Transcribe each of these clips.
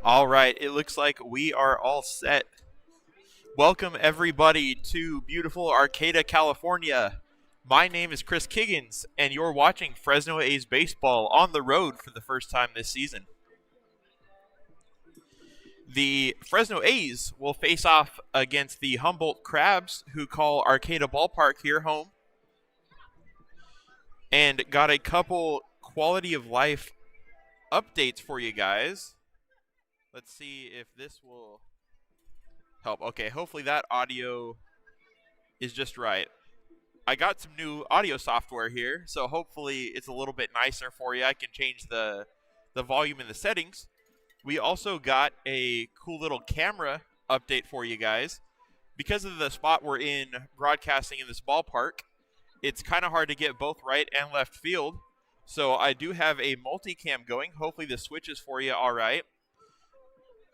All right, it looks like we are all set. Welcome, everybody, to beautiful Arcata, California. My name is Chris Kiggins, and you're watching Fresno A's baseball on the road for the first time this season. The Fresno A's will face off against the Humboldt Crabs, who call Arcata Ballpark here home, and got a couple quality of life updates for you guys. Let's see if this will help. Okay, hopefully that audio is just right. I got some new audio software here, so hopefully it's a little bit nicer for you. I can change the volume in the settings. We also got a cool little camera update for you guys. Because of the spot we're in broadcasting in this ballpark, it's kind of hard to get both right and left field. So I do have a multicam going. Hopefully the switches for you all right.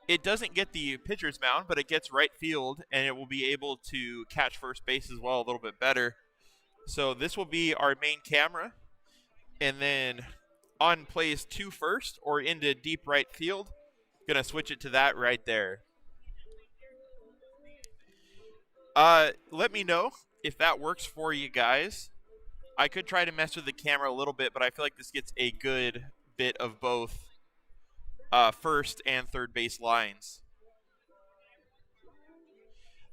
It doesn't get the pitcher's mound, but it gets right field, and it will be able to catch first base as well a little bit better. So this will be our main camera. And then on plays 2 first or into deep right field, going to switch it to that right there. Let me know if that works for you guys. I could try to mess with the camera a little bit, but I feel like this gets a good bit of both first and third base lines.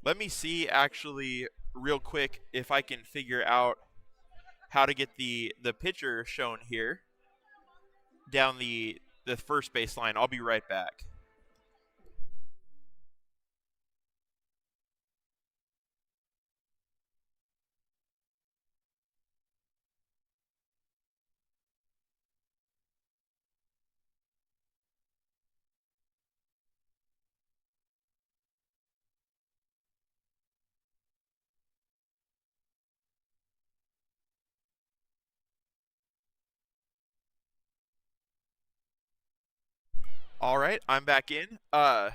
Let me see actually real quick if I can figure out how to get the pitcher shown here down the first base line. I'll be right back. All right, I'm back in. That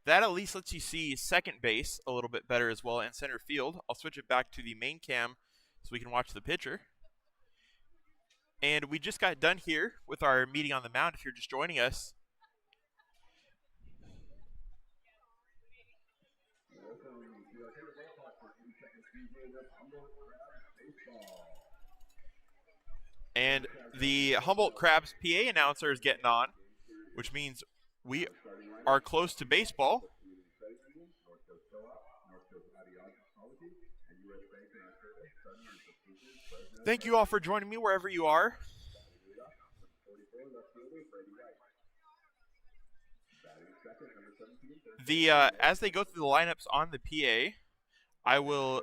at least lets you see second base a little bit better as well, and center field. I'll switch it back to the main cam so we can watch the pitcher. And we just got done here with our meeting on the mound if you're just joining us. And the Humboldt Crabs PA announcer is getting on, which means we are close to baseball. Thank you all for joining me wherever you are. As they go through the lineups on the PA, I will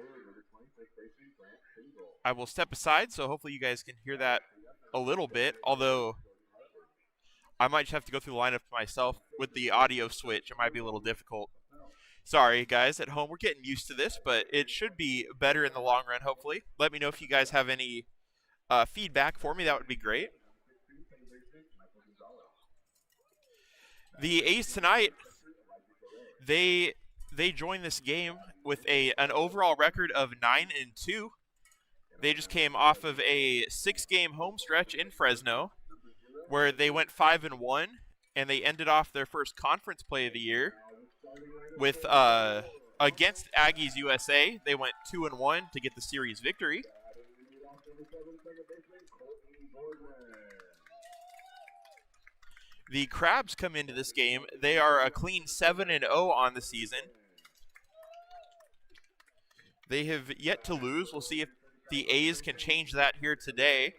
step aside, so hopefully you guys can hear that a little bit, although I might just have to go through the lineup myself with the audio switch. It might be a little difficult. Sorry, guys, at home. We're getting used to this, but it should be better in the long run, hopefully. Let me know if you guys have any feedback for me. That would be great. The A's tonight, they joined this game with an overall record of 9-2. They just came off of a 6-game home stretch in Fresno, where they went 5-1, and they ended off their first conference play of the year with against Aggies USA. They went 2-1 to get the series victory. The Crabs come into this game. They are a clean 7-0 on the season. They have yet to lose. We'll see if the A's can change that here today.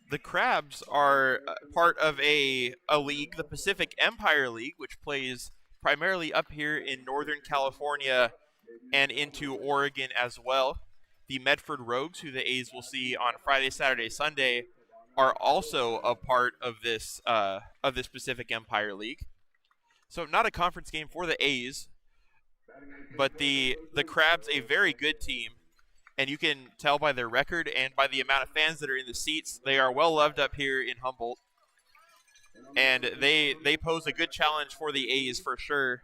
The Crabs are part of a league, the Pacific Empire League, which plays primarily up here in Northern California and into Oregon as well. The Medford Rogues, who the A's will see on Friday, Saturday, Sunday, are also a part of this Pacific Empire League. So not a conference game for the A's, but the Crabs, a very good team, and you can tell by their record and by the amount of fans that are in the seats, they are well loved up here in Humboldt, and they pose a good challenge for the A's for sure.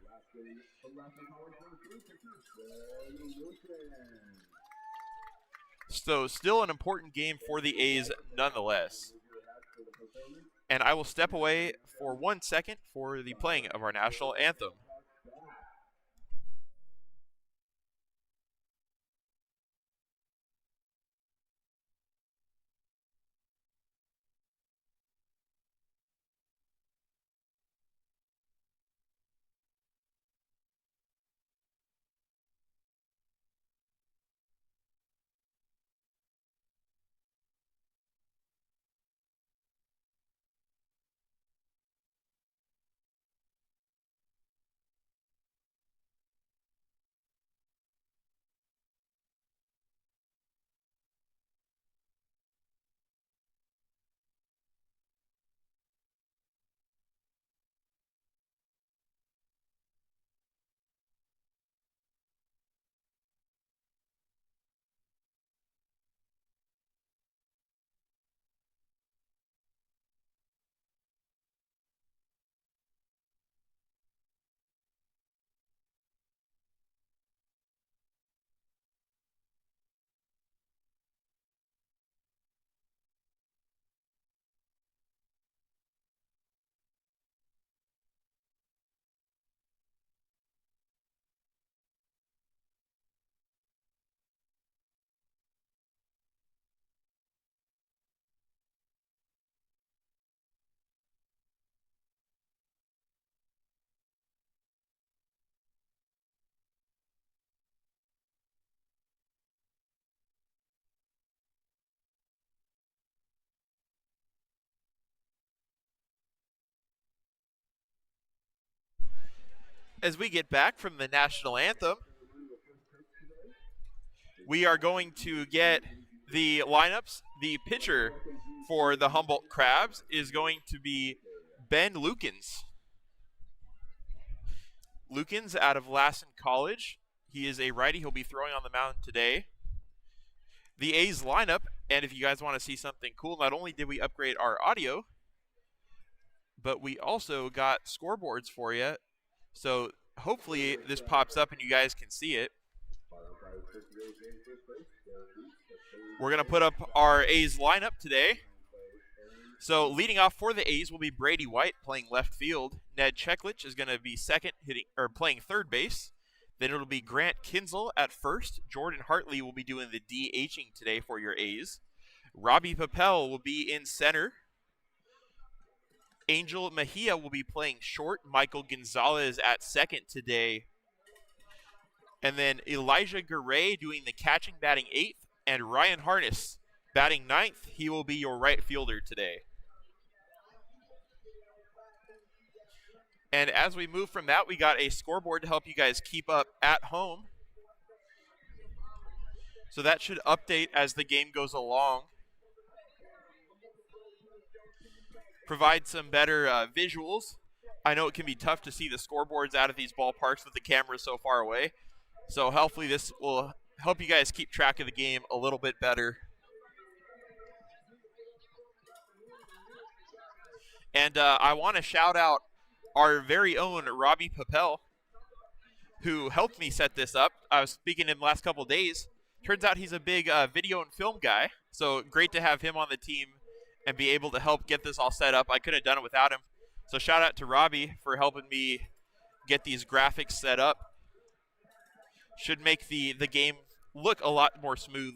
So still an important game for the A's nonetheless. And I will step away for 1 second for the playing of our national anthem. As we get back from the national anthem, we are going to get the lineups. The pitcher for the Humboldt Crabs is going to be Ben Lukens. Lukens out of Lassen College. He is a righty. He'll be throwing on the mound today. The A's lineup, and if you guys want to see something cool, not only did we upgrade our audio, but we also got scoreboards for you. So hopefully this pops up and you guys can see it. We're going to put up our A's lineup today. So leading off for the A's will be Brady White playing left field. Ned Cheklich is going to be playing third base. Then it'll be Grant Kinzel at first. Jordan Hartley will be doing the DHing today for your A's. Robbie Papel will be in center. Angel Mejia will be playing short. Michael Gonzalez at second today. And then Elijah Garay doing the catching, batting eighth. And Ryan Harness batting ninth. He will be your right fielder today. And as we move from that, we got a scoreboard to help you guys keep up at home. So that should update as the game goes along. Provide some better visuals. I know it can be tough to see the scoreboards out of these ballparks with the camera so far away. So hopefully this will help you guys keep track of the game a little bit better. And I want to shout out our very own Robbie Papel, who helped me set this up. I was speaking to him the last couple of days. Turns out he's a big video and film guy, so great to have him on the team and be able to help get this all set up. I couldn't have done it without him. So shout out to Robbie for helping me get these graphics set up. Should make the game look a lot more smooth.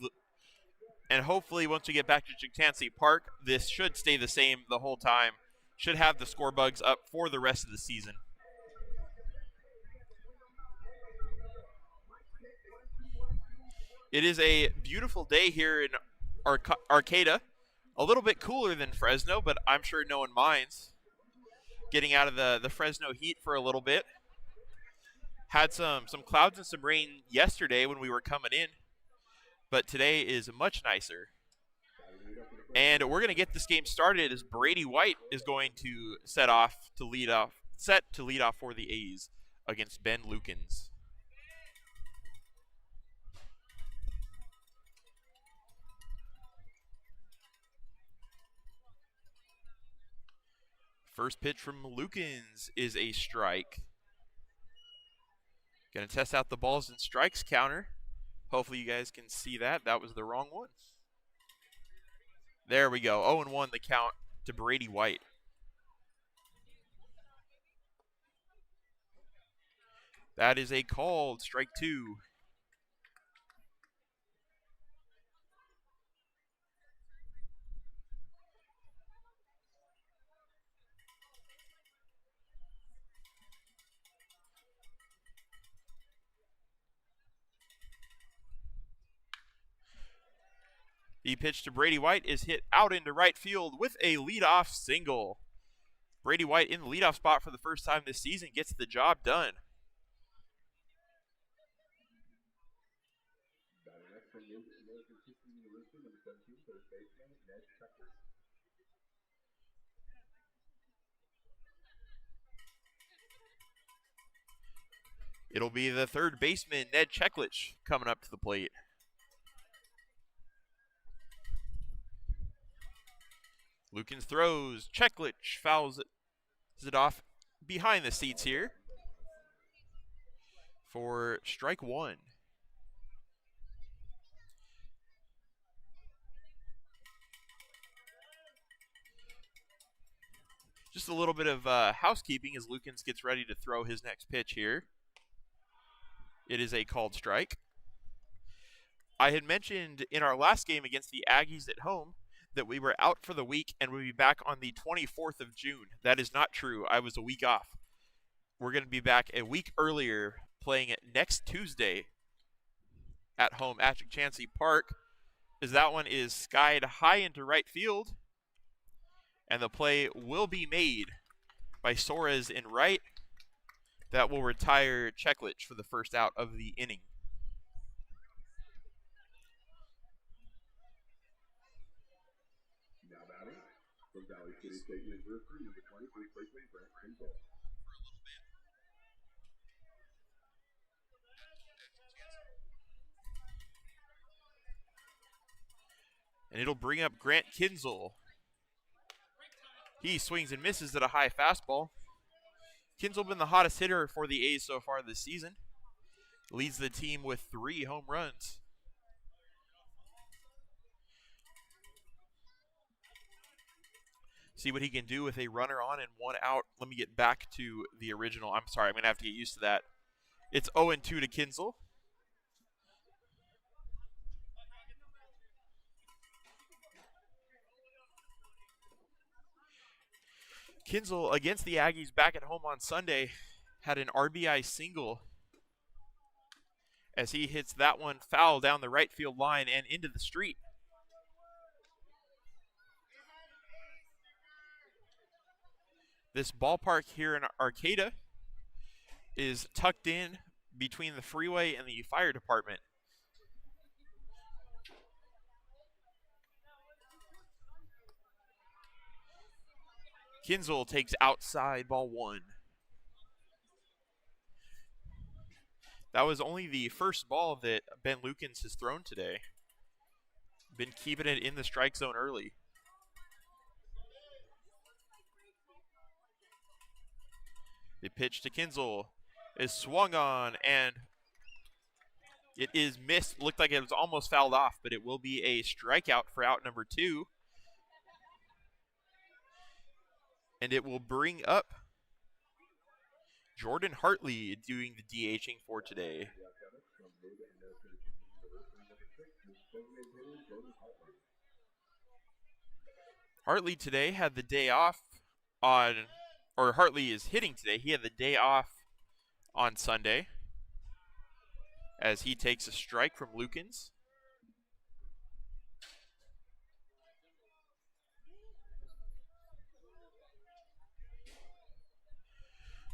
And hopefully once we get back to Jactancy Park, this should stay the same the whole time. Should have the score bugs up for the rest of the season. It is a beautiful day here in Arcata. A little bit cooler than Fresno, but I'm sure no one minds. Getting out of the Fresno heat for a little bit. Had some clouds and some rain yesterday when we were coming in, but today is much nicer. And we're going to get this game started as Brady White is going to set to lead off for the A's against Ben Lukens. First pitch from Lukens is a strike. Going to test out the balls and strikes counter. Hopefully you guys can see that. That was the wrong one. There we go. 0-1 the count to Brady White. That is a called strike 2. The pitch to Brady White is hit out into right field with a leadoff single. Brady White in the leadoff spot for the first time this season gets the job done. It'll be the third baseman, Ned Cheklich, coming up to the plate. Lukens throws. Cheklich fouls it off behind the seats here for strike 1. Just a little bit of housekeeping as Lukens gets ready to throw his next pitch here. It is a called strike. I had mentioned in our last game against the Aggies at home that we were out for the week and we'll be back on the 24th of June. That is not true. I was a week off. We're going to be back a week earlier, playing it next Tuesday at home at Chansey Park, as that one is skied high into right field, and the play will be made by Soares in right. That will retire Cheklich for the first out of the inning. Now batting from Valley City State University, number 20, first baseman Brent Humboldt. And it'll bring up Grant Kinzel. He swings and misses at a high fastball. Kinzel been the hottest hitter for the A's so far this season. Leads the team with 3 home runs. See what he can do with a runner on and 1 out. Let me get back to the original. I'm sorry, I'm going to have to get used to that. It's 0-2 to Kinzel. Kinzel against the Aggies back at home on Sunday had an RBI single as he hits that one foul down the right field line and into the street. This ballpark here in Arcata is tucked in between the freeway and the fire department. Kinzel takes outside ball 1. That was only the first ball that Ben Lukens has thrown today. Been keeping it in the strike zone early. The pitch to Kinzel is swung on, and it is missed. Looked like it was almost fouled off, but it will be a strikeout for out number 2. And it will bring up Jordan Hartley doing the DHing for today. Hartley today had the day off Hartley is hitting today. He had the day off on Sunday as he takes a strike from Lukens.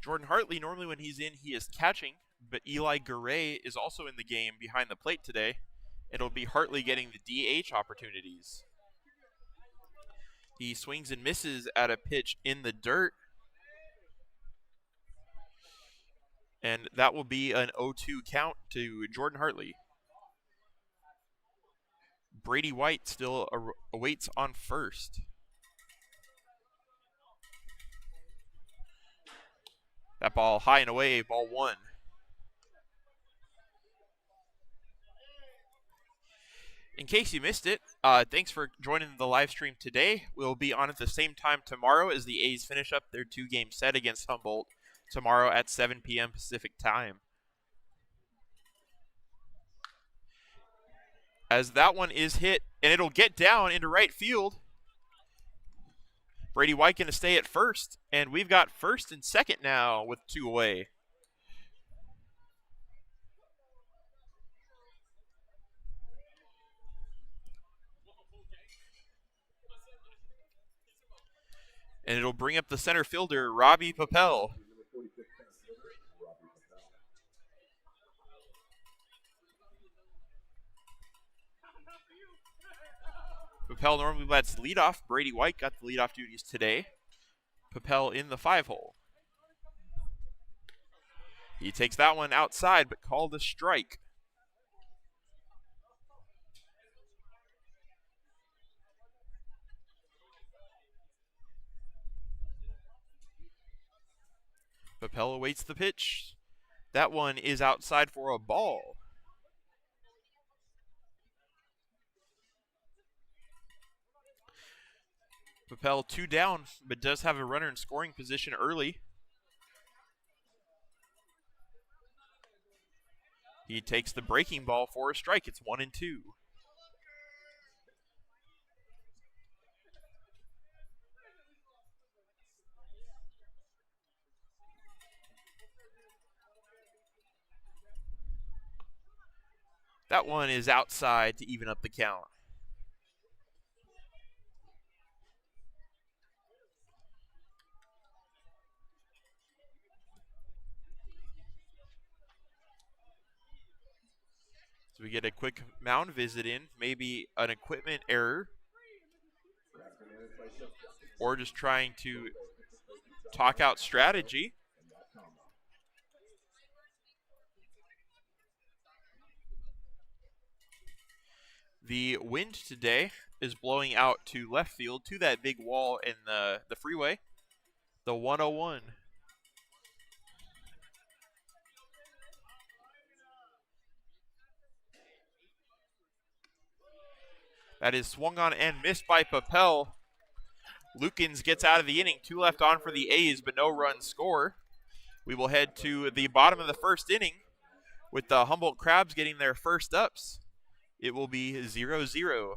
Jordan Hartley, normally when he's in, he is catching, but Eli Garay is also in the game behind the plate today. It'll be Hartley getting the DH opportunities. He swings and misses at a pitch in the dirt. And that will be an 0-2 count to Jordan Hartley. Brady White still awaits on first. That ball high and away, ball 1. In case you missed it, thanks for joining the live stream today. We'll be on at the same time tomorrow as the A's finish up their 2-game set against Humboldt tomorrow at 7 p.m. Pacific time. As that one is hit, and it'll get down into right field. Brady White going to stay at first, and we've got first and second now with 2 away. And it'll bring up the center fielder, Robbie Papel. Papel normally bats leadoff. Brady White got the leadoff duties today. Papel in the 5-hole. He takes that one outside, but called a strike. Papel awaits the pitch. That one is outside for a ball. Papel 2 down, but does have a runner in scoring position early. He takes the breaking ball for a strike. It's 1-2. That one is outside to even up the count. So we get a quick mound visit in, maybe an equipment error, or just trying to talk out strategy. The wind today is blowing out to left field to that big wall in the freeway, the 101. That is swung on and missed by Papel. Lukens gets out of the inning. 2 left on for the A's, but no runs score. We will head to the bottom of the first inning with the Humboldt Crabs getting their first ups. It will be 0-0.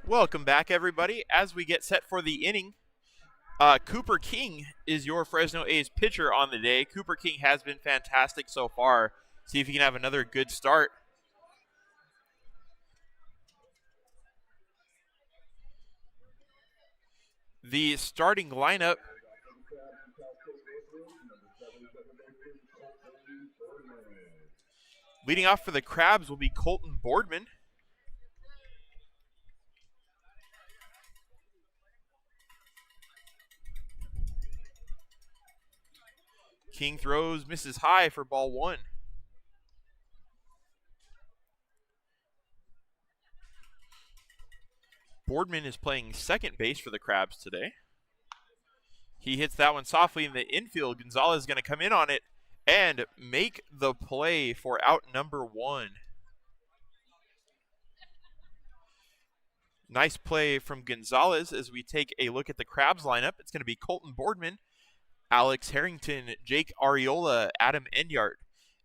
Welcome back, everybody. As we get set for the inning, Cooper King is your Fresno A's pitcher on the day. Cooper King has been fantastic so far. See if he can have another good start. The starting lineup Leading off for the Crabs will be Colton Boardman. King throws, misses high for ball 1. Boardman is playing second base for the Crabs today. He hits that one softly in the infield. Gonzalez is going to come in on it and make the play for out number 1. Nice play from Gonzalez as we take a look at the Crabs lineup. It's going to be Colton Boardman, Alex Harrington, Jake Ariola, Adam Enyart,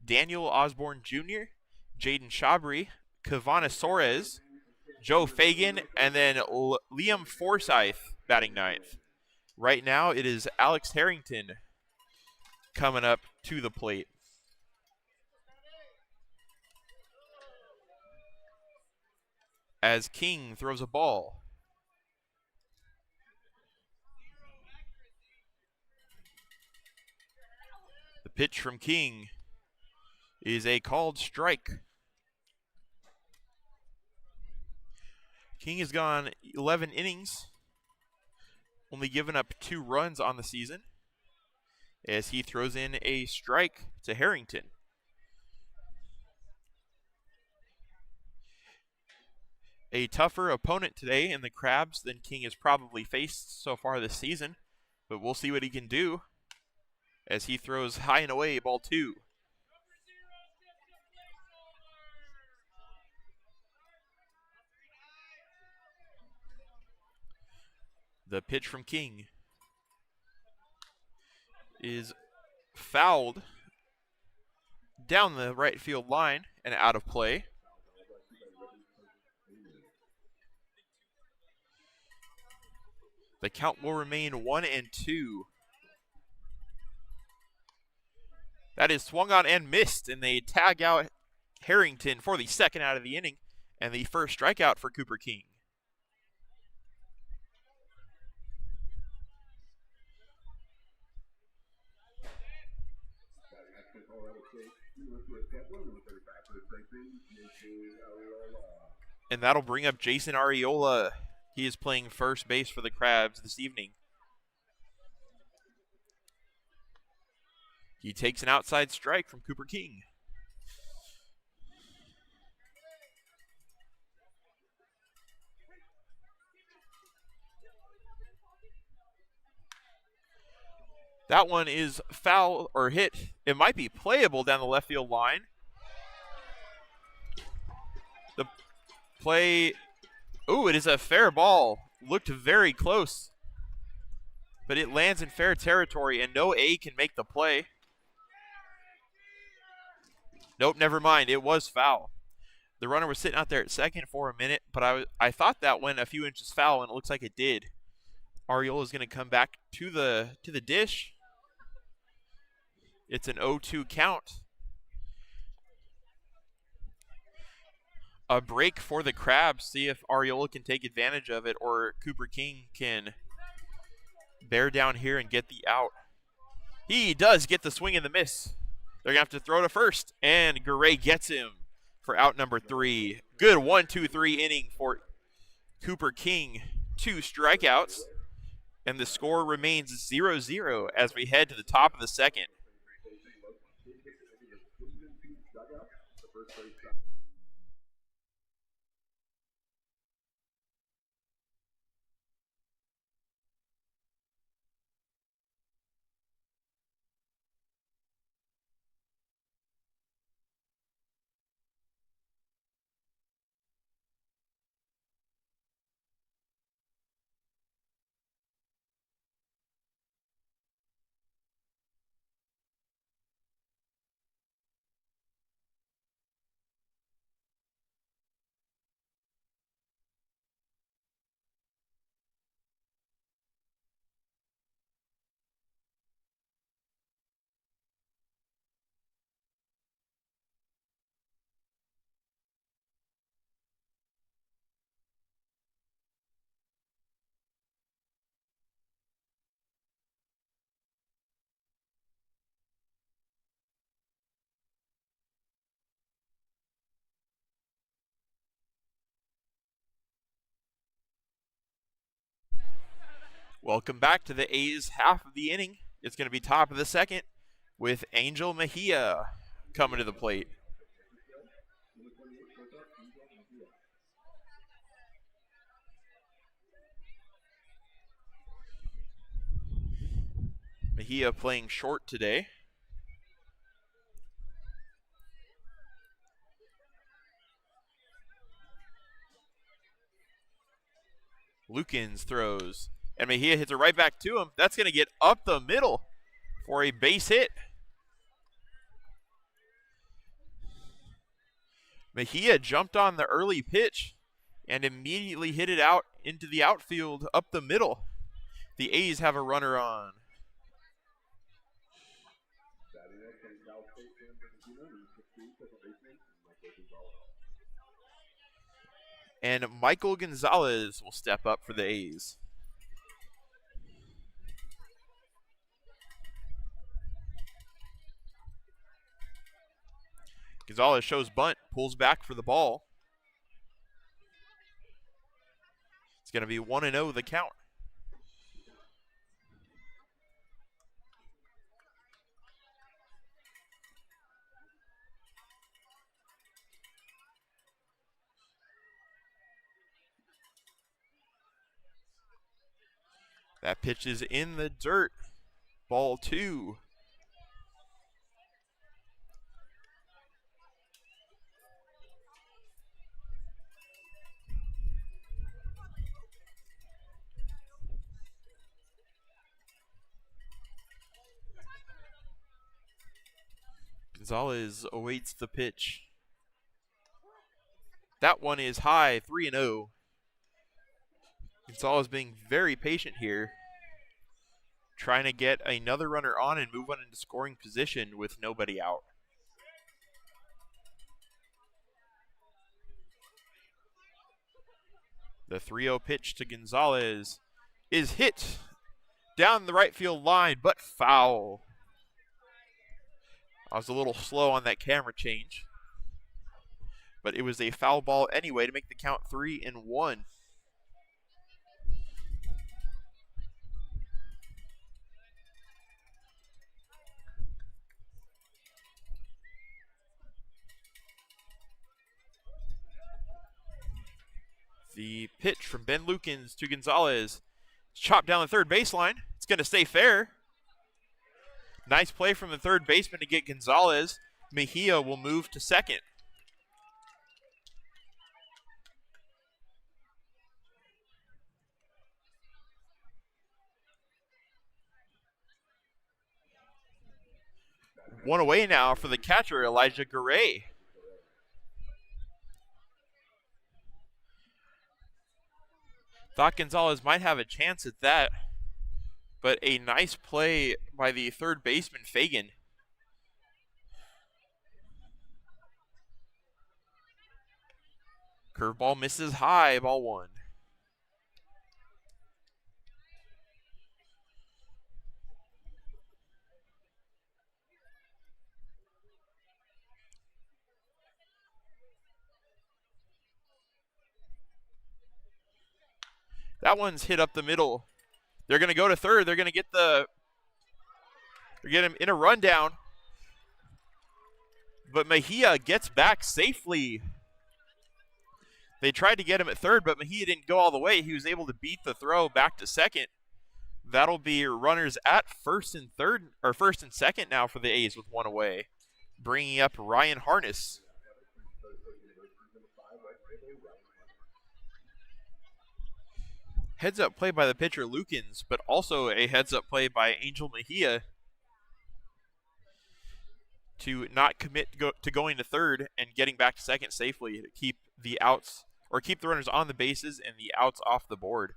Daniel Osborne Jr., Jaden Shabry, Kavana Soares, Joe Fagan, and then Liam Forsyth batting ninth. Right now, it is Alex Harrington coming up to the plate. As King throws a ball. The pitch from King is a called strike. King has gone 11 innings, only given up 2 runs on the season, as he throws in a strike to Harrington. A tougher opponent today in the Crabs than King has probably faced so far this season, but we'll see what he can do as he throws high and away, ball 2. The pitch from King is fouled down the right field line and out of play. The count will remain 1-2. That is swung on and missed, and they tag out Harrington for the second out of the inning and the first strikeout for Cooper King. And that'll bring up Jason Ariola. He is playing first base for the Crabs this evening. He takes an outside strike from Cooper King. That one is foul or hit. It might be playable down the left field line. The play, ooh, it is a fair ball. Looked very close, but it lands in fair territory, and no A can make the play. Nope, never mind. It was foul. The runner was sitting out there at second for a minute, but I thought that went a few inches foul, and it looks like it did. Ariola is going to come back to the dish. It's an 0-2 count. A break for the Crabs. See if Ariola can take advantage of it or Cooper King can bear down here and get the out. He does get the swing and the miss. They're going to have to throw to first, and Garay gets him for out number 3. Good 1-2-3 inning for Cooper King. 2 strikeouts, and the score remains 0-0 as we head to the top of the second. Welcome back to the A's half of the inning. It's going to be top of the second with Angel Mejia coming to the plate. Mejia playing short today. Lukens throws, and Mejia hits it right back to him. That's going to get up the middle for a base hit. Mejia jumped on the early pitch and immediately hit it out into the outfield up the middle. The A's have a runner on. And Michael Gonzalez will step up for the A's. Gonzalez shows bunt, pulls back for the ball. It's going to be 1-0 the count. That pitch is in the dirt. Ball 2. Gonzalez awaits the pitch. That one is high, 3-0. Gonzalez being very patient here, trying to get another runner on and move on into scoring position with nobody out. The 3-0 pitch to Gonzalez is hit down the right field line, but foul. I was a little slow on that camera change, but it was a foul ball anyway to make the count 3-1. The pitch from Ben Lukens to Gonzalez. Chopped down the third baseline. It's going to stay fair. Nice play from the third baseman to get Gonzalez. Mejia will move to second. One away now for the catcher, Elijah Garay. Thought Gonzalez might have a chance at that, but a nice play by the third baseman, Fagan. Curveball misses high, ball 1. That one's hit up the middle. They're going to go to third. They're going to get him in a rundown. But Mejia gets back safely. They tried to get him at third, but Mejia didn't go all the way. He was able to beat the throw back to second. That'll be runners at first and second now for the A's with one away, bringing up Ryan Harness. Heads-up play by the pitcher, Lukens, but also a heads-up play by Angel Mejia to not commit to going to third and getting back to second safely to keep the outs, or keep the runners on the bases and the outs off the board.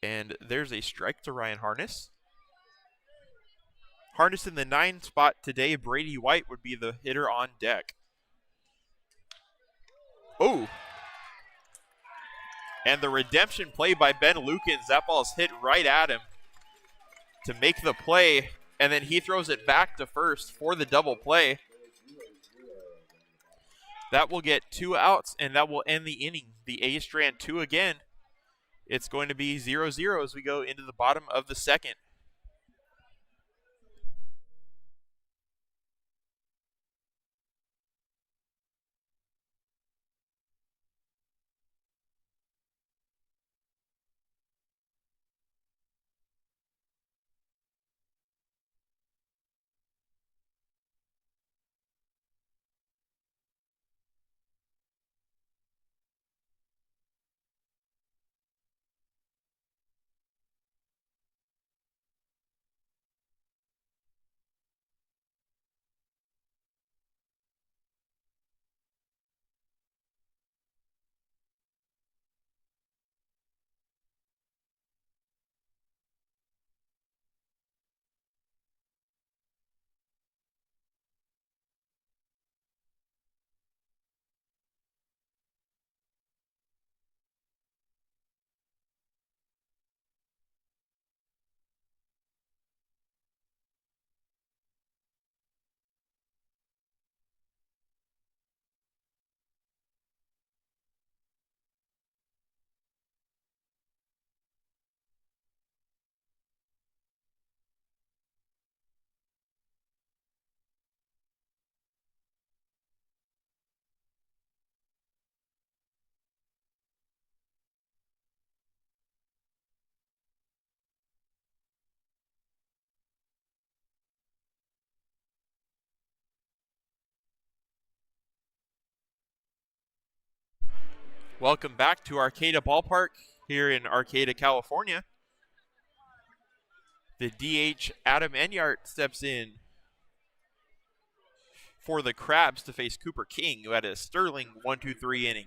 And there's a strike to Ryan Harness. Harness in the 9 spot today. Brady White would be the hitter on deck. Oh! And the redemption play by Ben Lukens. That ball's hit right at him to make the play, and then he throws it back to first for the double play. That will get 2 outs, and that will end the inning. The A's strand 2 again. It's going to be 0-0 as we go into the bottom of the second. Welcome back to Arcata Ballpark here in Arcata, California. The DH Adam Enyart steps in for the Crabs to face Cooper King, who had a sterling 1-2-3 inning.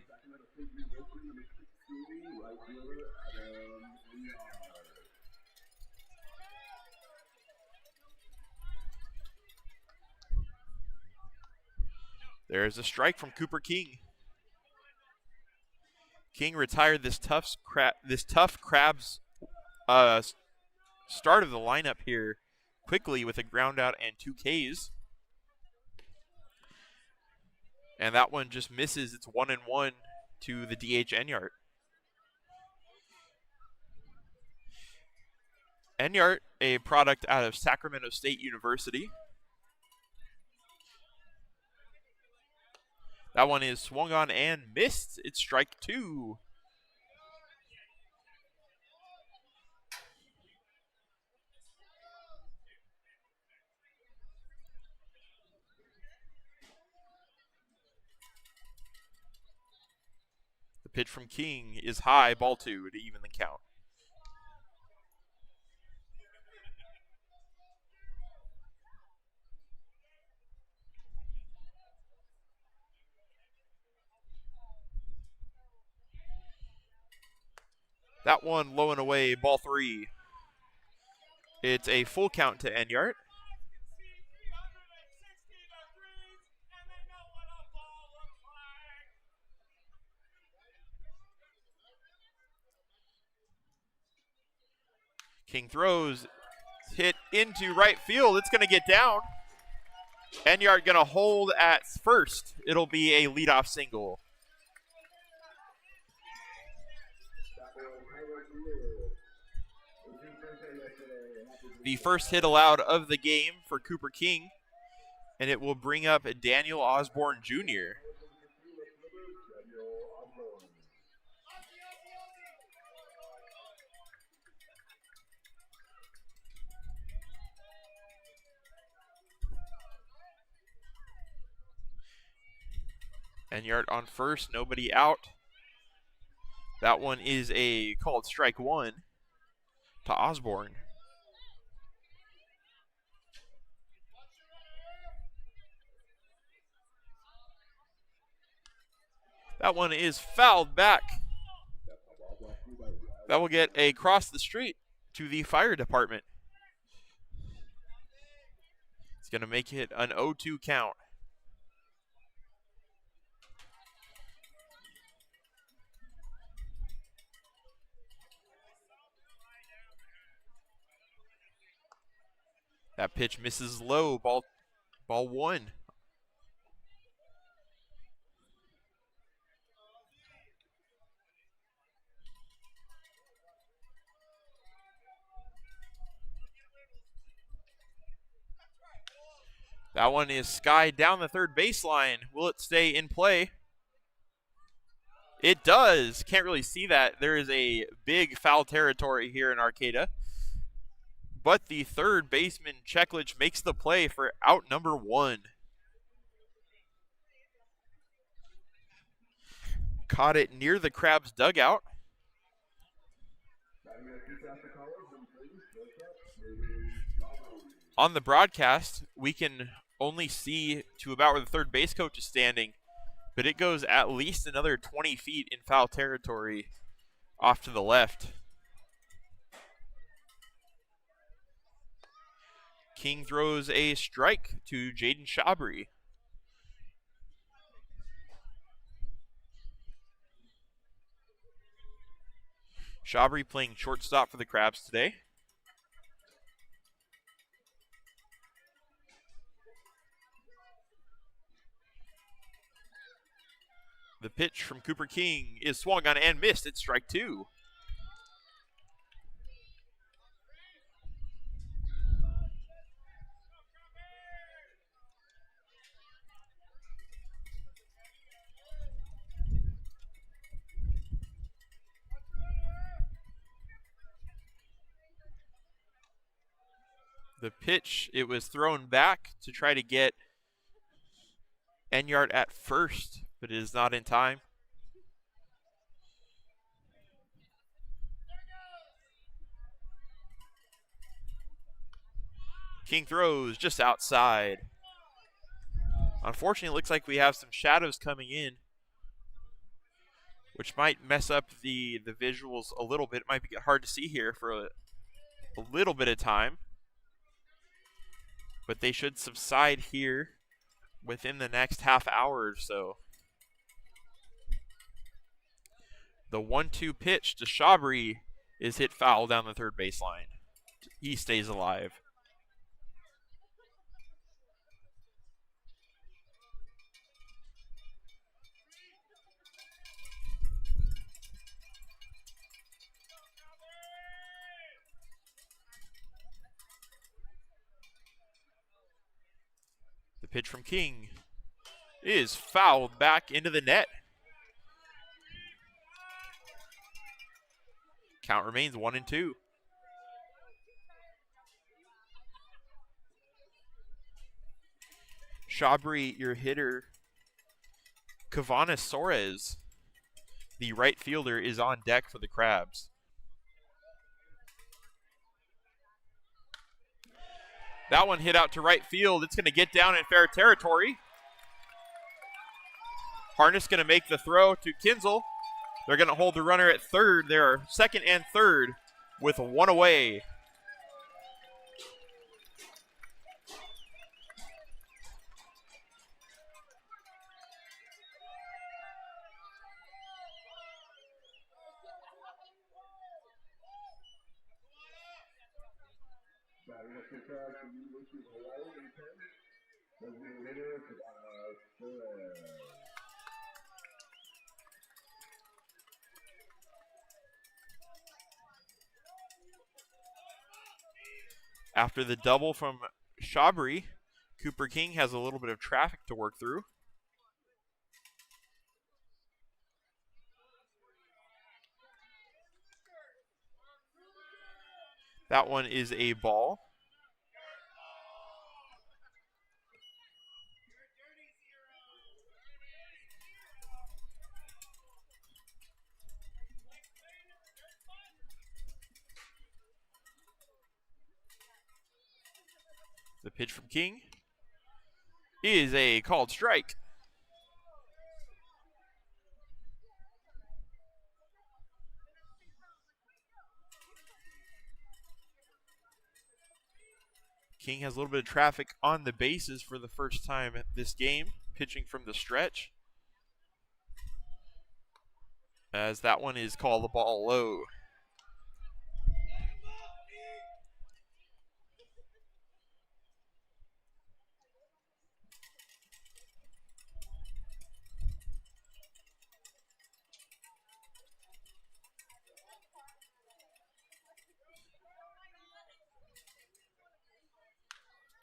There's a strike from Cooper King. King retired this tough Crabs start of the lineup here quickly with a ground out and 2 Ks. And that one just misses. It's 1-1 to the DH Enyart. Enyart, a product out of Sacramento State University. That one is swung on and missed. It's strike 2. The pitch from King is high, ball 2 to even the count. That one low and away, ball 3. It's a full count to Enyart. King throws, hit into right field. It's going to get down. Enyart going to hold at first. It'll be a leadoff single. The first hit allowed of the game for Cooper King, and it will bring up Daniel Osborne Jr. Enyart on first, nobody out. That one is a called strike 1 to Osborne. That one is fouled back. That will get across the street to the fire department. It's going to make it an 0-2 count. That pitch misses low, ball 1. That one is skied down the third baseline. Will it stay in play? It does. Can't really see that. There is a big foul territory here in Arcata. But the third baseman, Cheklich, makes the play for out number 1. Caught it near the Crabs' dugout. On the broadcast, we can only see to about where the third base coach is standing, but it goes at least another 20 feet in foul territory off to the left. King throws a strike to Jaden Shabry. Shabry playing shortstop for the Crabs today. The pitch from Cooper King is swung on and missed. It's strike 2. The pitch, it was thrown back to try to get Enyart at first, but it is not in time. King throws just outside. Unfortunately, it looks like we have some shadows coming in, which might mess up the visuals a little bit. It might be hard to see here for a little bit of time, but they should subside here within the next half hour or so. The 1-2 pitch to Shabry is hit foul down the third baseline. He stays alive. The pitch from King is fouled back into the net. Count remains 1-2. Shabry, your hitter, Kavanis Soares, the right fielder, is on deck for the Crabs. That one hit out to right field. It's going to get down in fair territory. Harness going to make the throw to Kinzel. They're going to hold the runner at third. They are second and third with 1 away. After the double from Shabry, Cooper King has a little bit of traffic to work through. That one is a ball. The pitch from King is a called strike. King has a little bit of traffic on the bases for the first time at this game, pitching from the stretch. As that one is called the ball low.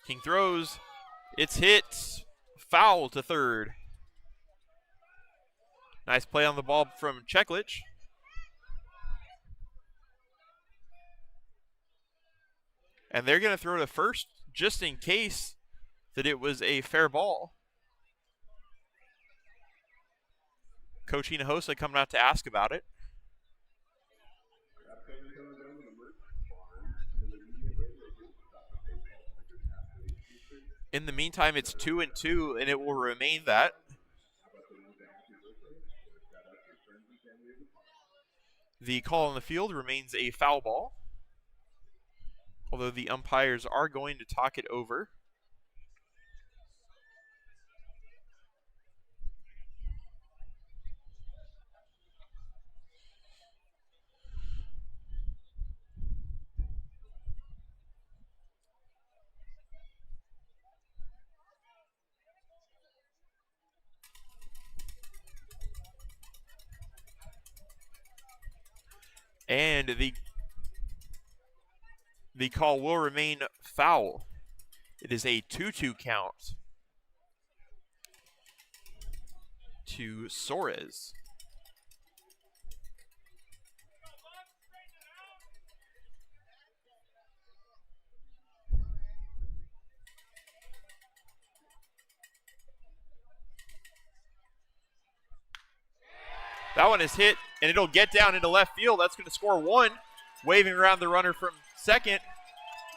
King throws. It's hit. Foul to third. Nice play on the ball from Cheklich. And they're going to throw to first just in case that it was a fair ball. Coach Hinojosa coming out to ask about it. In the meantime, it's 2-2, and it will remain that. The call on the field remains a foul ball, although the umpires are going to talk it over. And the call will remain foul. It is a 2-2 count to Suarez. That one is hit, and it'll get down into left field. That's going to score one. Waving around the runner from second,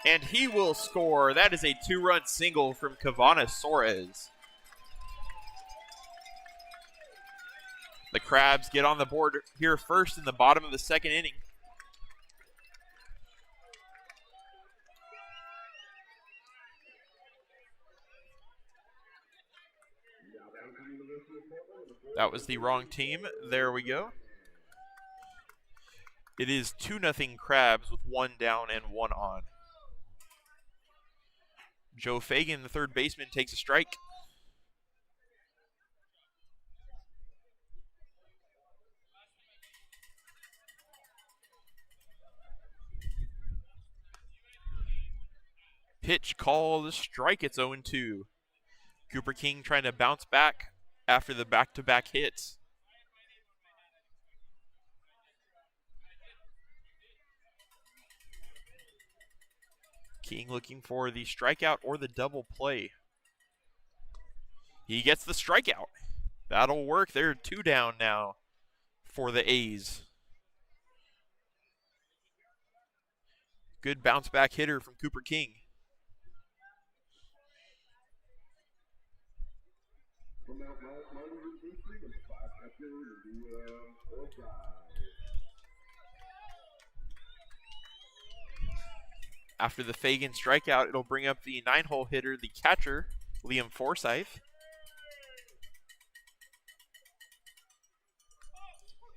and he will score. That is a 2-run single from Kavana Suarez. The Crabs get on the board here first in the bottom of the second inning. That was the wrong team. There we go. It is 2-0 Crabs with one down and one on. Joe Fagan, the third baseman, takes a strike. Pitch called, strike. It's 0-2. Cooper King trying to bounce back after the back-to-back hits. King looking for the strikeout or the double play. He gets the strikeout. That'll work. They're 2 down now for the A's. Good bounce back hitter from Cooper King. After the Fagan strikeout, it'll bring up the 9-hole hitter, the catcher, Liam Forsythe.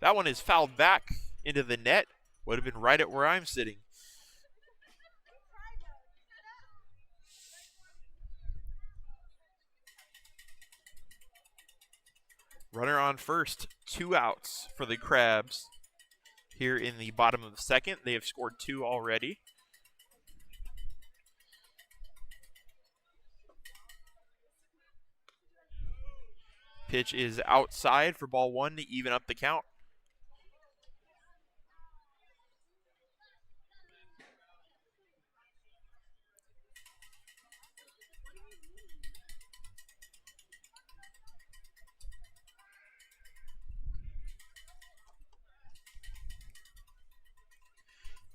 That one is fouled back into the net. Would have been right at where I'm sitting. Runner on first, 2 outs for the Crabs. Here in the bottom of the second, they have scored 2 already. Pitch is outside for ball 1 to even up the count.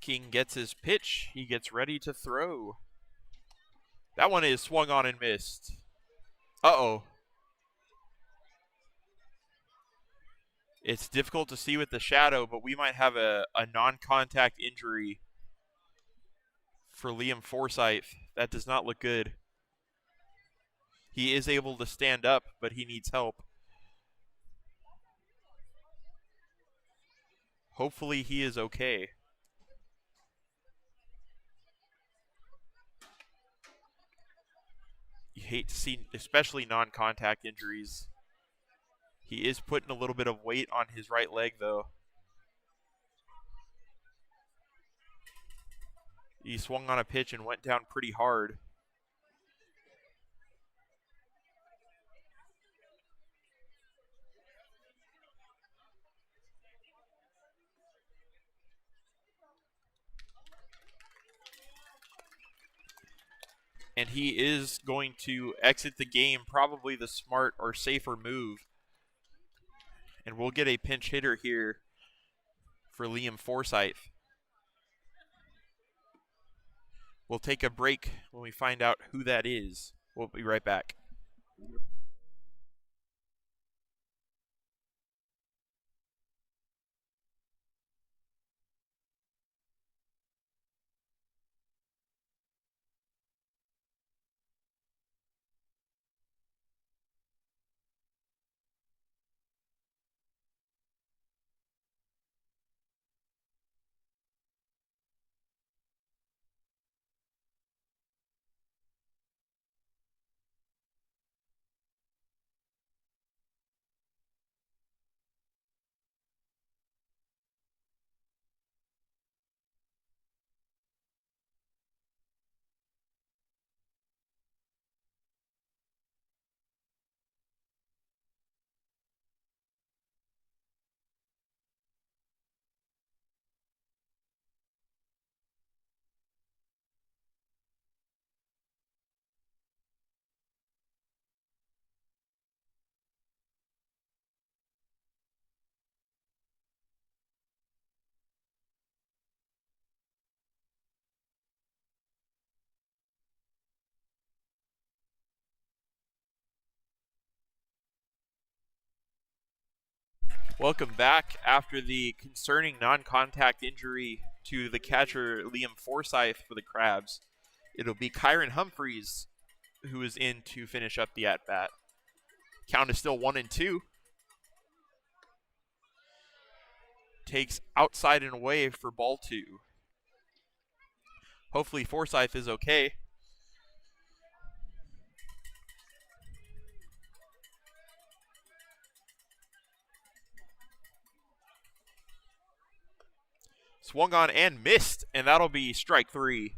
King gets his pitch. He gets ready to throw. That one is swung on and missed. Uh-oh. It's difficult to see with the shadow, but we might have a non-contact injury for Liam Forsythe. That does not look good. He is able to stand up, but he needs help. Hopefully he is okay. You hate to see, especially non-contact injuries. He is putting a little bit of weight on his right leg, though. He swung on a pitch and went down pretty hard. and he is going to exit the game, probably the smart or safer move. And we'll get a pinch hitter here for Liam Forsyth. We'll take a break when we find out who that is. We'll be right back. Welcome back after the concerning non-contact injury to the catcher Liam Forsyth for the Crabs. It'll be Kyron Humphreys who is in to finish up the at-bat. Count is still 1-2. Takes outside and away for ball 2. Hopefully Forsyth is okay. Swung on and missed, and that'll be strike 3.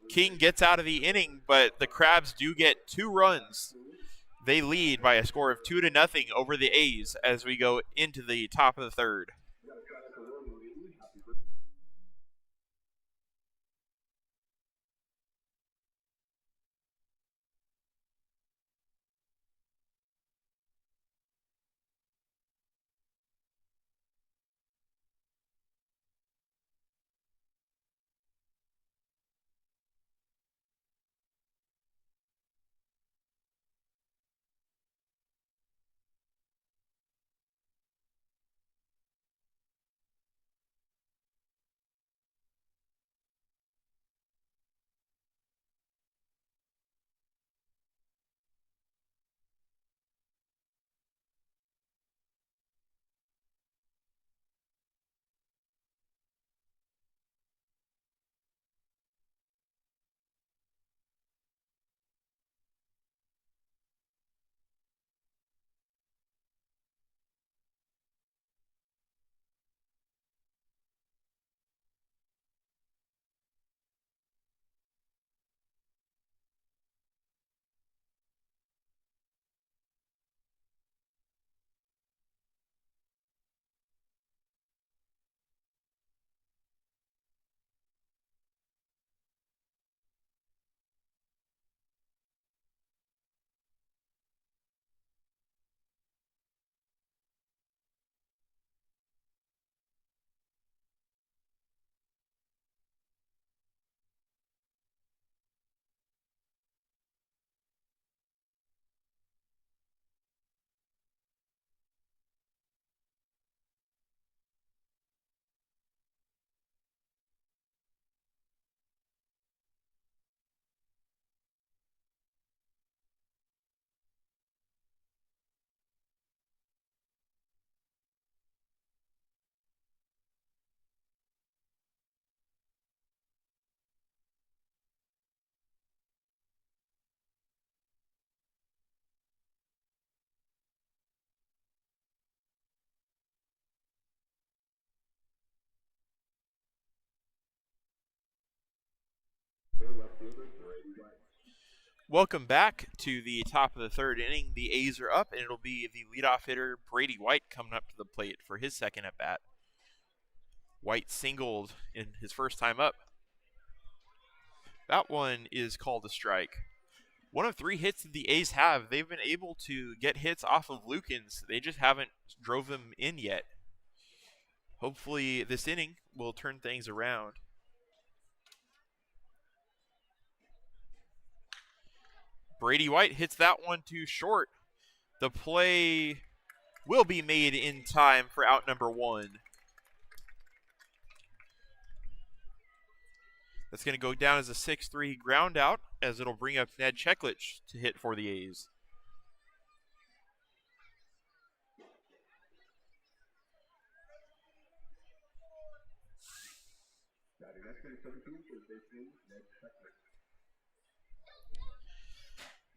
King gets out of the inning, but the Crabs do get 2 runs. They lead by a score of 2-0 over the A's as we go into the top of the third. Welcome back to the top of the third inning. The A's are up, and it'll be the leadoff hitter, Brady White, coming up to the plate for his second at-bat. White singled in his first time up. That one is called a strike. One of 3 hits that the A's have. They've been able to get hits off of Lukens. They just haven't drove them in yet. Hopefully this inning will turn things around. Brady White hits that one too short. The play will be made in time for out number 1. That's going to go down as a 6-3 ground out, as it'll bring up Ned Cheklich to hit for the A's.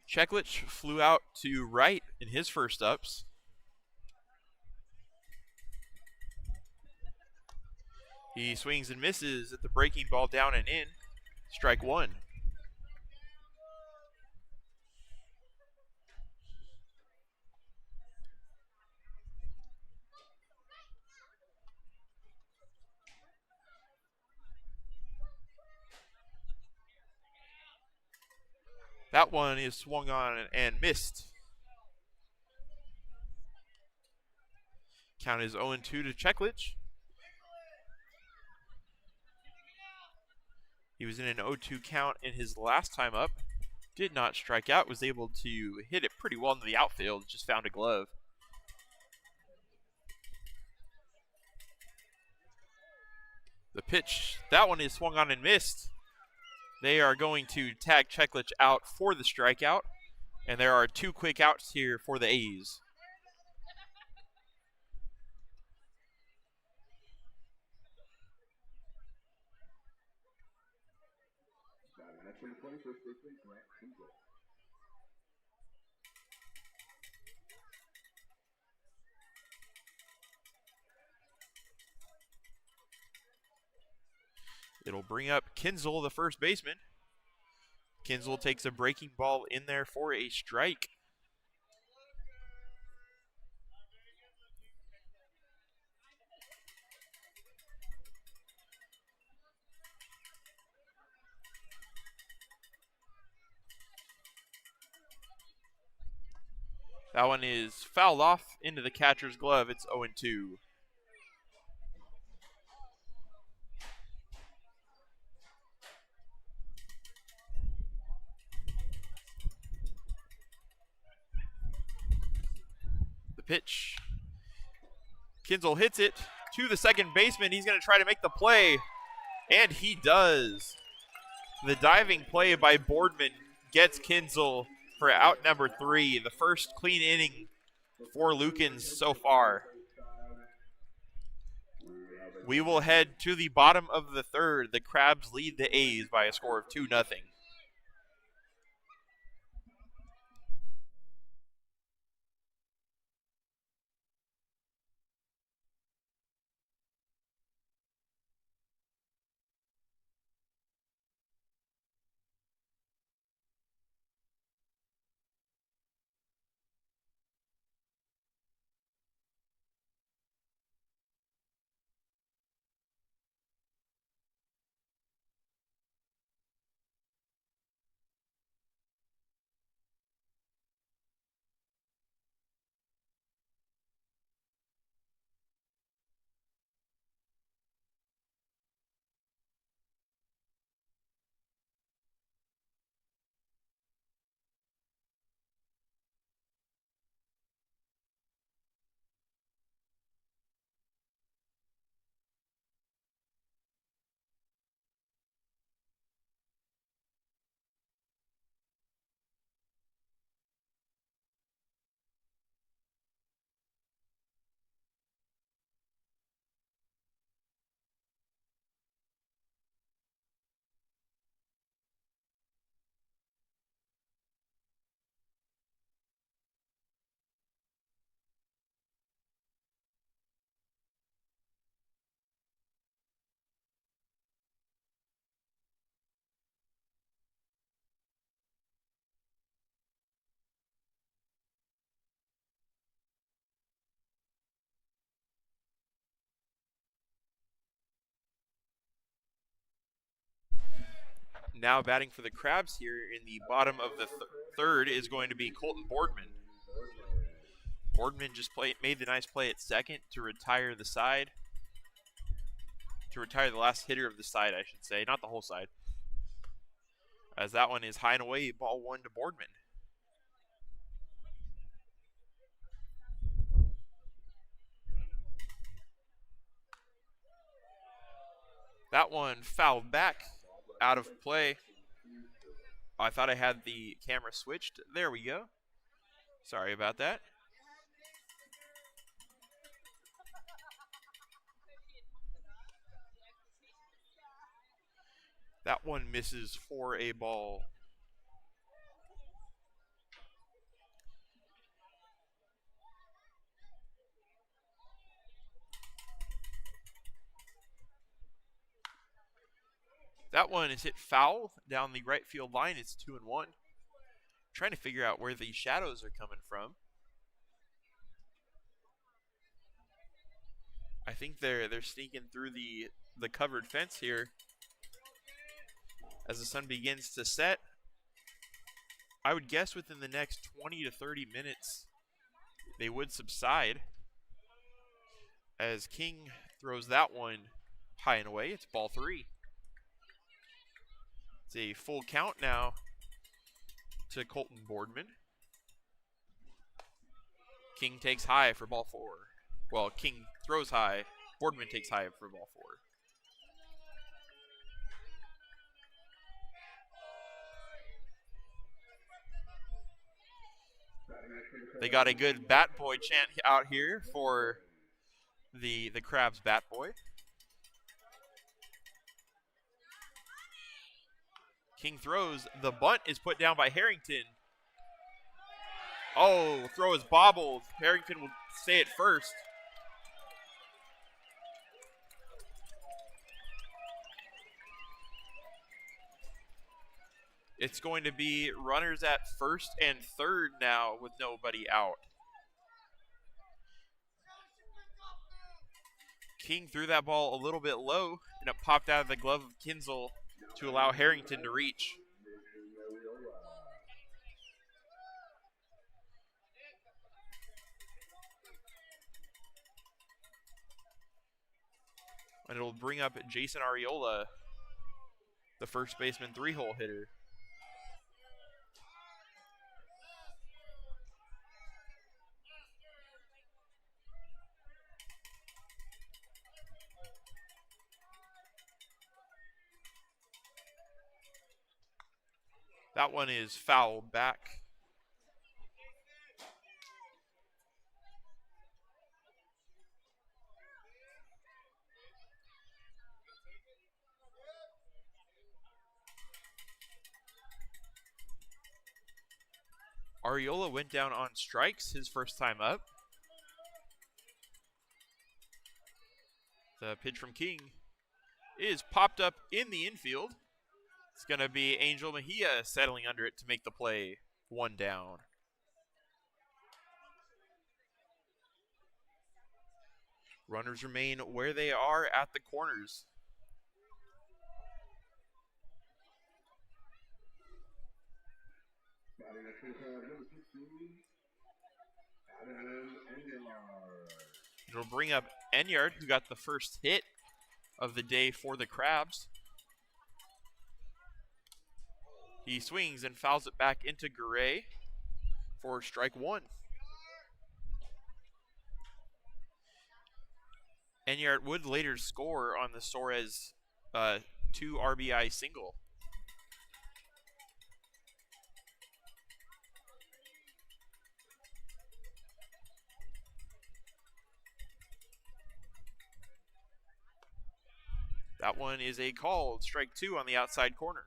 Cheklich flew out to right in his first ups. He swings and misses at the breaking ball down and in. Strike 1. That one is swung on and missed. Count is 0-2 to Cheklich. He was in an 0-2 count in his last time up. Did not strike out, was able to hit it pretty well into the outfield, just found a glove. The pitch, that one is swung on and missed. They are going to tag Cheklich out for the strikeout, and there are 2 quick outs here for the A's. It'll bring up Kinzel, the first baseman. Kinzel takes a breaking ball in there for a strike. That one is fouled off into the catcher's glove. It's 0-2. The pitch. Kinzel hits it to the second baseman. He's going to try to make the play, and he does. The diving play by Boardman gets Kinzel for out number 3, the first clean inning for Lukens so far. We will head to the bottom of the 3rd. The Crabs lead the A's by a score of 2-0. Now batting for the Crabs here in the bottom of the third is going to be Colton Boardman. Boardman just made the nice play at second to retire the side. To retire the last hitter of the side, I should say. Not the whole side. As that one is high and away, ball one to Boardman. That one fouled back, out of play. I thought I had the camera switched. There we go. Sorry about that. That one misses for a ball. That one is hit foul down the right field line. It's 2-1. Trying to figure out where the shadows are coming from. I think they're sneaking through the covered fence here. As the sun begins to set, I would guess within the next 20 to 30 minutes, they would subside. As King throws that one high and away, it's ball three. It's a full count now to Colton Boardman. King takes high for ball four. Well, King throws high. Boardman takes high for ball four. They got a good bat boy chant out here for the Crabs bat boy. King throws. The bunt is put down by Harrington. Oh, throw is bobbled. Harrington will stay at first. It's going to be runners at first and third now with nobody out. King threw that ball a little bit low, and it popped out of the glove of Kinzel to allow Harrington to reach. And it'll bring up Jason Ariola, the first baseman three-hole hitter. That one is fouled back. Ariola went down on strikes his first time up. The pitch from King is popped up in the infield. It's going to be Angel Mejia settling under it to make the play. One down. Runners remain where they are at the corners. It'll bring up Enyard, who got the first hit of the day for the Crabs. He swings and fouls it back into Garay for strike one. Enyard would later score on the Suarez 2 RBI single. That one is a called strike two on the outside corner.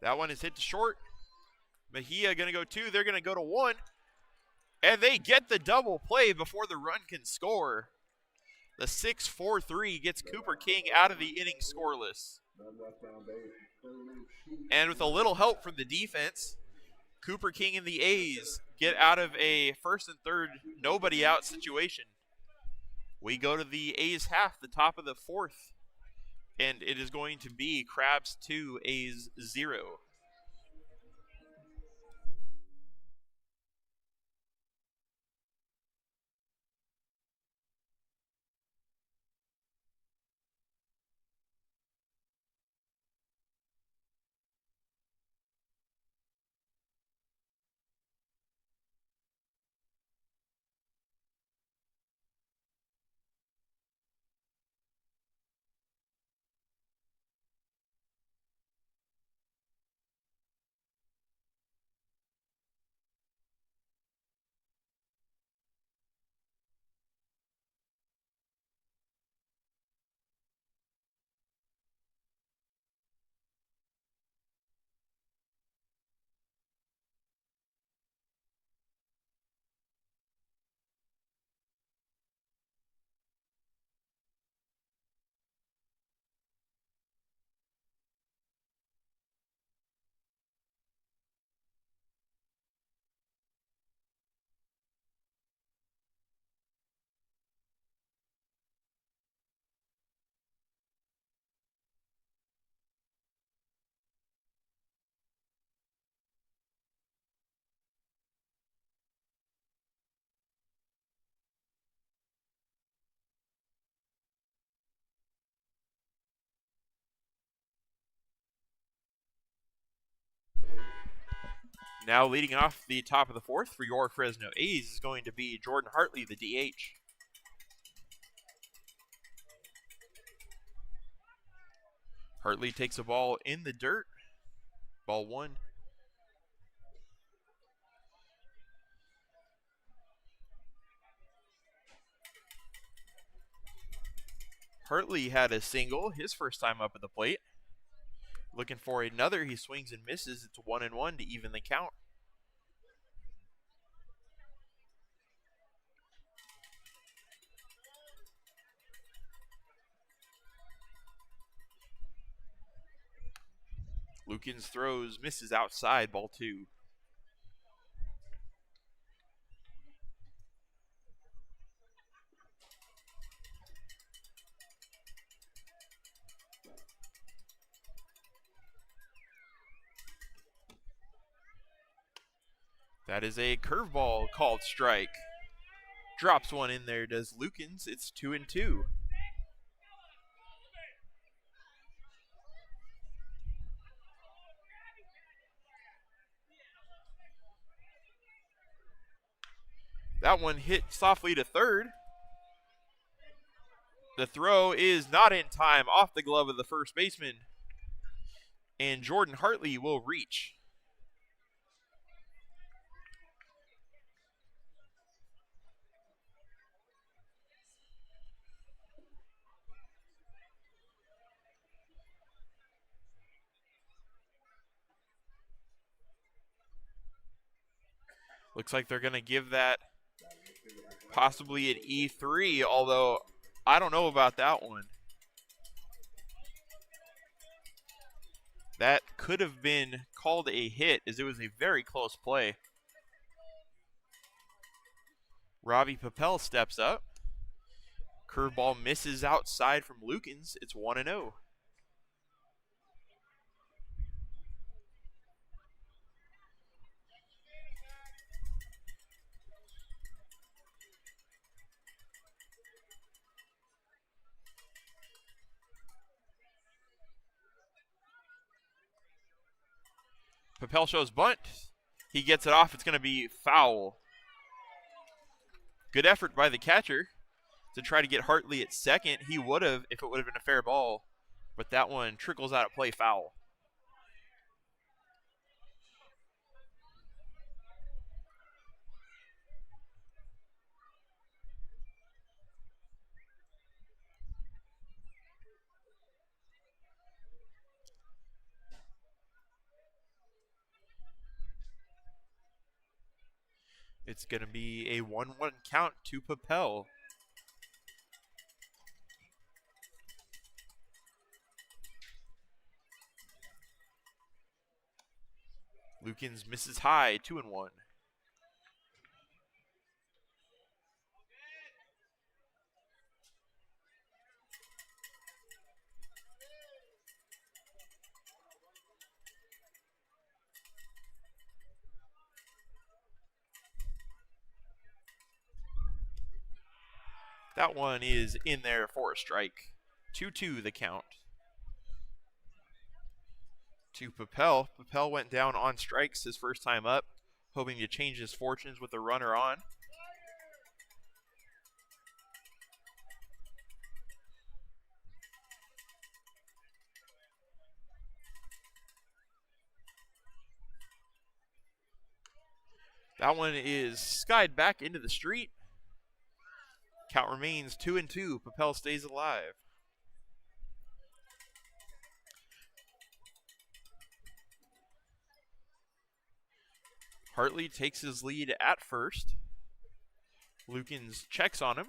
That one is hit to short. Mejia going to go two. They're going to go to one. And they get the double play before the run can score. The 6-4-3 gets Cooper King out of the inning scoreless. And with a little help from the defense, Cooper King and the A's get out of a first and third nobody out situation. We go to the A's half, the top of the fourth, and it is going to be Crabs 2, A's 0. Now leading off the top of the fourth for your Fresno A's is going to be Jordan Hartley, the DH. Hartley takes a ball in the dirt. Ball 1. Hartley had a single his first time up at the plate. Looking for another, he swings and misses. It's 1-1 to even the count. Lukens throws, misses outside, ball 2. That is a curveball called strike. Drops one in there, does Lukens. It's 2-2. That one hit softly to third. The throw is not in time, off the glove of the first baseman. And Jordan Hartley will reach. Looks like they're going to give that possibly an E3, although I don't know about that one. That could have been called a hit, as it was a very close play. Robbie Papel steps up. Curveball misses outside from Lukens. It's 1-0. Papel shows bunt. He gets it off. It's going to be foul. Good effort by the catcher to try to get Hartley at second. He would have if it would have been a fair ball, but that one trickles out of play, foul. It's going to be a 1-1 count to Papel. Lukens misses high, 2-1. That one is in there for a strike. 2-2 the count. To Papel. Papel went down on strikes his first time up, hoping to change his fortunes with a runner on. That one is skied back into the street. Count remains 2-2. Papel stays alive. Hartley takes his lead at first. Lukens checks on him.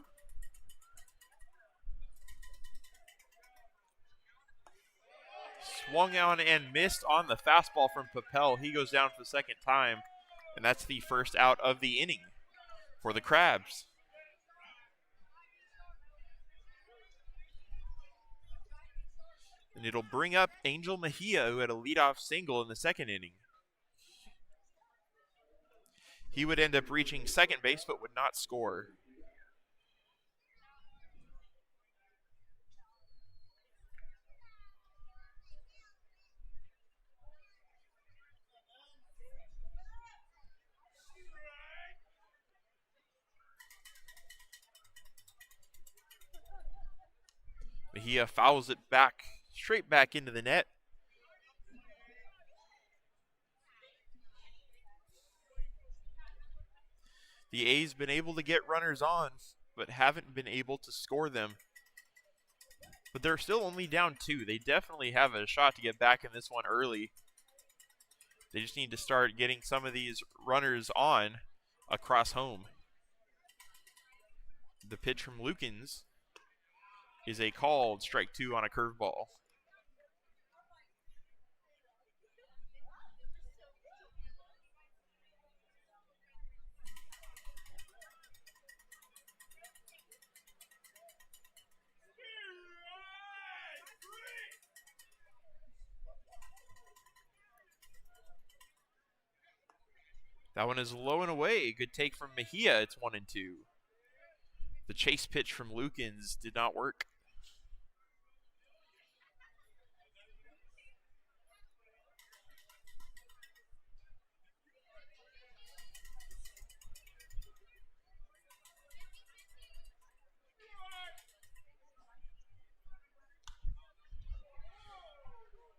Swung on and missed on the fastball from Papel. He goes down for the second time, and that's the first out of the inning for the Crabs. And it'll bring up Angel Mejia, who had a leadoff single in the second inning. He would end up reaching second base but would not score. Mejia fouls it back, straight back into the net. The A's been able to get runners on, but haven't been able to score them. But they're still only down 2. They definitely have a shot to get back in this one early. They just need to start getting some of these runners on across home. The pitch from Lukens is a called strike 2 on a curveball. That one is low and away. Good take from Mejia. It's 1-2. The chase pitch from Lukens did not work.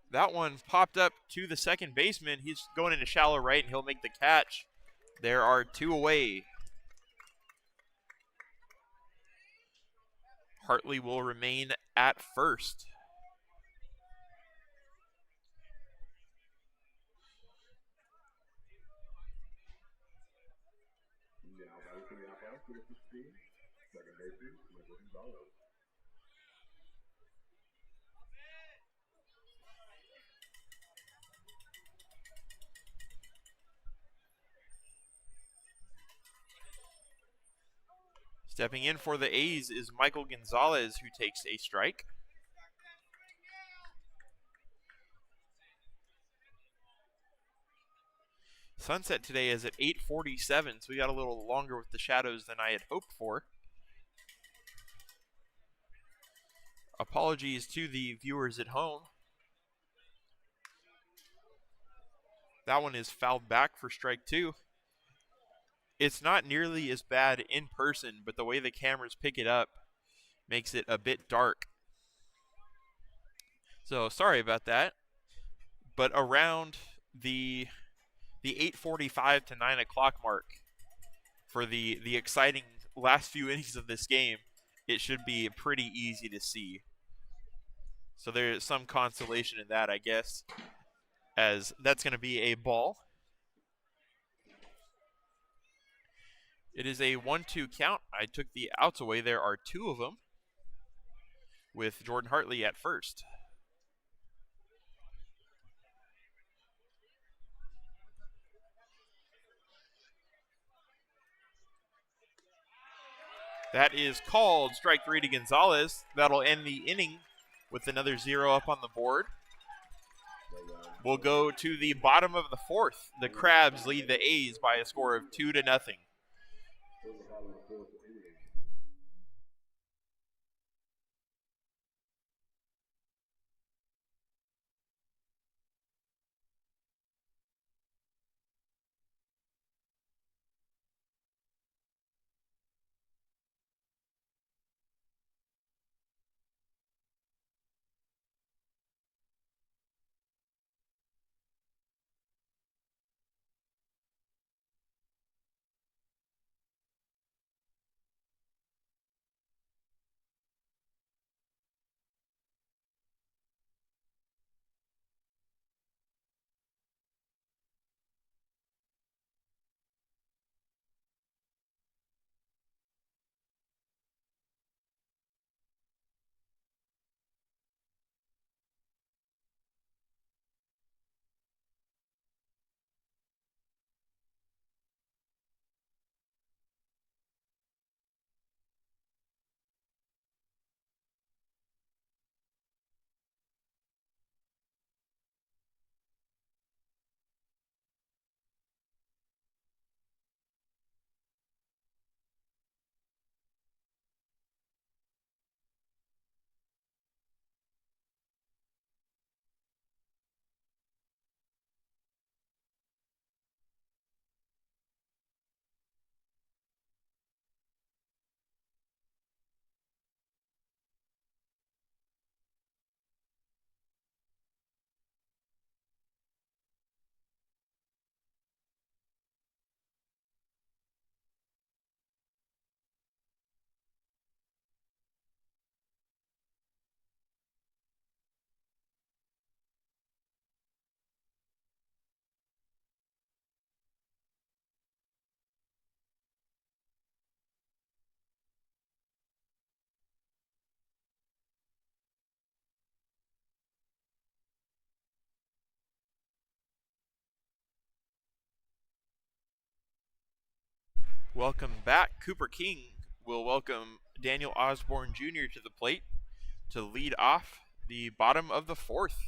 That one popped up to the second baseman. He's going into shallow right, and he'll make the catch. There are 2 away. Hartley will remain at first. Stepping in for the A's is Michael Gonzalez, who takes a strike. Sunset today is at 8:47, so we got a little longer with the shadows than I had hoped for. Apologies to the viewers at home. That one is fouled back for strike 2. It's not nearly as bad in person, but the way the cameras pick it up makes it a bit dark. So sorry about that. But around the 8:45 to 9 o'clock mark for the exciting last few innings of this game, it should be pretty easy to see. So there's some consolation in that, I guess, as that's going to be a ball. It is a 1-2 count. I took the outs away. There are 2 of them, with Jordan Hartley at first. That is called strike 3 to Gonzalez. That'll end the inning with another 0 up on the board. We'll go to the bottom of the fourth. The Crabs lead the A's by a score of 2-0. Welcome back. Cooper King will welcome Daniel Osborne Jr. to the plate to lead off the bottom of the fourth.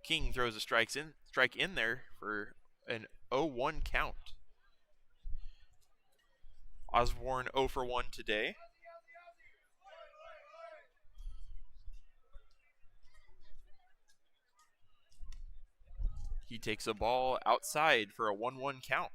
King throws a strike in there for an 0-1 count. Osborne 0 for 1 today. He takes a ball outside for a 1-1 count.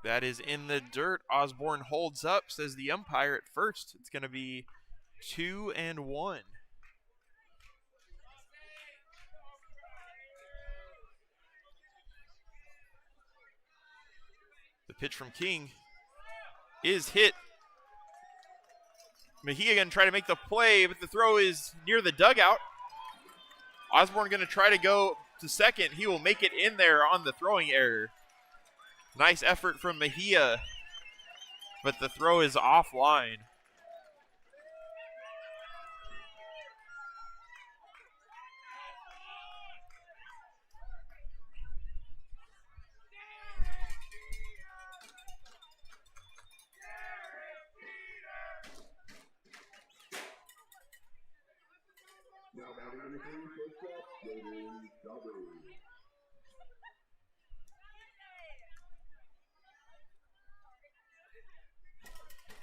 That is in the dirt. Osborne holds up, says the umpire at first. It's going to be 2-1. The pitch from King is hit. Mejia going to try to make the play, but the throw is near the dugout. Osborne going to try to go to second. He will make it in there on the throwing error. Nice effort from Mejia, but the throw is offline.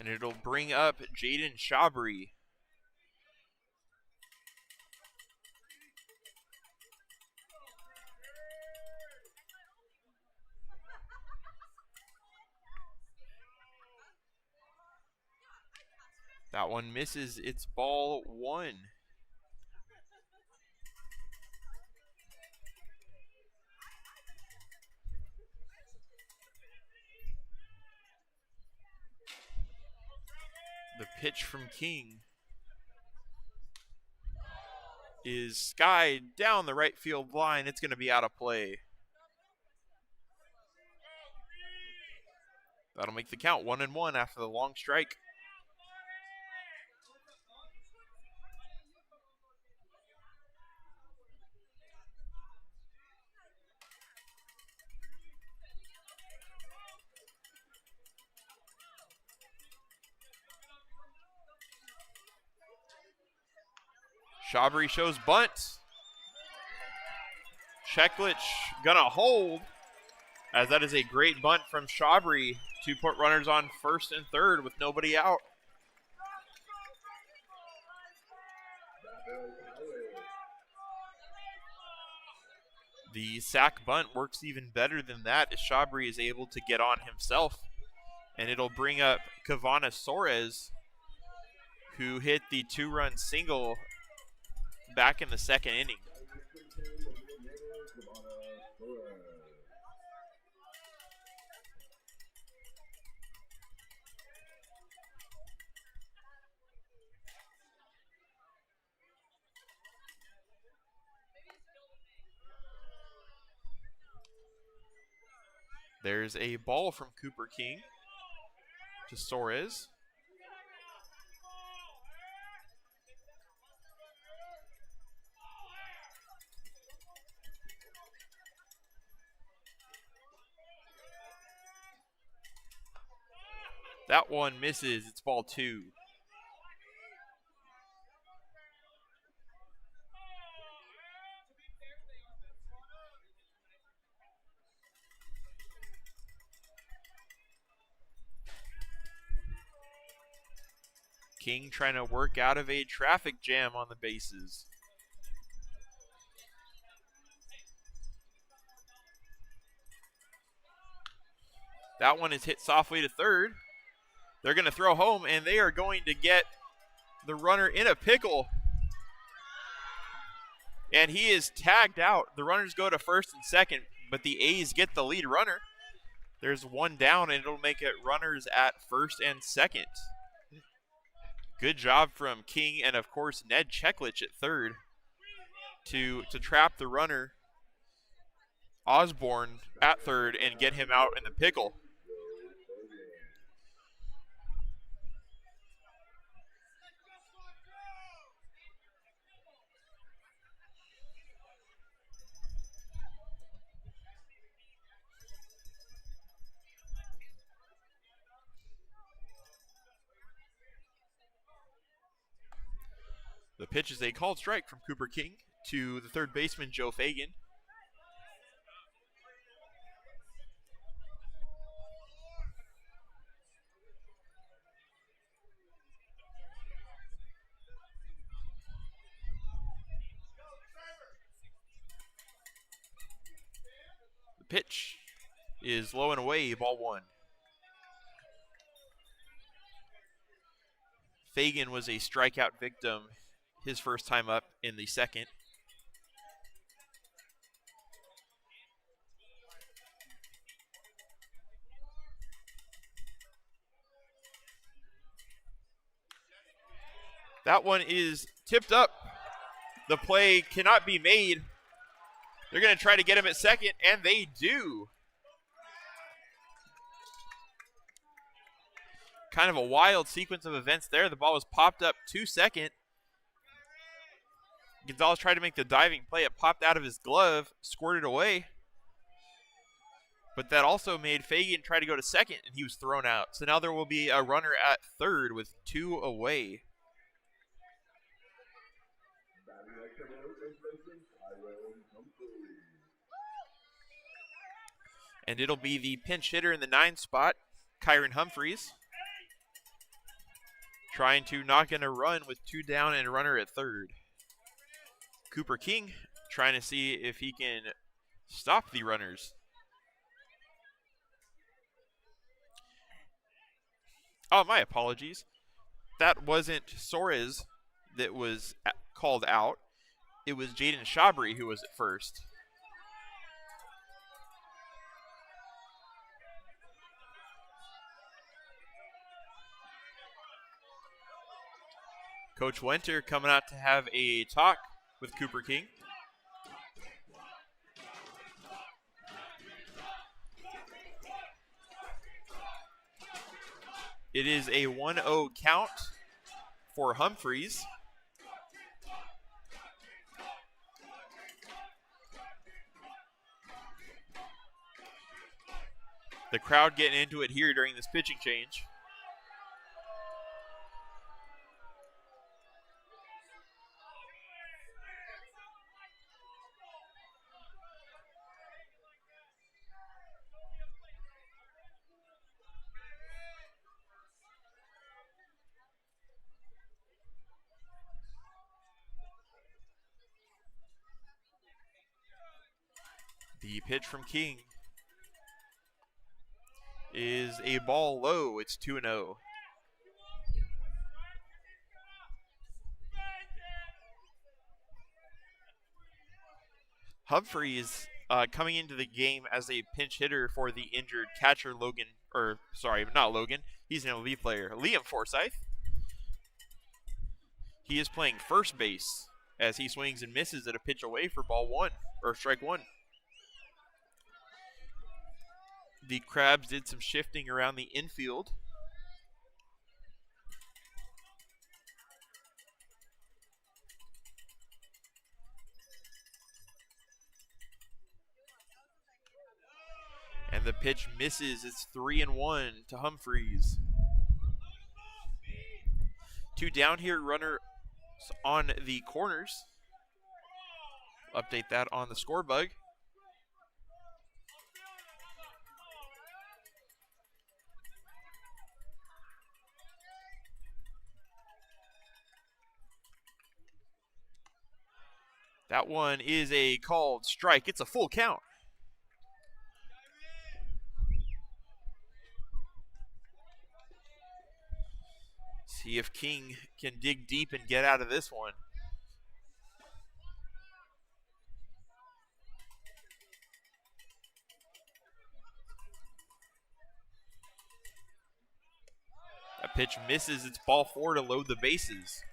And it'll bring up Jaden Shabry. That one misses. It's ball 1. The pitch from King is skied down the right field line. It's going to be out of play. That'll make the count 1-1 after the long strike. Shabri shows bunt. Cheklich gonna hold, as that is a great bunt from Shabri to put runners on first and third with nobody out. The sack bunt works even better than that as Shabri is able to get on himself, and it'll bring up Kavana Soares, who hit the 2-run single back in the second inning. There's a ball from Cooper King to Soares. That one misses. It's ball 2. King trying to work out of a traffic jam on the bases. That one is hit softly to third. They're going to throw home, and they are going to get the runner in a pickle. And he is tagged out. The runners go to first and second, but the A's get the lead runner. There's one down, and it'll make it runners at first and second. Good job from King and, of course, Ned Cheklich at third to trap the runner, Osborne, at third and get him out in the pickle. The pitch is a called strike from Cooper King to the third baseman, Joe Fagan. The pitch is low and away, ball 1. Fagan was a strikeout victim his first time up in the second. That one is tipped up. The play cannot be made. They're going to try to get him at second, and they do. Kind of a wild sequence of events there. The ball was popped up to second. Gonzalez tried to make the diving play. It popped out of his glove, squirted away. But that also made Fagan try to go to second, and he was thrown out. So now there will be a runner at third with 2 away. And it'll be the pinch hitter in the 9 spot, Kyron Humphreys, trying to knock in a run with 2 down and a runner at third. Cooper King trying to see if he can stop the runners. Oh, my apologies. That wasn't Soares that was called out. It was Jaden Shabri who was at first. Coach Winter coming out to have a talk with Cooper King. It is a 1-0 count for Humphreys. The crowd getting into it here during this pitching change. The pitch from King is a ball low. It's 2-0. Humphreys coming into the game as a pinch hitter for the injured catcher Logan, or sorry, not Logan. He's an MLB player. Liam Forsyth. He is playing first base as he swings and misses at a pitch away for ball one, or strike one. The Crabs did some shifting around the infield. And the pitch misses. It's 3-1 to Humphreys. 2 down here, runner on the corners. Update that on the score bug. That one is a called strike. It's a full count. See if King can dig deep and get out of this one. That pitch misses. It's ball 4 to load the bases.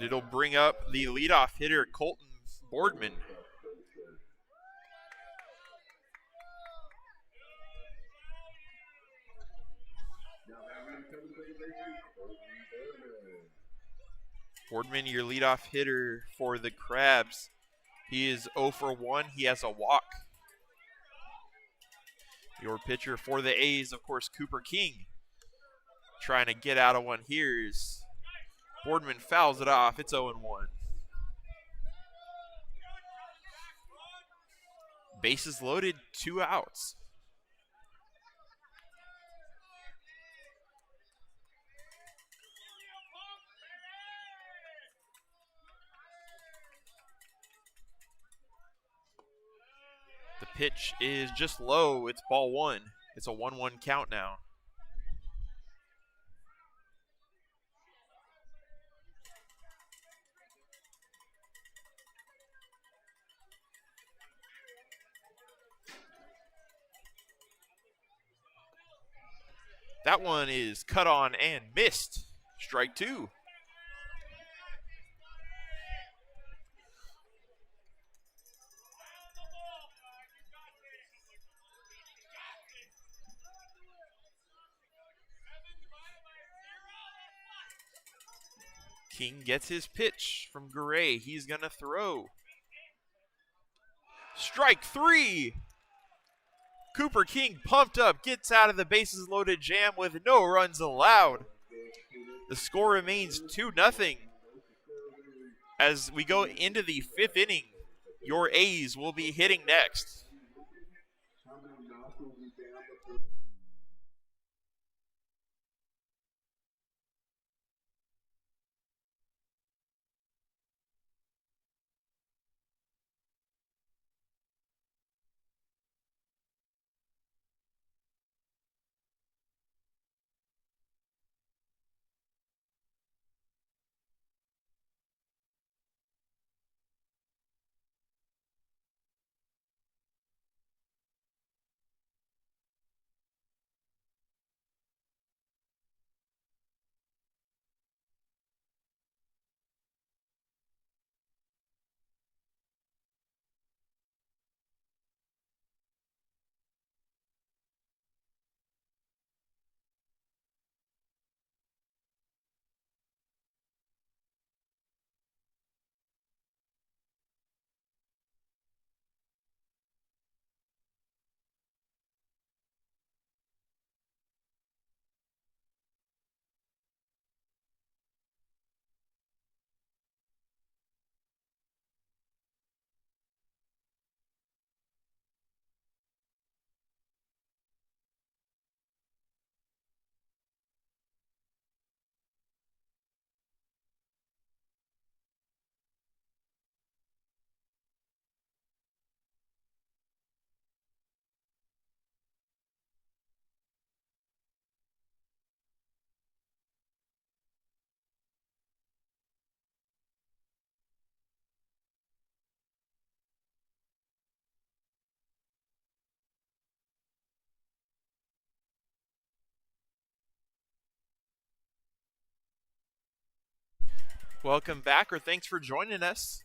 It'll bring up the leadoff hitter, Colton Boardman. Boardman, your leadoff hitter for the Crabs. He is 0 for 1. He has a walk. Your pitcher for the A's, of course, Cooper King. Trying to get out of one here is Boardman fouls it off. It's 0-1. Bases loaded, 2 outs. The pitch is just low. It's ball 1. It's a 1-1 count now. That one is cut on and missed. Strike 2. King gets his pitch from Garay. He's going to throw. Strike 3. Cooper King pumped up, gets out of the bases loaded jam with no runs allowed. The score remains 2-0. As we go into the 5th inning, your A's will be hitting next. Welcome back, or thanks for joining us.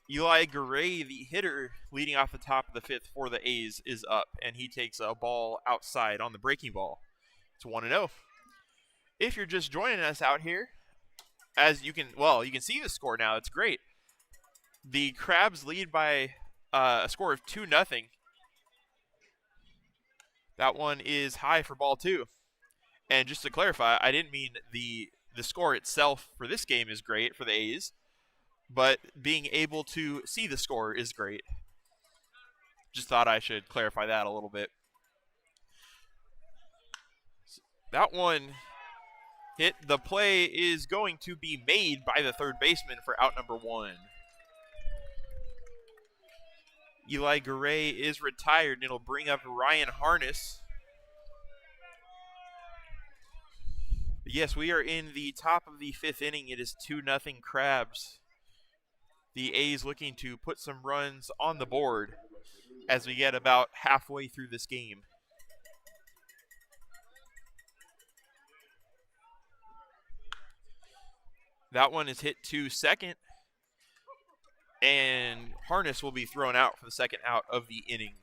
Eli Garay, the hitter, leading off the top of the fifth for the A's, is up, and he takes a ball outside on the breaking ball. It's 1-0. If you're just joining us out here, as you can see the score now. It's great. The Crabs lead by a score of 2-0. That one is high for ball two. And just to clarify, I didn't mean the score itself for this game is great for the A's, but being able to see the score is great. Just thought I should clarify that a little bit. That one hit. The play is going to be made by the third baseman for out number one. Eli Garay is retired, and it'll bring up Ryan Harness. Yes, we are in the top of the fifth inning. It is 2-0 Crabs. The A's looking to put some runs on the board as we get about halfway through this game. That one is hit to second, and Harness will be thrown out for the second out of the inning.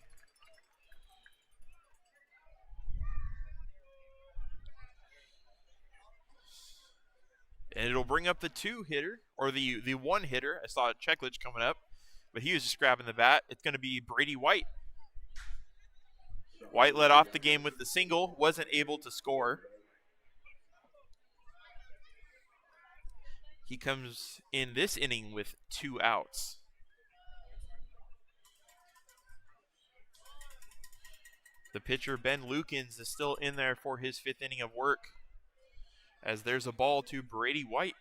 And it'll bring up the two-hitter, or the one-hitter. I saw Cheklich coming up, but he was just grabbing the bat. It's going to be Brady White. White led off the game with the single, wasn't able to score. He comes in this inning with 2 outs. The pitcher, Ben Lukens, is still in there for his 5th inning of work, as there's a ball to Brady White.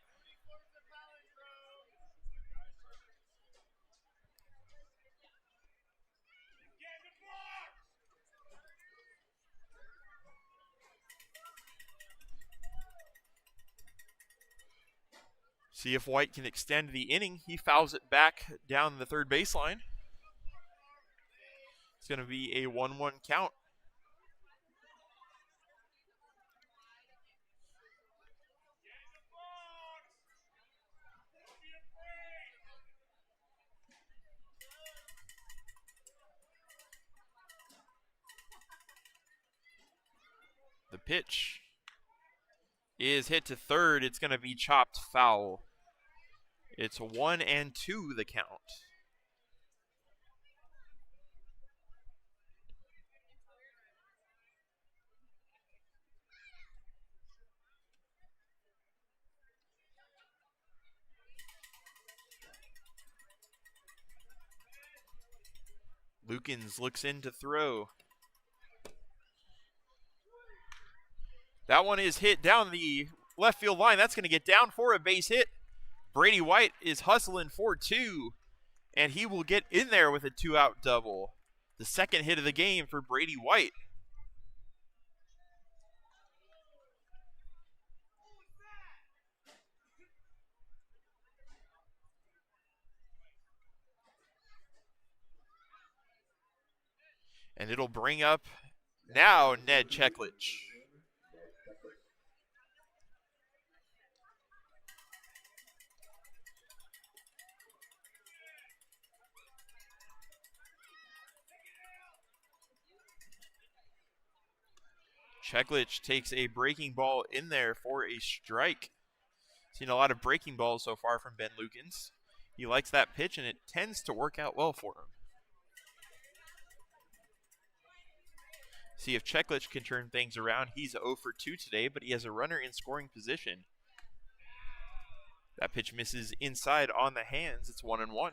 See if White can extend the inning. He fouls it back down the third baseline. It's going to be a 1-1 count. The pitch is hit to third. It's going to be chopped foul. It's 1-2 the count. Lukens looks in to throw. That one is hit down the left field line. That's going to get down for a base hit. Brady White is hustling for 2, and he will get in there with a 2-out double. The second hit of the game for Brady White. And it'll bring up now Ned Cheklich. Cheklich takes a breaking ball in there for a strike. Seen a lot of breaking balls so far from Ben Lukens. He likes that pitch, and it tends to work out well for him. See if Cheklich can turn things around. He's 0 for 2 today, but he has a runner in scoring position. That pitch misses inside on the hands. It's 1-1.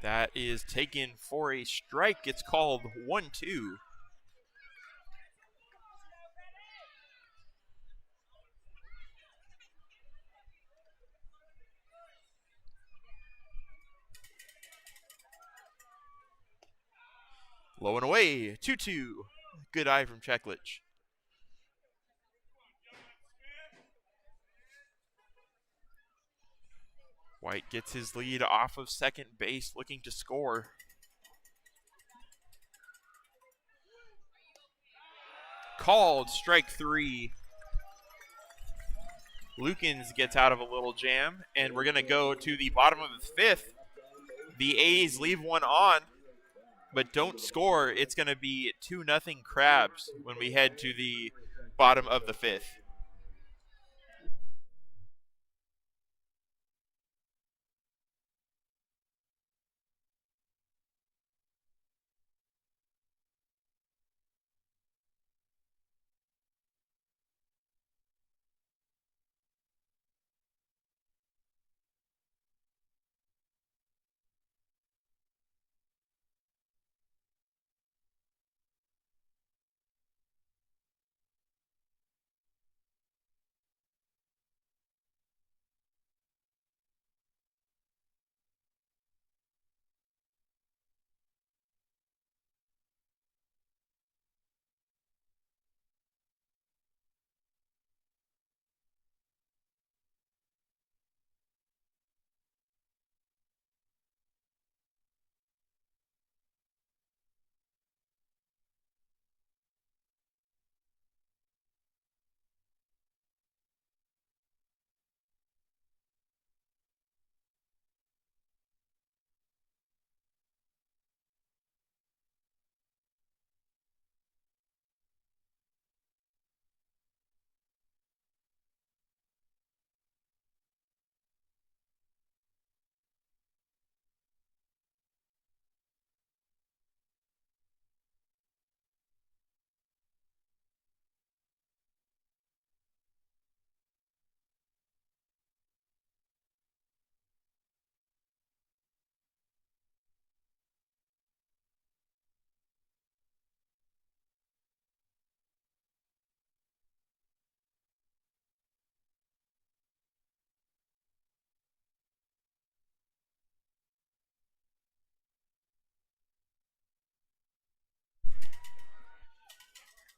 That is taken for a strike. It's called 1-2. Low and away, 2-2. Good eye from Cheklich. White gets his lead off of second base, looking to score. Called strike 3. Lukens gets out of a little jam, and we're going to go to the bottom of the 5th. The A's leave one on, but don't score. It's going to be 2-0 Crabs when we head to the bottom of the 5th.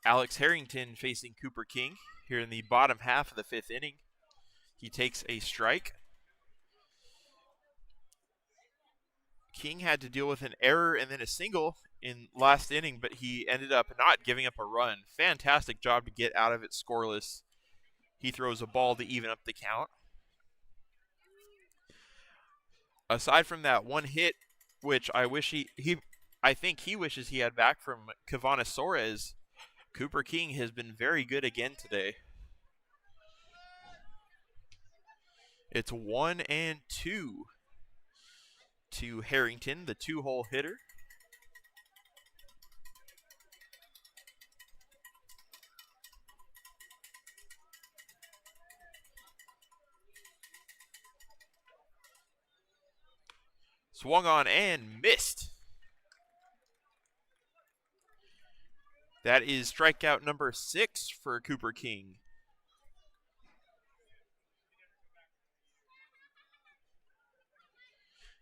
Alex Harrington facing Cooper King here in the bottom half of the 5th inning. He takes a strike. King had to deal with an error and then a single in last inning, but he ended up not giving up a run. Fantastic job to get out of it scoreless. He throws a ball to even up the count. Aside from that one hit, which I wish I think he wishes he had back from Kavana Soares, Cooper King has been very good again today. It's 1-2 to Harrington, the 2-hole hitter. Swung on and missed. That is strikeout number 6 for Cooper King.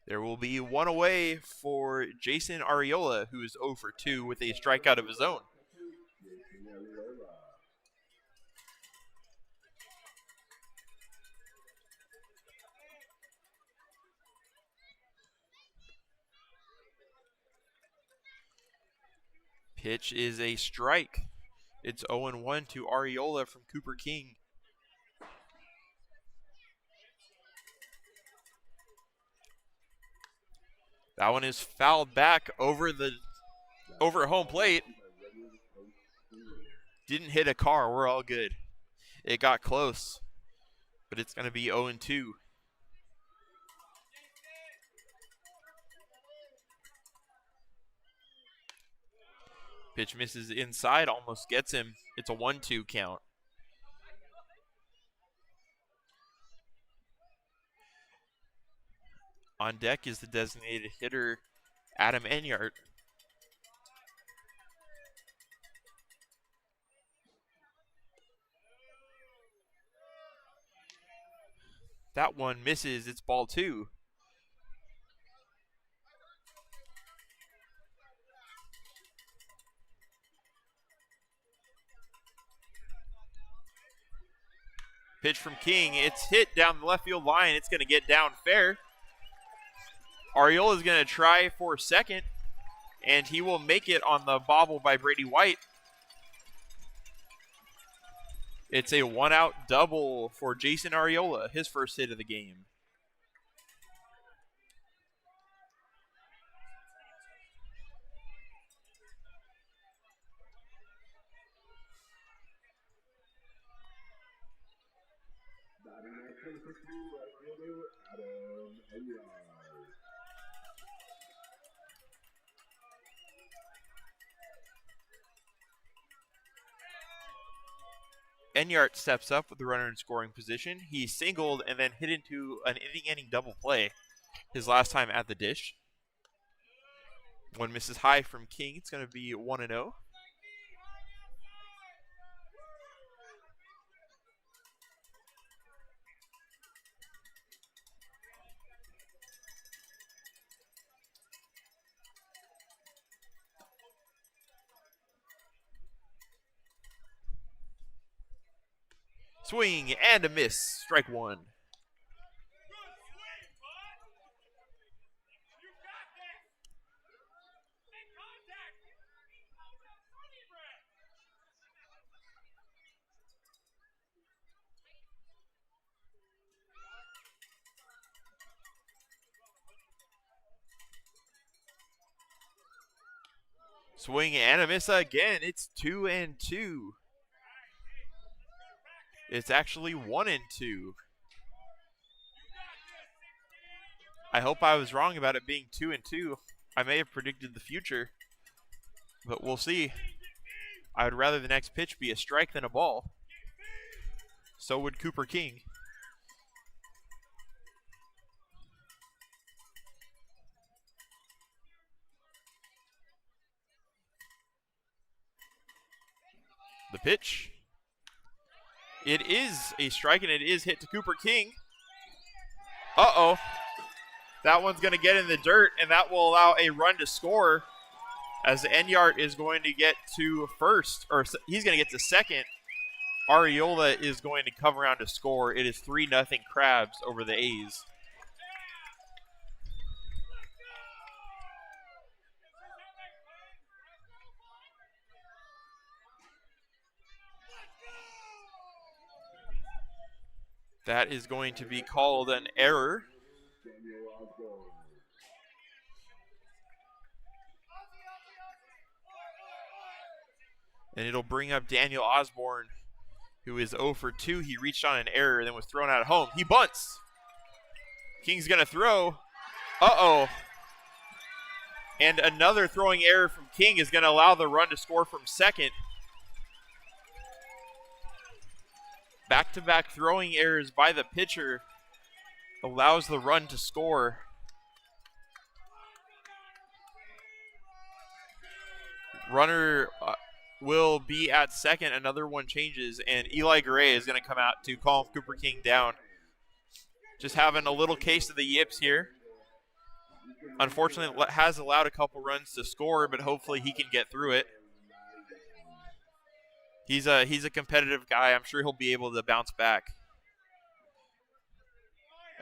There will be one away for Jason Arriola, who is 0 for 2 with a strikeout of his own. Pitch is a strike. It's 0-1 to Arriola from Cooper King. That one is fouled back over home plate. Didn't hit a car. We're all good. It got close, but it's going to be 0-2. Pitch misses inside, almost gets him. It's a 1-2 count. On deck is the designated hitter, Adam Enyart. That one misses. It's ball 2. Pitch from King. It's hit down the left field line. It's going to get down fair. Arriola is going to try for second, and he will make it on the bobble by Brady White. It's a one-out double for Jason Arriola, his first hit of the game. Enyart steps up with the runner in scoring position. He singled and then hit into an inning double play his last time at the dish. One misses high from King. It's going to be 1-0. Swing and a miss. Strike one. Swing and a miss again. It's 2-2. It's actually 1-2. I hope I was wrong about it being 2-2. I may have predicted the future, but we'll see. I would rather the next pitch be a strike than a ball. So would Cooper King. The pitch. It is a strike, and it is hit to Cooper King. Uh-oh. That one's going to get in the dirt, and that will allow a run to score as Enyart is going to get to first, or he's going to get to second. Arriola is going to come around to score. It is 3-0 Crabs over the A's. That is going to be called an error. And it'll bring up Daniel Osborne, who is 0 for 2. He reached on an error and then was thrown out at home. He bunts. King's going to throw. Uh-oh. And another throwing error from King is going to allow the run to score from second. Back-to-back throwing errors by the pitcher allows the run to score. Runner will be at second. Another one changes, and Eli Gray is going to come out to calm Cooper King down. Just having a little case of the yips here. Unfortunately, has allowed a couple runs to score, but hopefully he can get through it. He's a competitive guy. I'm sure he'll be able to bounce back.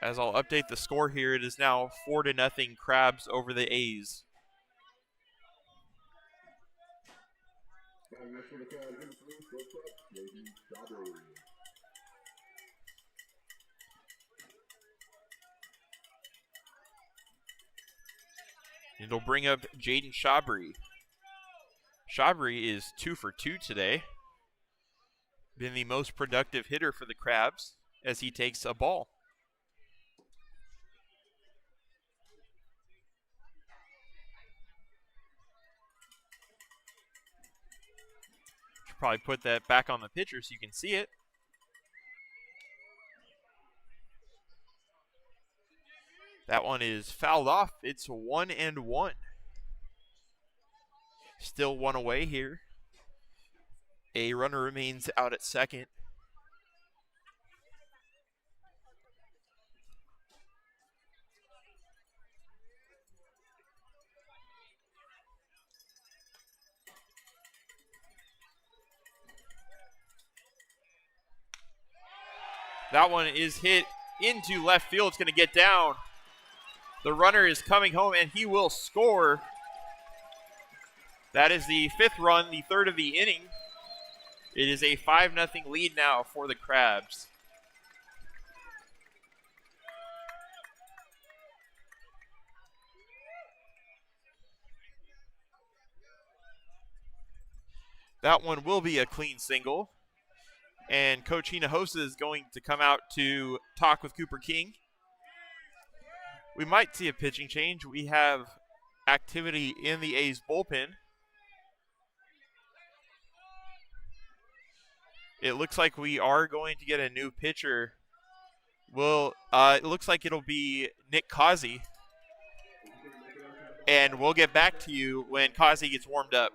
As I'll update the score here, it is now 4-0 Crabs over the A's. It'll bring up Jaden Shabry. Shabry is 2 for 2 today. Been the most productive hitter for the Crabs as he takes a ball. Should probably put that back on the pitcher so you can see it. That one is fouled off. It's 1-1. Still one away here. A runner remains out at second. That one is hit into left field. It's going to get down. The runner is coming home, and he will score. That is the 5th run, the 3rd of the inning. It is a 5-0 lead now for the Crabs. That one will be a clean single. And Coach Hinojosa is going to come out to talk with Cooper King. We might see a pitching change. We have activity in the A's bullpen. It looks like we are going to get a new pitcher. It looks like it'll be Nick Causey. And we'll get back to you when Causey gets warmed up.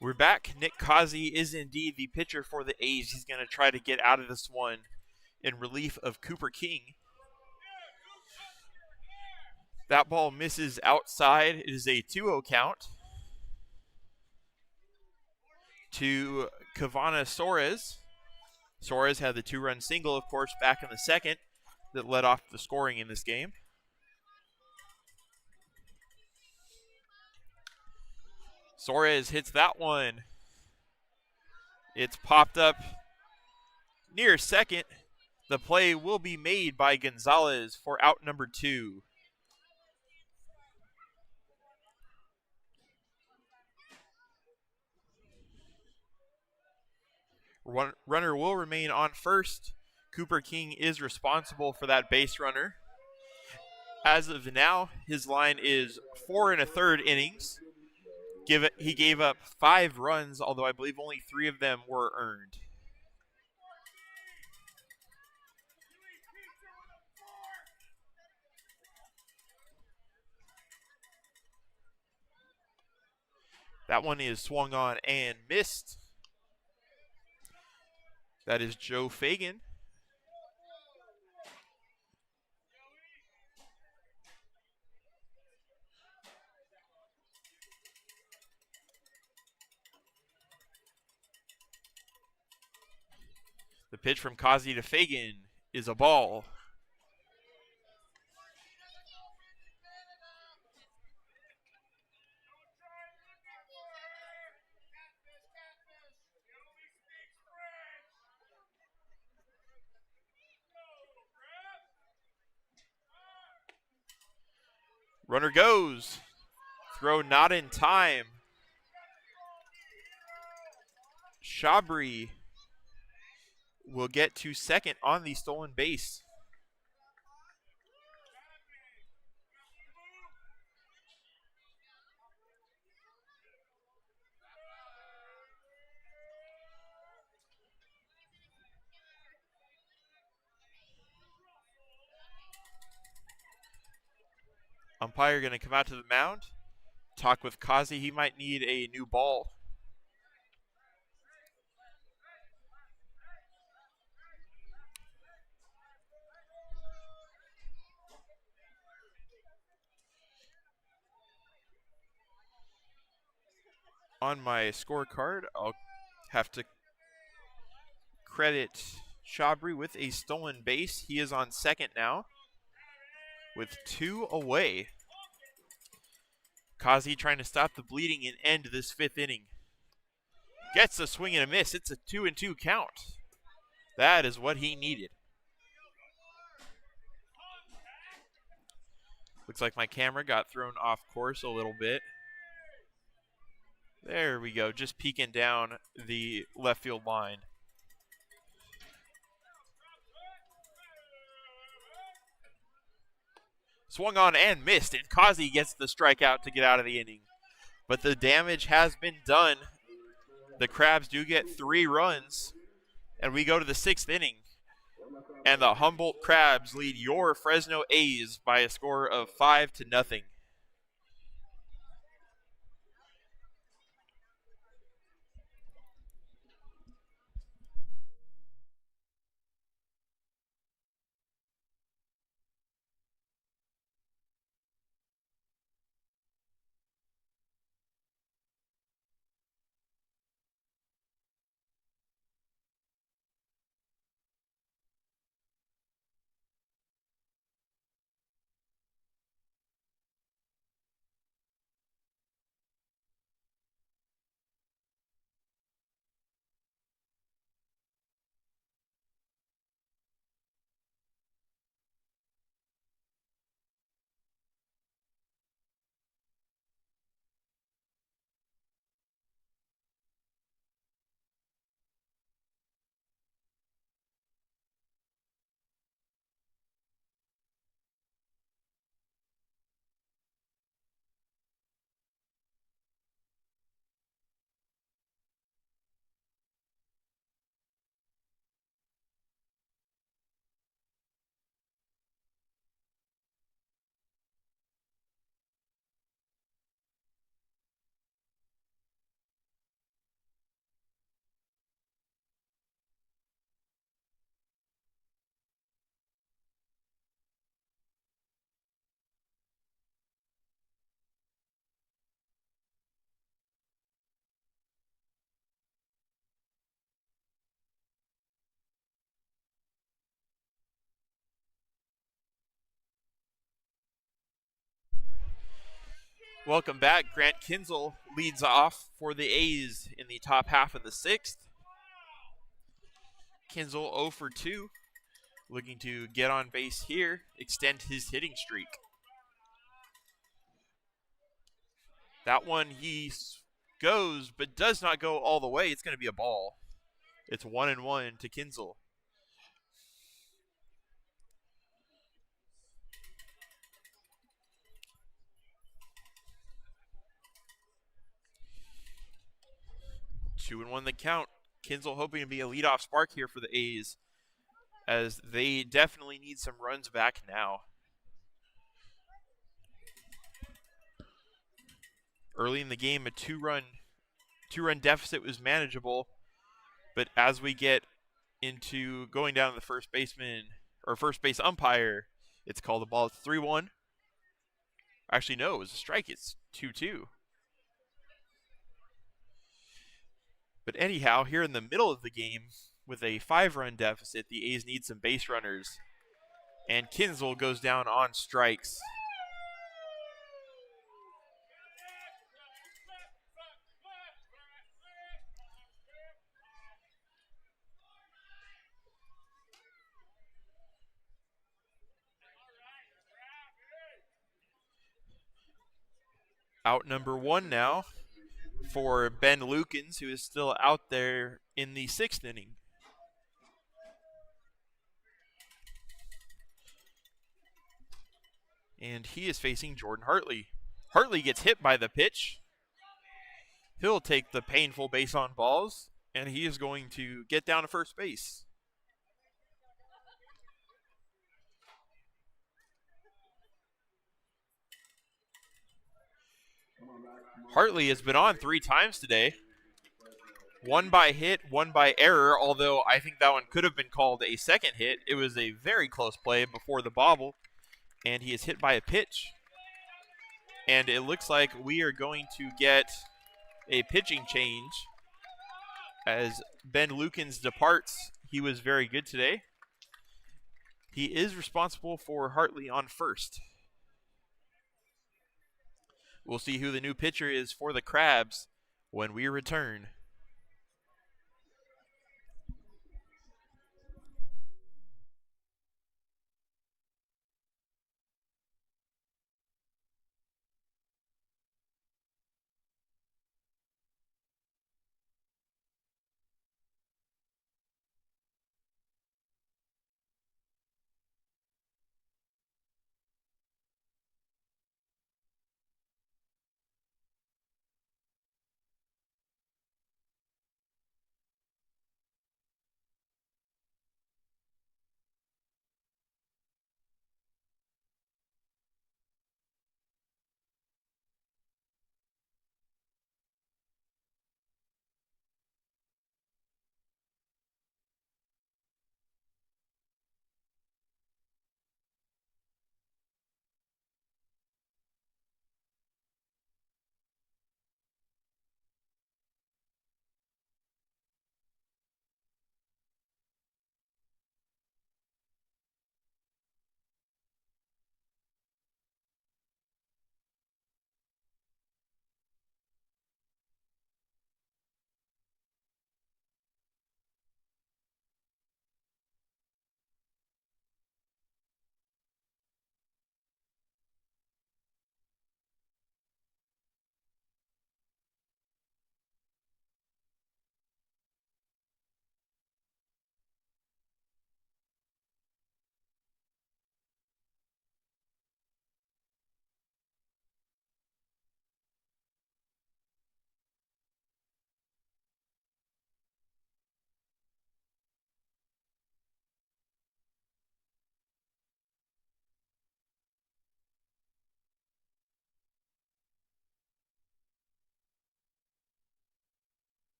We're back. Nick Causey is indeed the pitcher for the A's. He's going to try to get out of this one in relief of Cooper King. That ball misses outside. It is a 2-0 count to Kavana Soares. Soares had the 2-run single, of course, back in the 2nd that led off the scoring in this game. Soares hits that one. It's popped up near second. The play will be made by Gonzalez for out number 2. Runner will remain on first. Cooper King is responsible for that base runner. As of now, his line is 4 1/3 innings. He gave up 5 runs, although I believe only 3 of them were earned. That one is swung on and missed. That is Joe Fagan. The pitch from Kazi to Fagan is a ball. Runner goes. Throw not in time. Shabri will get to second on the stolen base. Umpire going to come out to the mound. Talk with Kazi. He might need a new ball. On my scorecard, I'll have to credit Shabri with a stolen base. He is on second now with 2 away. Kazi trying to stop the bleeding and end this 5th inning. Gets a swing and a miss. It's a 2-2 count. That is what he needed. Looks like my camera got thrown off course a little bit. There we go, just peeking down the left field line. Swung on and missed, and Kazi gets the strikeout to get out of the inning. But the damage has been done. The Crabs do get 3 runs, and we go to the 6th inning. And the Humboldt Crabs lead your Fresno A's by a score of 5-0. Welcome back. Grant Kinzel leads off for the A's in the top half of the 6th. Kinzel 0 for 2, looking to get on base here, extend his hitting streak. That one he goes, but does not go all the way. It's going to be a ball. It's 1-1 to Kinzel. Two and 1 the count. Kinzel hoping to be a leadoff spark here for the A's, as they definitely need some runs back now. Early in the game, a 2-run 2-run deficit was manageable, but as we get into going down to the first baseman or first base umpire, it's called the ball. It's 3-1. Actually, no, it was a strike. It's 2-2. But anyhow, here in the middle of the game, with a 5-run deficit, the A's need some base runners. And Kinsel goes down on strikes. Out number 1 now for Ben Lukens, who is still out there in the 6th inning. And he is facing Jordan Hartley. Hartley gets hit by the pitch. He'll take the painful base on balls, and he is going to get down to first base. Hartley has been on 3 times today. 1 by hit, 1 by error, although I think that one could have been called a second hit. It was a very close play before the bobble, and he is hit by a pitch. And it looks like we are going to get a pitching change as Ben Lukens departs. He was very good today. He is responsible for Hartley on first. We'll see who the new pitcher is for the Crabs when we return.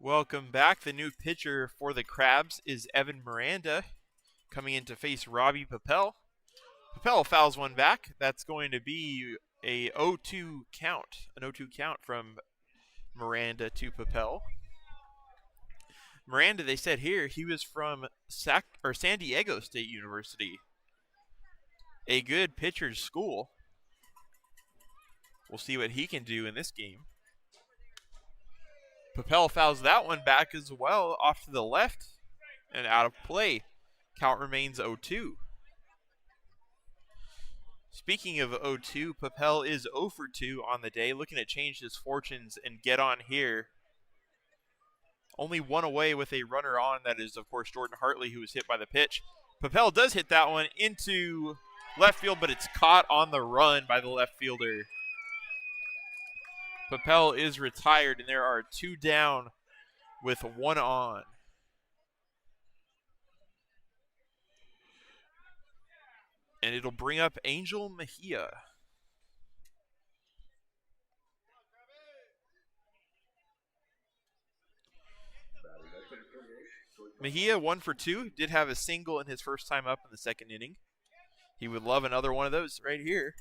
Welcome back. The new pitcher for the Crabs is Evan Miranda, coming in to face Robbie Papel. Papel fouls one back. That's going to be a 0-2 count, an 0-2 count from Miranda to Papel. Miranda, they said here, he was from San Diego State University, a good pitcher's school. We'll see what he can do in this game. Papel fouls that one back as well, off to the left and out of play. Count remains 0-2. Speaking of 0-2, Papel is 0 for 2 on the day, looking to change his fortunes and get on here. Only one away with a runner on. That is, of course, Jordan Hartley, who was hit by the pitch. Papel does hit that one into left field, but it's caught on the run by the left fielder. Papel is retired, and there are 2 down with 1 on. And it'll bring up Angel Mejia. Mejia 1 for 2. Did have a single in his first time up in the second inning. He would love another one of those right here.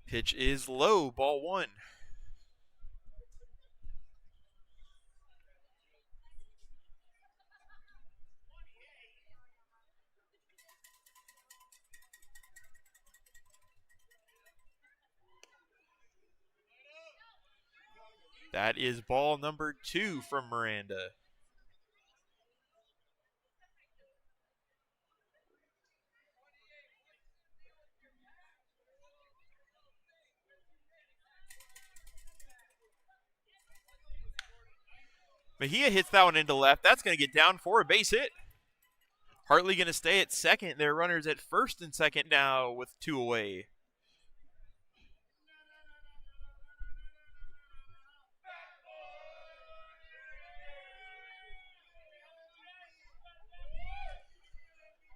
Pitch is low, ball 1. That is ball number 2 from Miranda. Mejia hits that one into left. That's going to get down for a base hit. Hartley going to stay at second. Their runners at first and second now with 2 away.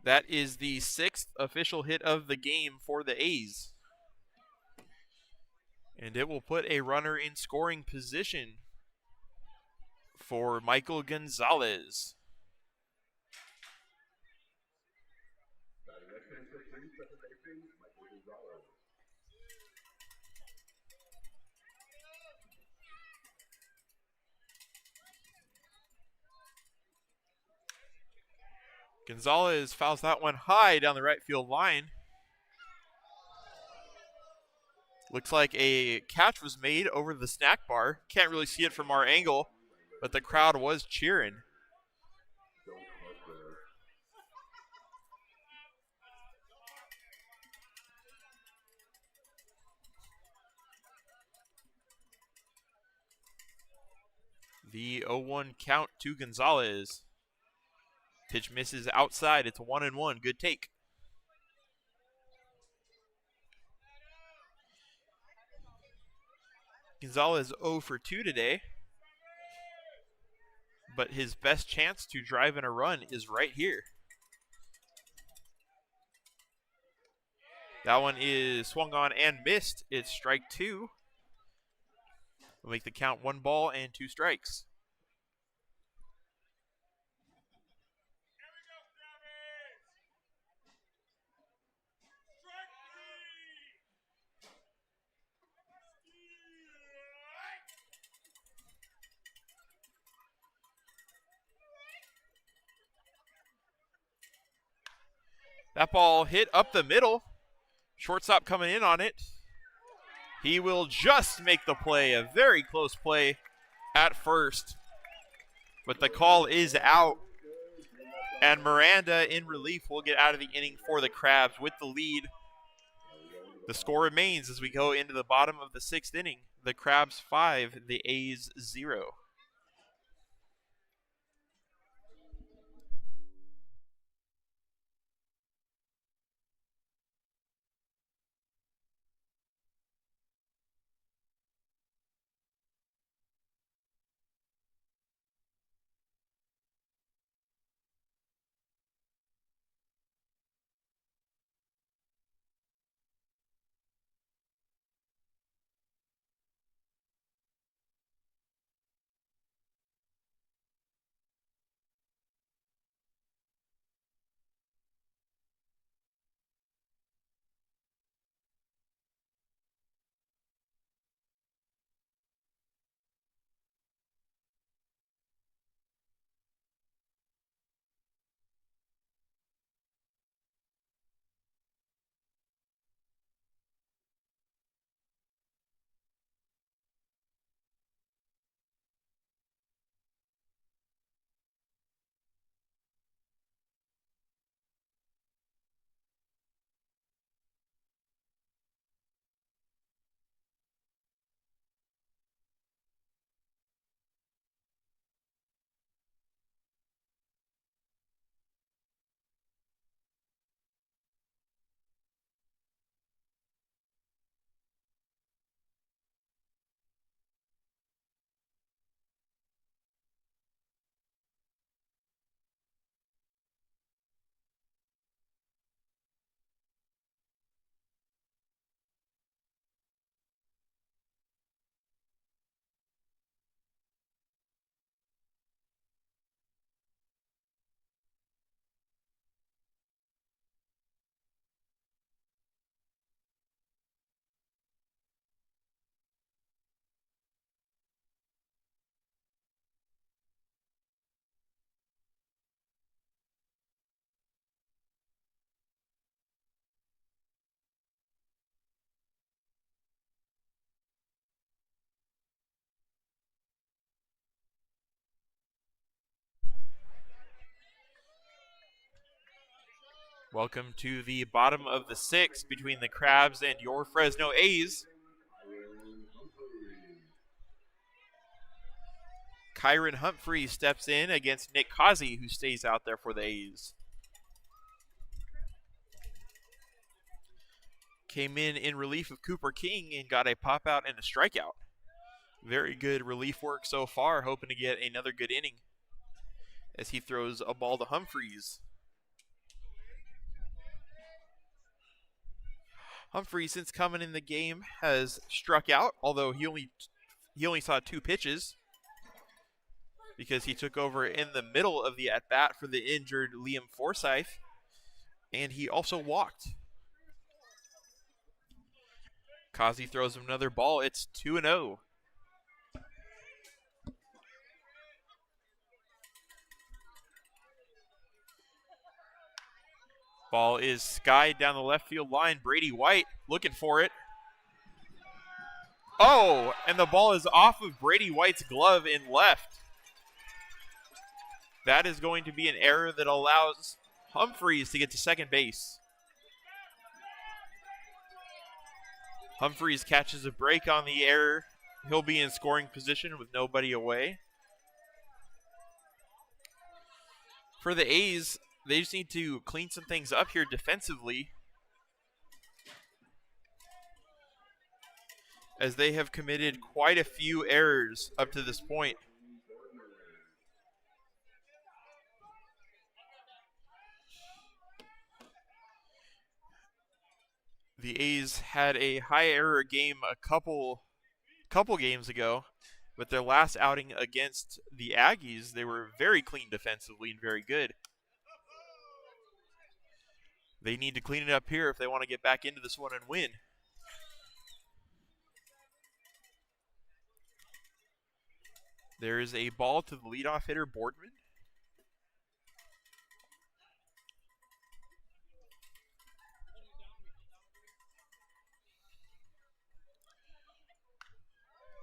That is the 6th official hit of the game for the A's. And it will put a runner in scoring position for Michael Gonzalez. Gonzalez fouls that one high down the right field line. Looks like a catch was made over the snack bar. Can't really see it from our angle, but the crowd was cheering. The 0-1 count to Gonzalez. Pitch misses outside. It's 1-1. Good take. Gonzalez 0 for 2 today. But his best chance to drive in a run is right here. That one is swung on and missed. It's strike 2. We'll make the count 1 ball and 2 strikes. That ball hit up the middle. Shortstop coming in on it. He will just make the play. A very close play at first. But the call is out. And Miranda in relief will get out of the inning for the Crabs with the lead. The score remains as we go into the bottom of the 6th inning. The Crabs 5, the A's 0. Welcome to the bottom of the sixth between the Crabs and your Fresno A's. Kyron Humphrey steps in against Nick Causey, who stays out there for the A's. Came in relief of Cooper King and got a pop out and a strikeout. Very good relief work so far, hoping to get another good inning as he throws a ball to Humphreys. Humphreys, since coming in the game, has struck out, although he only saw 2 pitches because he took over in the middle of the at-bat for the injured Liam Forsyth, and he also walked. Causey throws him another ball. It's 2-0. Ball is skied down the left field line. Brady White looking for it. Oh, and the ball is off of Brady White's glove in left. That is going to be an error that allows Humphreys to get to second base. Humphreys catches a break on the error. He'll be in scoring position with nobody away. For the A's, they just need to clean some things up here defensively, as they have committed quite a few errors up to this point. The A's had a high error game a couple games ago, but their last outing against the Aggies, they were very clean defensively and very good. They need to clean it up here if they want to get back into this one and win. There is a ball to the leadoff hitter, Boardman.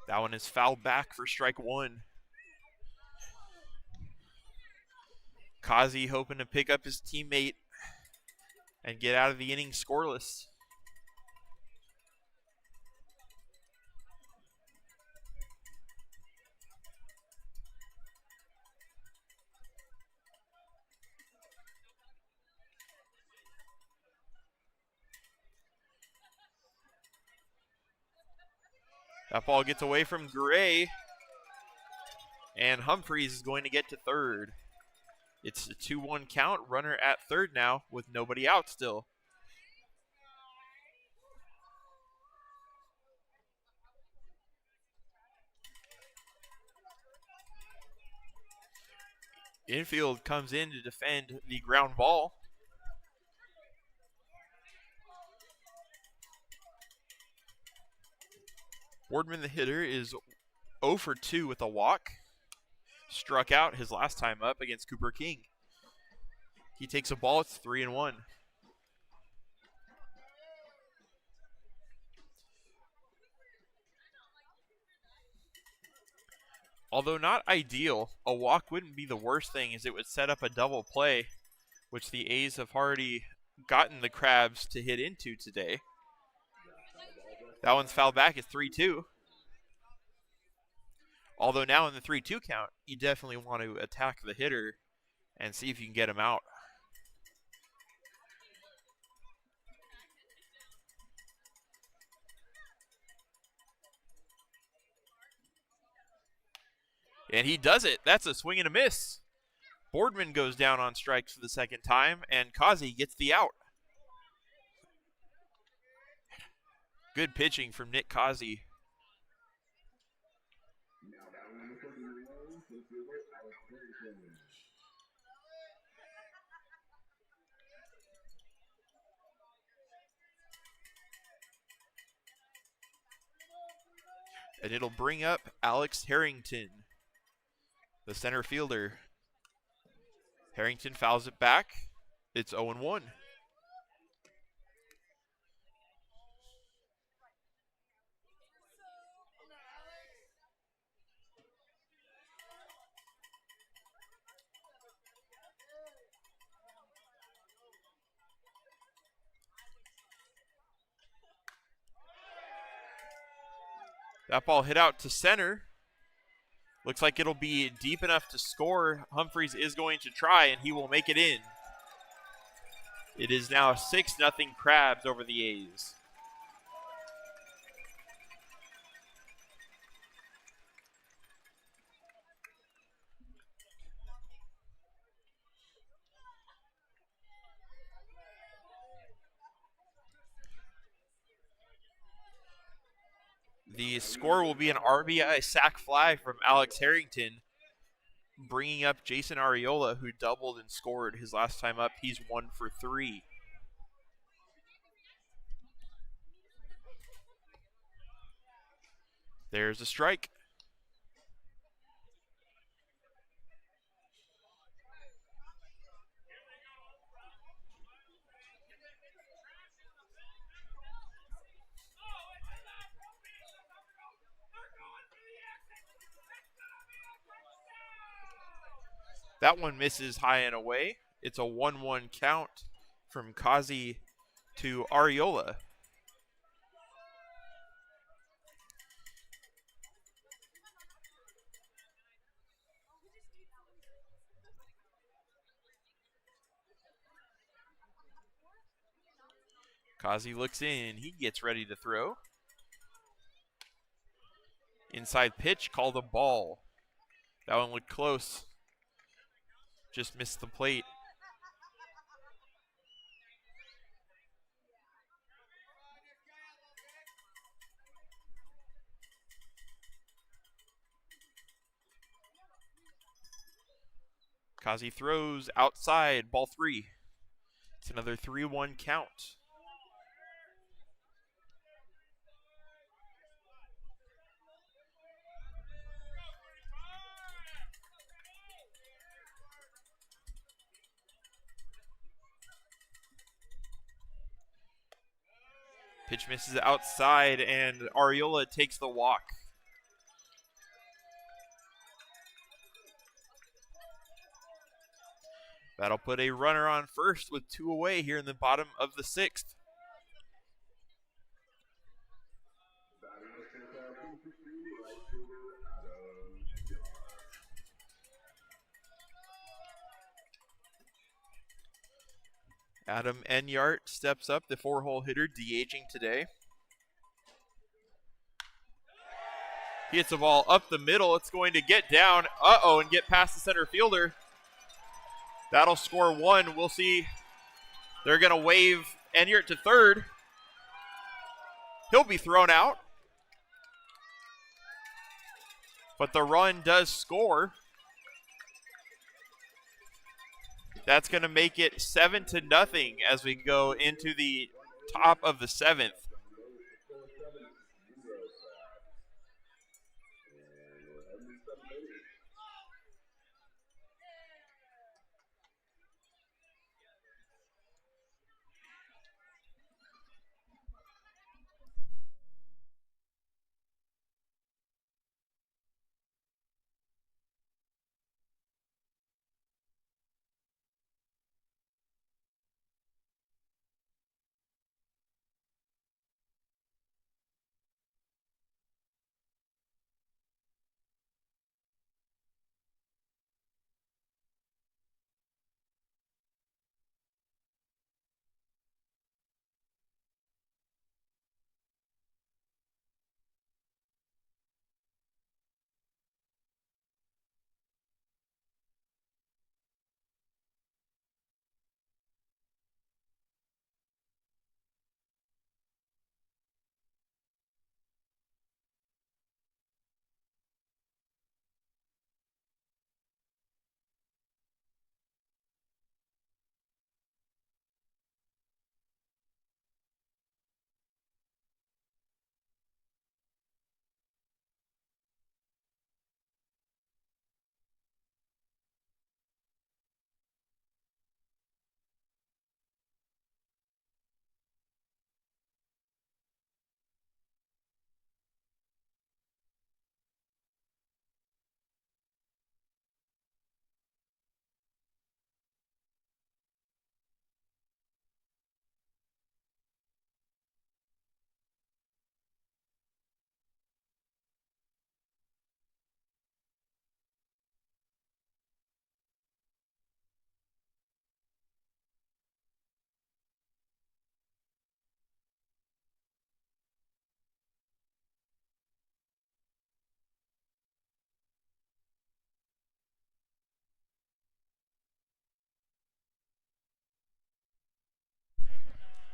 That one is fouled back for strike 1. Causey hoping to pick up his teammate and get out of the inning scoreless. That ball gets away from Gray, and Humphreys is going to get to third. It's a 2-1 count, runner at third now with nobody out still. Infield comes in to defend the ground ball. Boardman, the hitter, is 0 for 2 with a walk. Struck out his last time up against Cooper King. He takes a ball, it's 3-1. Although not ideal, a walk wouldn't be the worst thing, as it would set up a double play, which the A's have already gotten the Crabs to hit into today. That one's fouled back, it's 3-2. Although now in the 3-2 count, you definitely want to attack the hitter and see if you can get him out. And he does it. That's a swing and a miss. Boardman goes down on strikes for the second time, and Causey gets the out. Good pitching from Nick Causey. And it'll bring up Alex Harrington, the center fielder. Harrington fouls it back. It's 0-1. That ball hit out to center. Looks like it'll be deep enough to score. Humphreys is going to try, and he will make it in. It is now 6-0 Crabs over the A's. The score will be an RBI sac fly from Alex Harrington, bringing up Jason Arriola, who doubled and scored his last time up. He's 1 for 3. There's a strike. That one misses high and away. It's a 1-1 count from Kazi to Arriola. Kazi looks in. He gets ready to throw. Inside pitch, called a ball. That one looked close. Just missed the plate. Kazi throws outside, ball 3. It's another 3-1 count. Pitch misses outside, and Arriola takes the walk. That'll put a runner on first with 2 away here in the bottom of the 6th. Adam Enyart steps up, the 4-hole hitter, DHing today. He hits the ball up the middle. It's going to get down, and get past the center fielder. That'll score 1. We'll see. They're going to wave Enyart to third. He'll be thrown out. But the run does score. That's going to make it 7-0 as we go into the top of the 7th.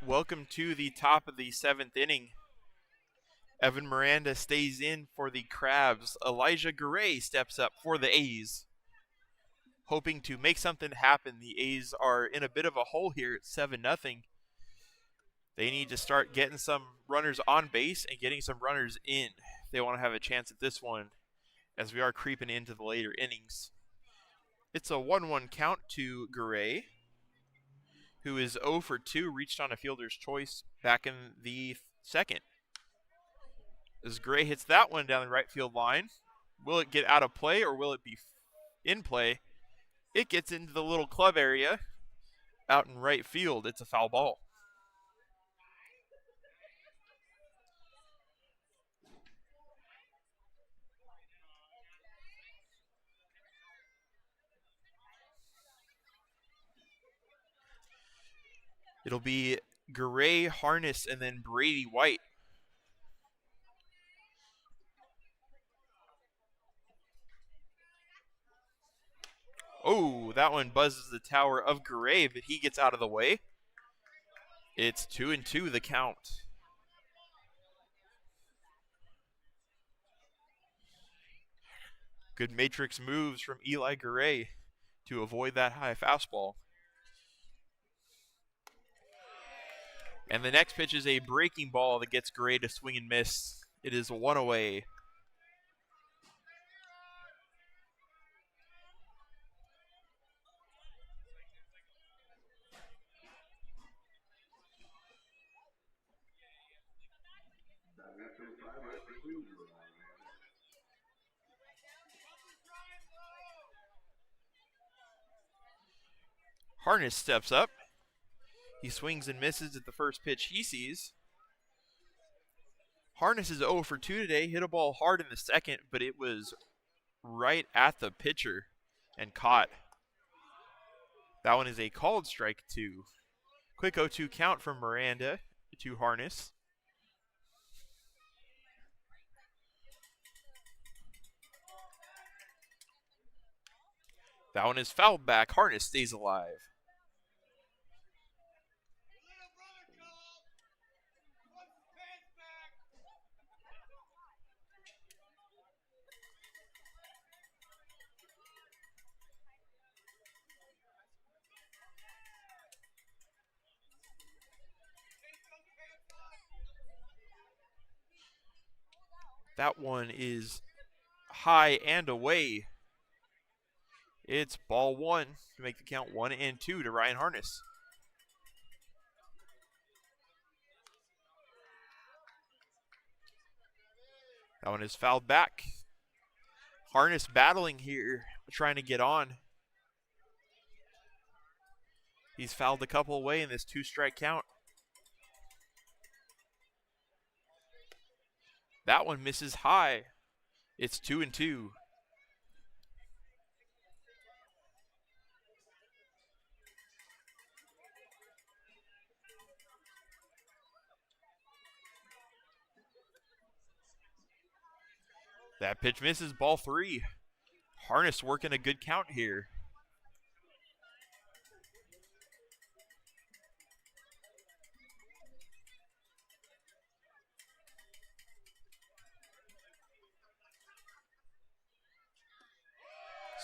welcome to the top of the 7th inning. Evan Miranda stays in for the Crabs. Elijah Garay steps up for the A's, hoping to make something happen. The A's are in a bit of a hole here at 7-0. They need to start getting some runners on base and getting some runners in if they want to have a chance at this one, as we are creeping into the later innings. It's a 1-1 count to Garay, who is 0 for 2, reached on a fielder's choice back in the second. As Gray hits that one down the right field line, will it get out of play or will it be in play? It gets into the little club area out in right field. It's a foul ball. It'll be Garay, Harness, and then Brady White. Oh, that one buzzes the tower of Garay, but he gets out of the way. It's 2-2 the count. Good matrix moves from Eli Garay to avoid that high fastball. And the next pitch is a breaking ball that gets Garay to swing and miss. It is 1 away. Harness steps up. He swings and misses at the first pitch he sees. Harness is 0 for 2 today. Hit a ball hard in the second, but it was right at the pitcher and caught. That one is a called strike 2. Quick 0-2 count from Miranda to Harness. That one is fouled back. Harness stays alive. That one is high and away. It's ball 1 to make the count 1-2 to Ryan Harness. That one is fouled back. Harness battling here, trying to get on. He's fouled a couple away in this 2-strike count. That one misses high. It's 2-2. That pitch misses, ball 3. Harness working a good count here.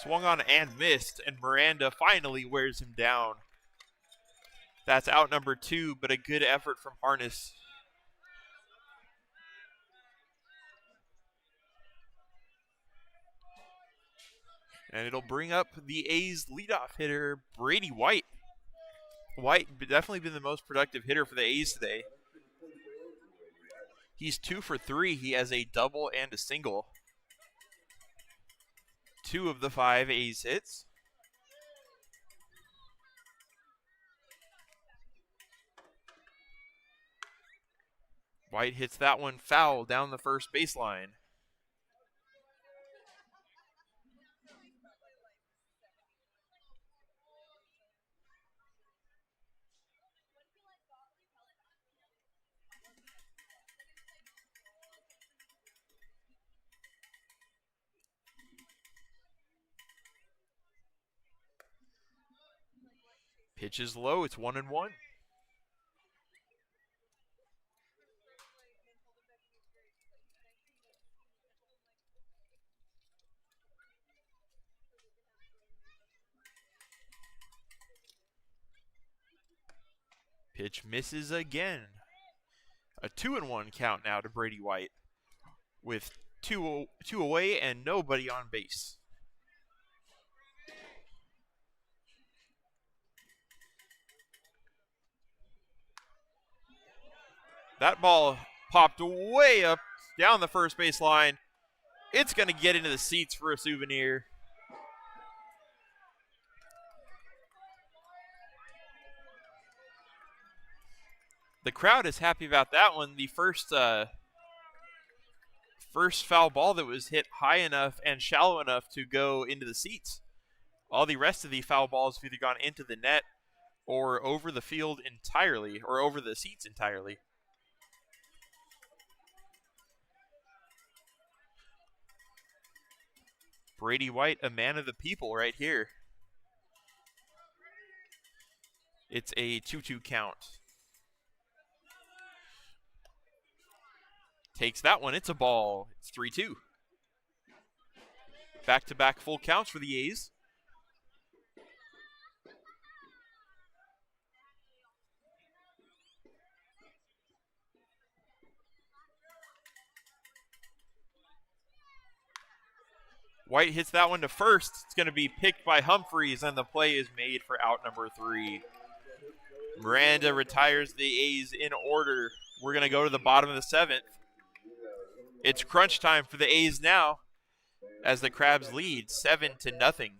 Swung on and missed, and Miranda finally wears him down. That's out number 2, but a good effort from Harness. And it'll bring up the A's leadoff hitter, Brady White. White definitely been the most productive hitter for the A's today. He's 2 for 3. He has a double and a single. 2 of the 5 A's hits. White hits that one foul down the first baseline. Pitch is low. It's 1-1. Pitch misses again. A 2-1 count now to Brady White with two away and nobody on base. That ball popped way up down the first base line. It's going to get into the seats for a souvenir. The crowd is happy about that one. The first foul ball that was hit high enough and shallow enough to go into the seats. All the rest of the foul balls have either gone into the net or over the field entirely, or over the seats entirely. Brady White, a man of the people right here. It's a 2-2 count. Takes that one. It's a ball. It's 3-2. Back-to-back full counts for the A's. White hits that one to first. It's going to be picked by Humphreys, and the play is made for out number 3. Miranda retires the A's in order. We're going to go to the bottom of the 7th. It's crunch time for the A's now as the Crabs lead 7-0.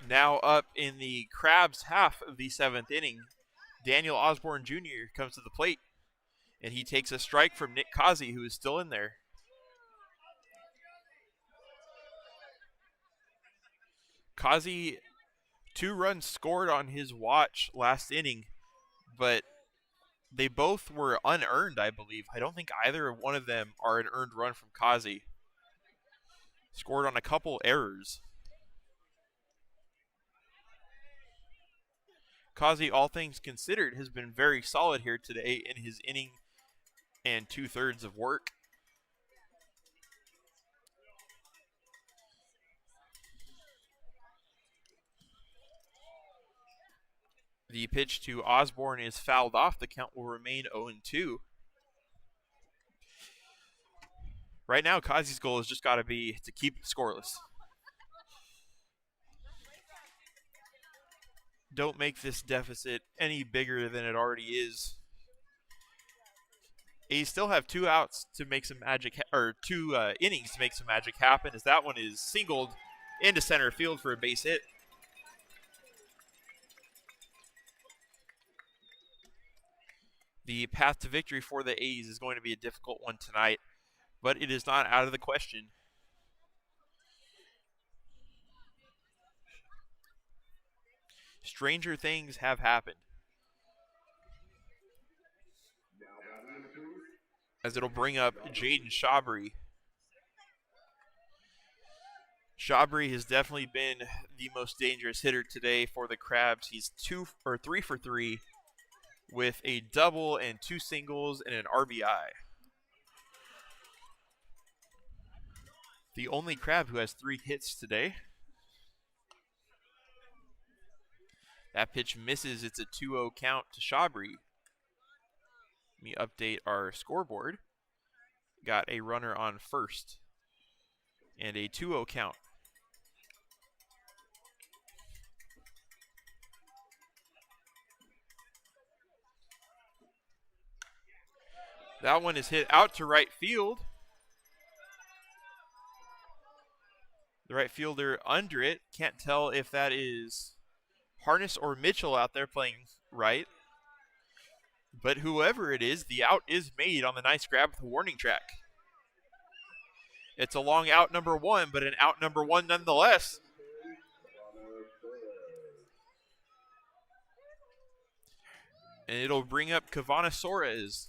Now up in the Crabs half of the 7th inning, Daniel Osborne Jr. comes to the plate, and he takes a strike from Nick Kazi, who is still in there. Kazi, 2 runs scored on his watch last inning, but they both were unearned, I believe. I don't think either one of them are an earned run from Kazi. Scored on a couple errors. Kazi, all things considered, has been very solid here today in his inning and 2/3 of work. The pitch to Osborne is fouled off. The count will remain 0-2. Right now, Kazi's goal has just got to be to keep it scoreless. Don't make this deficit any bigger than it already is. A's still have 2 outs to make some magic, or 2 innings to make some magic happen, as that one is singled into center field for a base hit. The path to victory for the A's is going to be a difficult one tonight, but it is not out of the question. Stranger things have happened, as it'll bring up Jaden Shabry. Shabry has definitely been the most dangerous hitter today for the Crabs. He's 3 for 3 with a double and 2 singles and an RBI. The only Crab who has 3 hits today. That pitch misses. It's a 2-0 count to Shabry. Let me update our scoreboard. Got a runner on first and a 2-0 count. That one is hit out to right field. The right fielder under it. Can't tell if that is Harness or Mitchell out there playing right. But whoever it is, the out is made on the nice grab with the warning track. It's a long out number 1, but an out number 1 nonetheless. And it'll bring up Kavana Soares.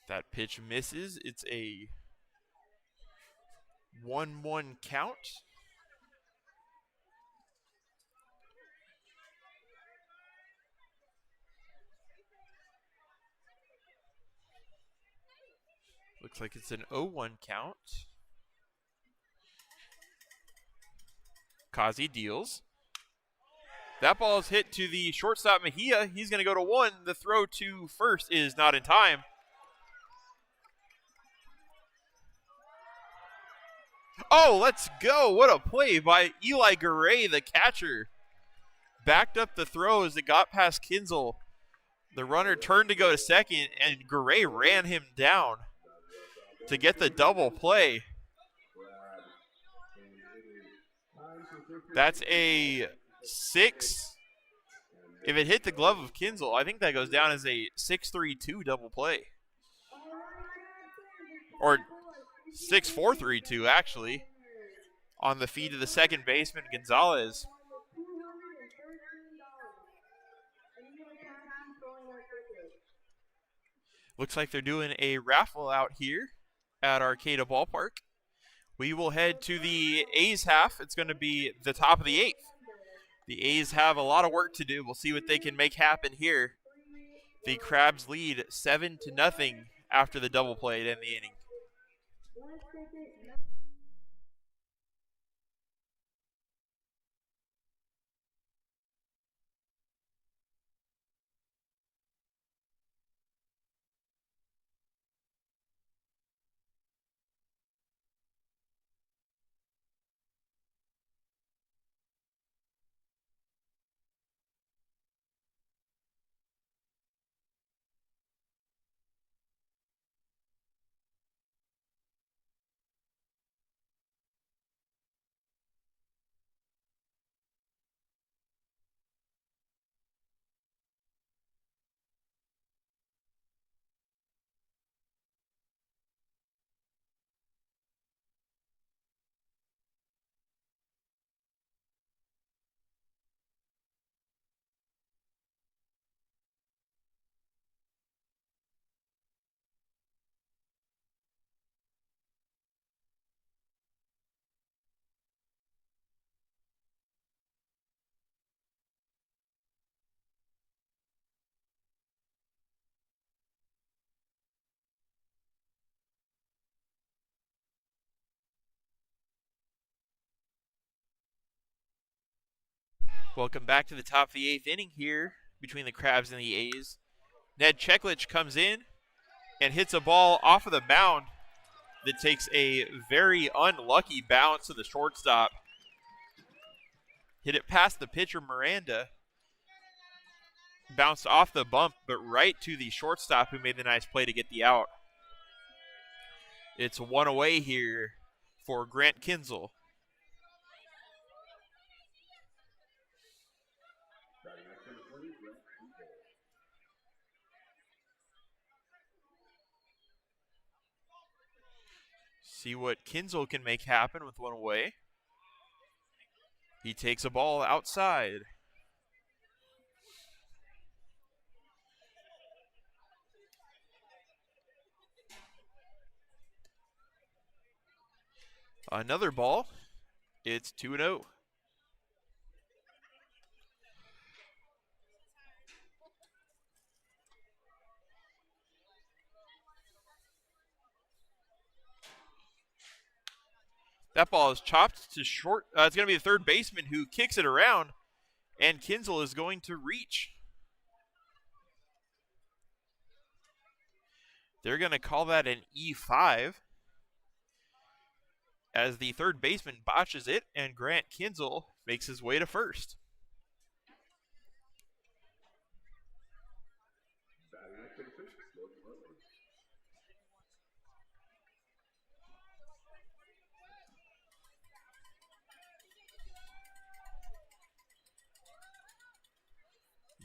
That pitch misses. It's a 1-1 count. Looks like it's an 0-1 count. Kazi deals. That ball is hit to the shortstop Mejia. He's going to go to 1. The throw to first is not in time. Oh, let's go. What a play by Eli Garay, the catcher. Backed up the throw as it got past Kinzel. The runner turned to go to second, and Garay ran him down to get the double play. That's a 6. If it hit the glove of Kinzel, I think that goes down as a 6-3-2 double play. Or 6-4-3-2, actually, on the feet of the second baseman, Gonzalez. Looks like they're doing a raffle out here at Arcata Ballpark. We will head to the A's half. It's going to be the top of the 8th. The A's have a lot of work to do. We'll see what they can make happen here. The Crabs lead 7-0 after the double play to end the inning. Welcome back to the top of the 8th inning here between the Crabs and the A's. Ned Cheklich comes in and hits a ball off of the mound that takes a very unlucky bounce to the shortstop. Hit it past the pitcher, Miranda. Bounced off the bump, but right to the shortstop, who made the nice play to get the out. It's one away here for Grant Kinzel. See what Kinzel can make happen with one away. He takes a ball outside. Another ball. It's 2-0. That ball is chopped to short. It's going to be the third baseman who kicks it around, and Kinzel is going to reach. They're going to call that an E5 as the third baseman botches it, and Grant Kinzel makes his way to first.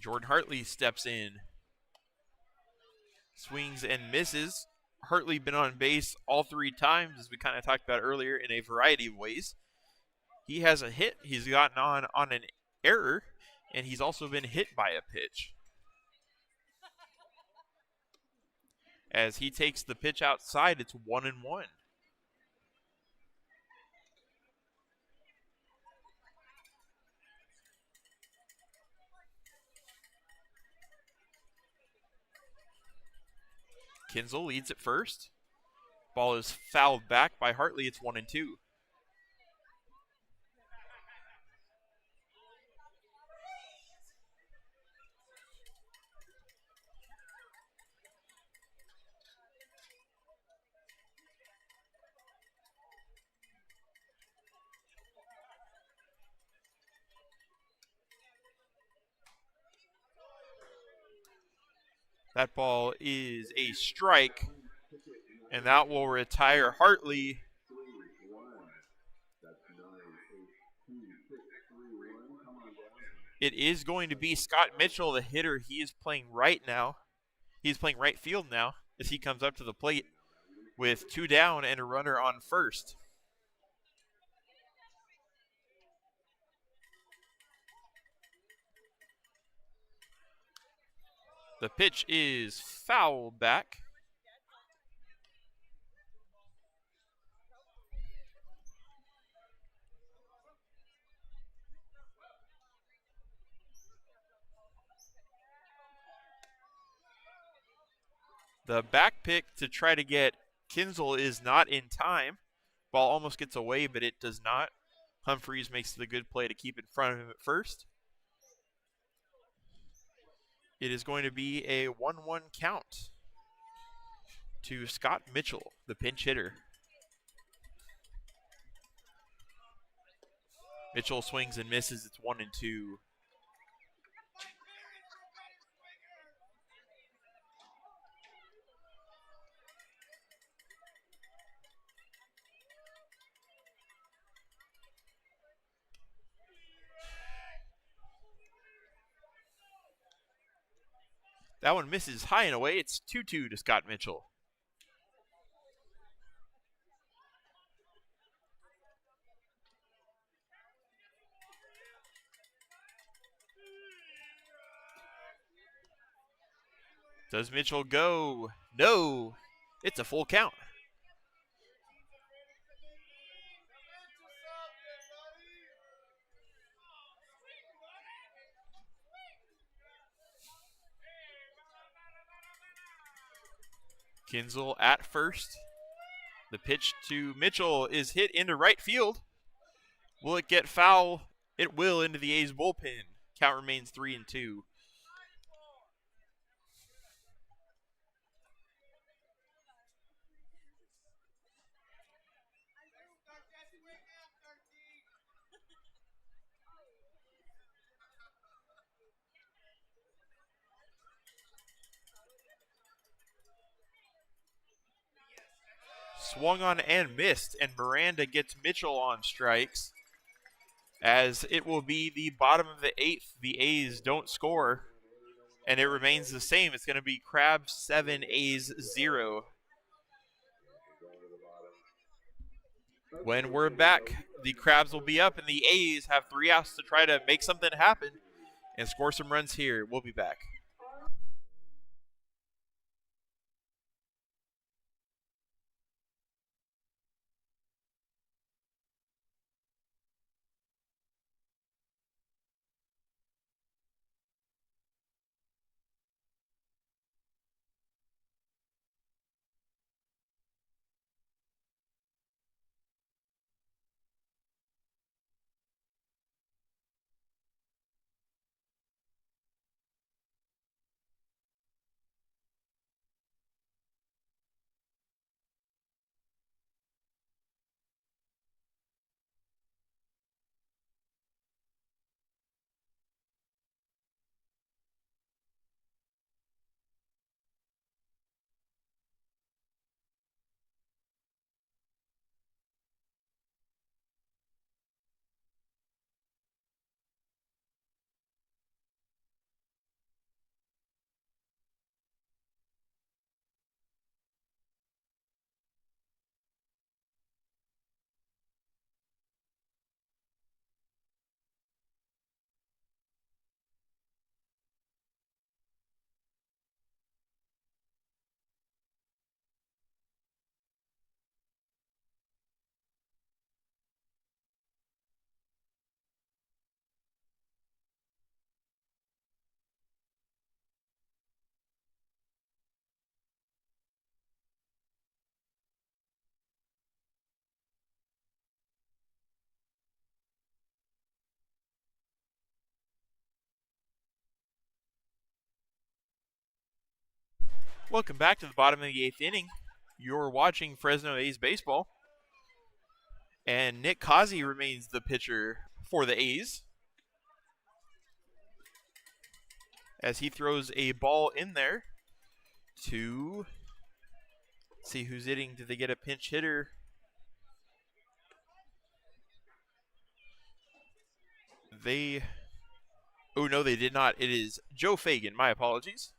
Jordan Hartley steps in. Swings and misses. Hartley been on base all 3 times, as we kind of talked about earlier, in a variety of ways. He has a hit. He's gotten on an error, and he's also been hit by a pitch. As he takes the pitch outside, it's 1-1. Kinzel leads at first. Ball is fouled back by Hartley. It's 1-2. That ball is a strike, and that will retire Hartley. It is going to be Scott Mitchell, the hitter. He is playing right now. He's playing right field now as he comes up to the plate with 2 down and a runner on first. The pitch is foul back. The back pick to try to get Kinzel is not in time. Ball almost gets away, but it does not. Humphreys makes the good play to keep in front of him at first. It is going to be a 1-1 count to Scott Mitchell, the pinch hitter. Mitchell swings and misses. It's 1-2. That one misses high and away. It's 2-2 to Scott Mitchell. Does Mitchell go? No. It's a full count. Kinzel at first. The pitch to Mitchell is hit into right field. Will it get foul? It will, into the A's bullpen. Count remains 3-2. swung on and missed, and Miranda gets Mitchell on strikes. As it will be the bottom of the 8th, the A's don't score, and it remains the same. It's going to be Crabs 7, A's 0. When we're back, the Crabs will be up, and the A's have 3 outs to try to make something happen and score some runs here. We'll be back. Welcome back to the bottom of the 8th inning. You're watching Fresno A's baseball. And Nick Causey remains the pitcher for the A's, as he throws a ball in there to see who's hitting. Did they get a pinch hitter? Oh, no, they did not. It is Joe Fagan. My apologies.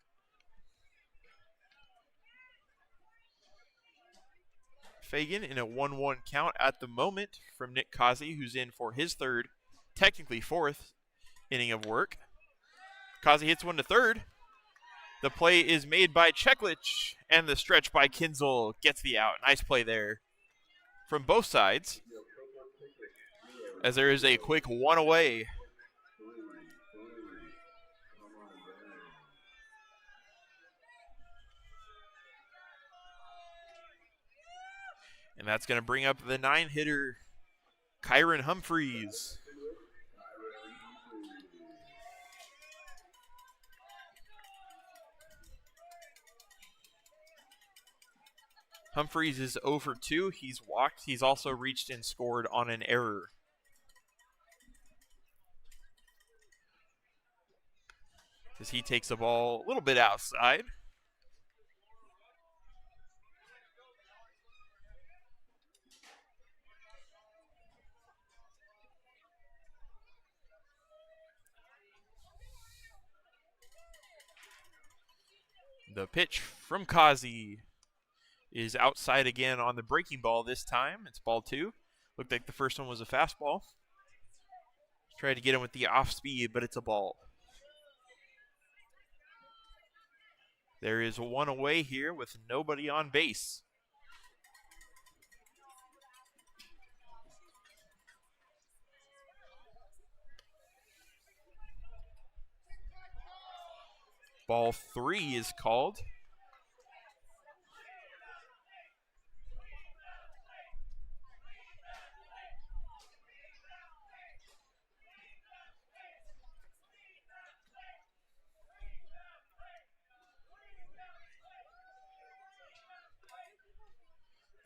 Fagan in a 1-1 count at the moment from Nick Causey, who's in for his 3rd, technically 4th inning of work. Causey hits one to 3rd. The play is made by Cheklich, and the stretch by Kinzel gets the out. Nice play there from both sides, as there is a quick one away. And that's going to bring up the 9-hitter, Kyron Humphreys. Humphreys is 0 for 2. He's walked. He's also reached and scored on an error. As he takes the ball a little bit outside. The pitch from Causey is outside again on the breaking ball this time. It's ball 2. Looked like the first one was a fastball. Tried to get him with the off speed, but it's a ball. There is one away here with nobody on base. Ball 3 is called.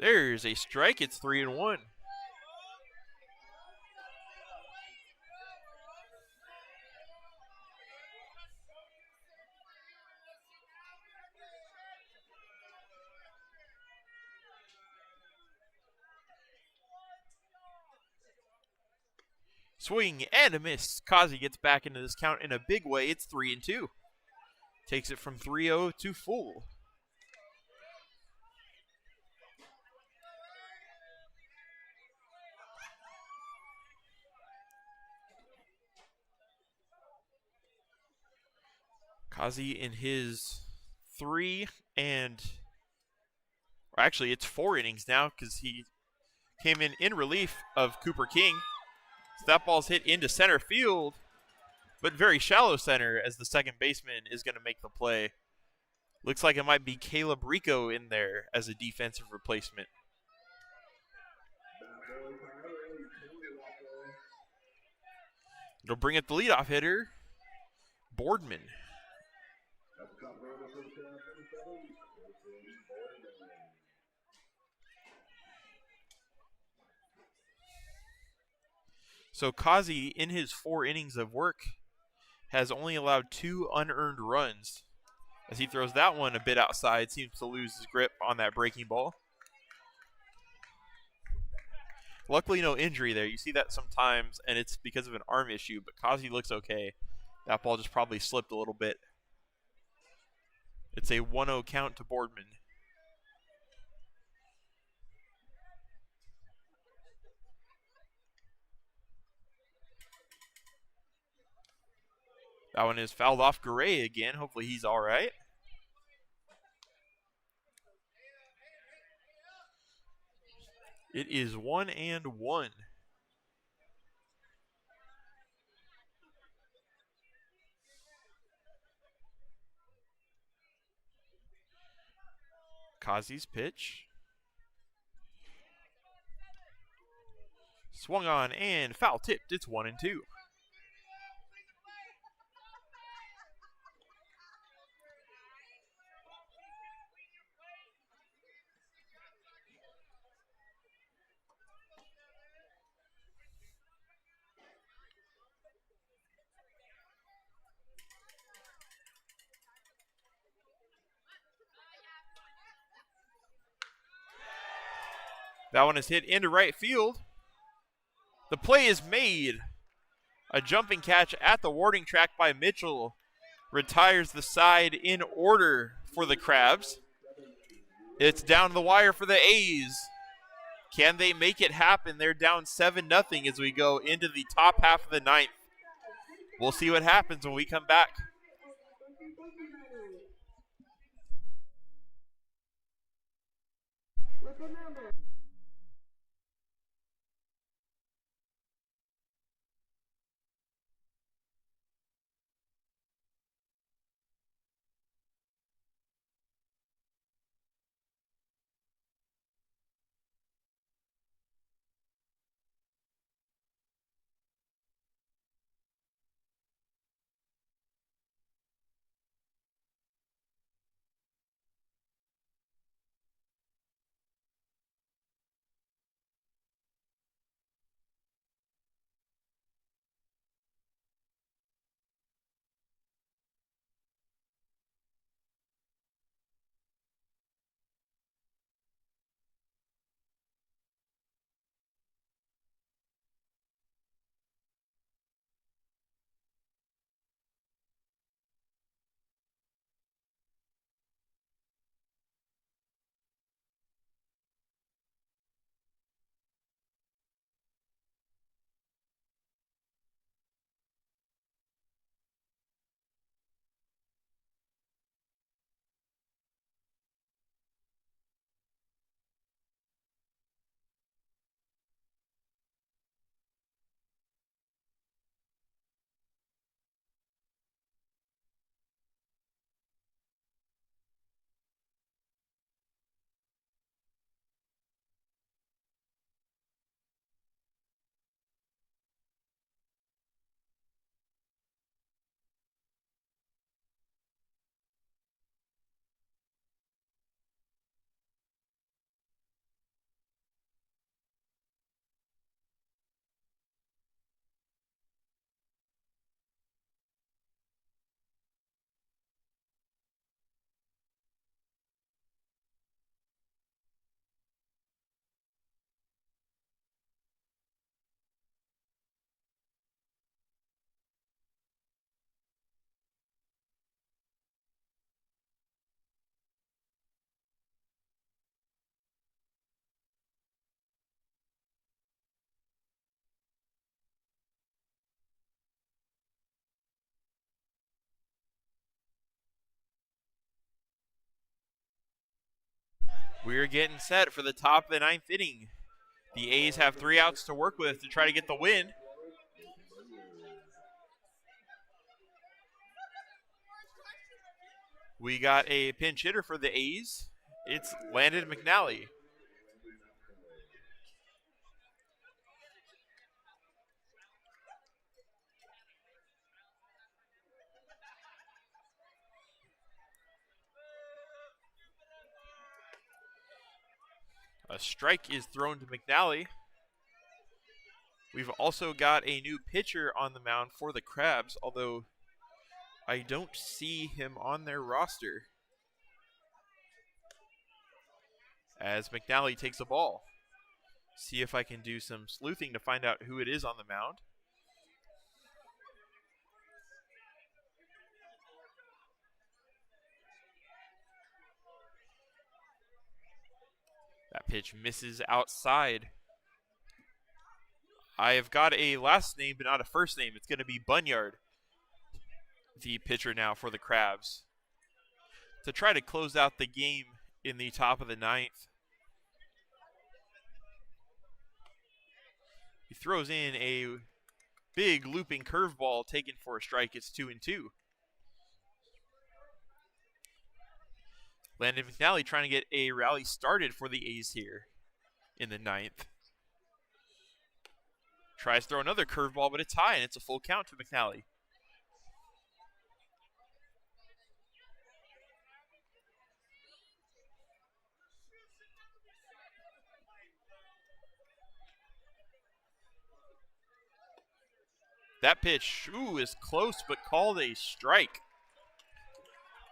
There's a strike. It's 3-1. Swing and a miss. Kazi gets back into this count in a big way. It's 3-2. Takes it from 3-0 to full. Kazi in his actually it's 4 innings now because he came in relief of Cooper King. So that ball's hit into center field, but very shallow center as the second baseman is going to make the play. Looks like it might be Caleb Rico in there as a defensive replacement. It'll bring up the leadoff hitter, Boardman. So Kazi, in his 4 innings of work, has only allowed 2 unearned runs. As he throws that one a bit outside, seems to lose his grip on that breaking ball. Luckily, no injury there. You see that sometimes, and it's because of an arm issue, but Kazi looks okay. That ball just probably slipped a little bit. It's a 1-0 count to Boardman. That one is fouled off Garay again. Hopefully he's all right. It is 1-1. Kazi's pitch. Swung on and foul tipped. It's 1-2. That one is hit into right field. The play is made. A jumping catch at the warning track by Mitchell retires the side in order for the Crabs. It's down the wire for the A's. Can they make it happen? They're down 7-0 as we go into the top half of the ninth. We'll see what happens when we come back. We're getting set for the top of the ninth inning. The A's have 3 outs to work with to try to get the win. We got a pinch hitter for the A's. It's Landon McNally. A strike is thrown to McNally. We've also got a new pitcher on the mound for the Crabs, although I don't see him on their roster. As McNally takes a ball. See if I can do some sleuthing to find out who it is on the mound. That pitch misses outside. I have got a last name but not a first name. It's going to be Bunyard, the pitcher now for the Crabs, to try to close out the game in the top of the ninth. He throws in a big looping curveball taken for a strike. It's 2-2. Landon McNally trying to get a rally started for the A's here in the ninth. Tries to throw another curveball, but it's high, and it's a full count to McNally. That pitch, is close, but called a strike.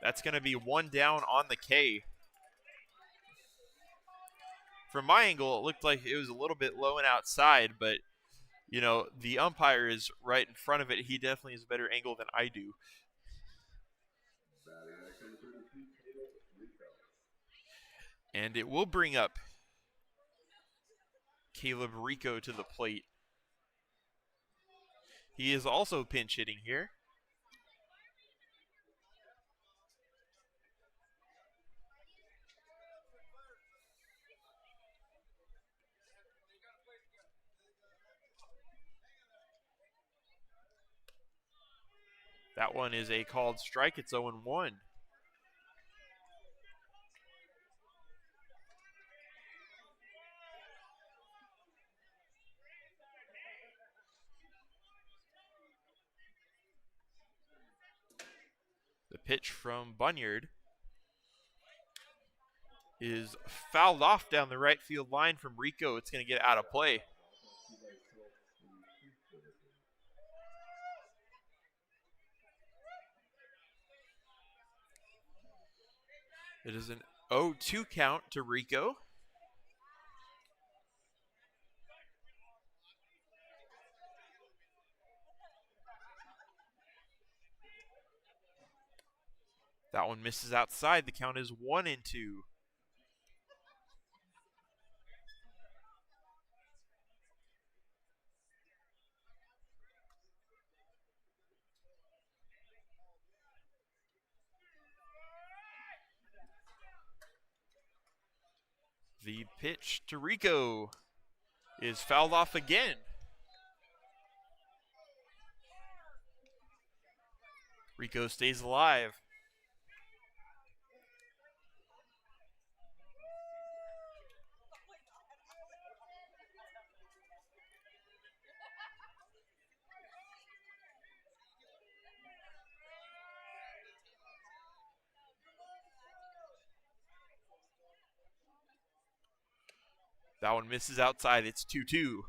That's going to be 1 down on the K. From my angle, it looked like it was a little bit low and outside, but, the umpire is right in front of it. He definitely has a better angle than I do. And it will bring up Caleb Rico to the plate. He is also pinch hitting here. That one is a called strike. It's 0-1. The pitch from Bunyard is fouled off down the right field line from Rico. It's going to get out of play. It is an 0-2 count to Rico. That one misses outside. The count is 1-2. The pitch to Rico is fouled off again. Rico stays alive. That one misses outside. It's 2-2.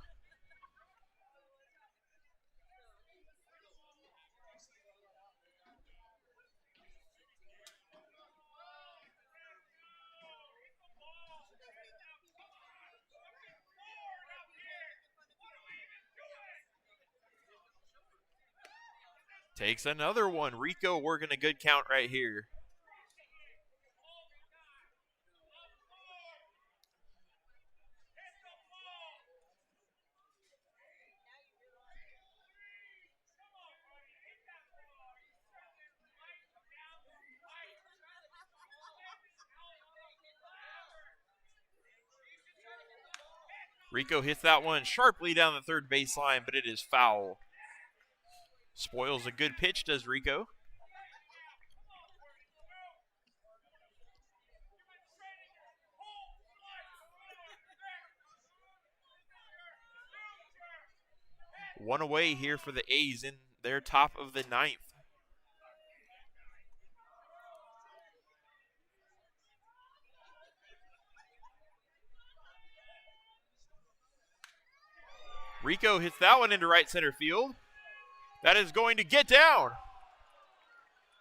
Takes another one. Rico working a good count right here. Rico hits that one sharply down the third baseline, but it is foul. Spoils a good pitch, does Rico. One away here for the A's in their top of the ninth. Rico hits that one into right center field. That is going to get down.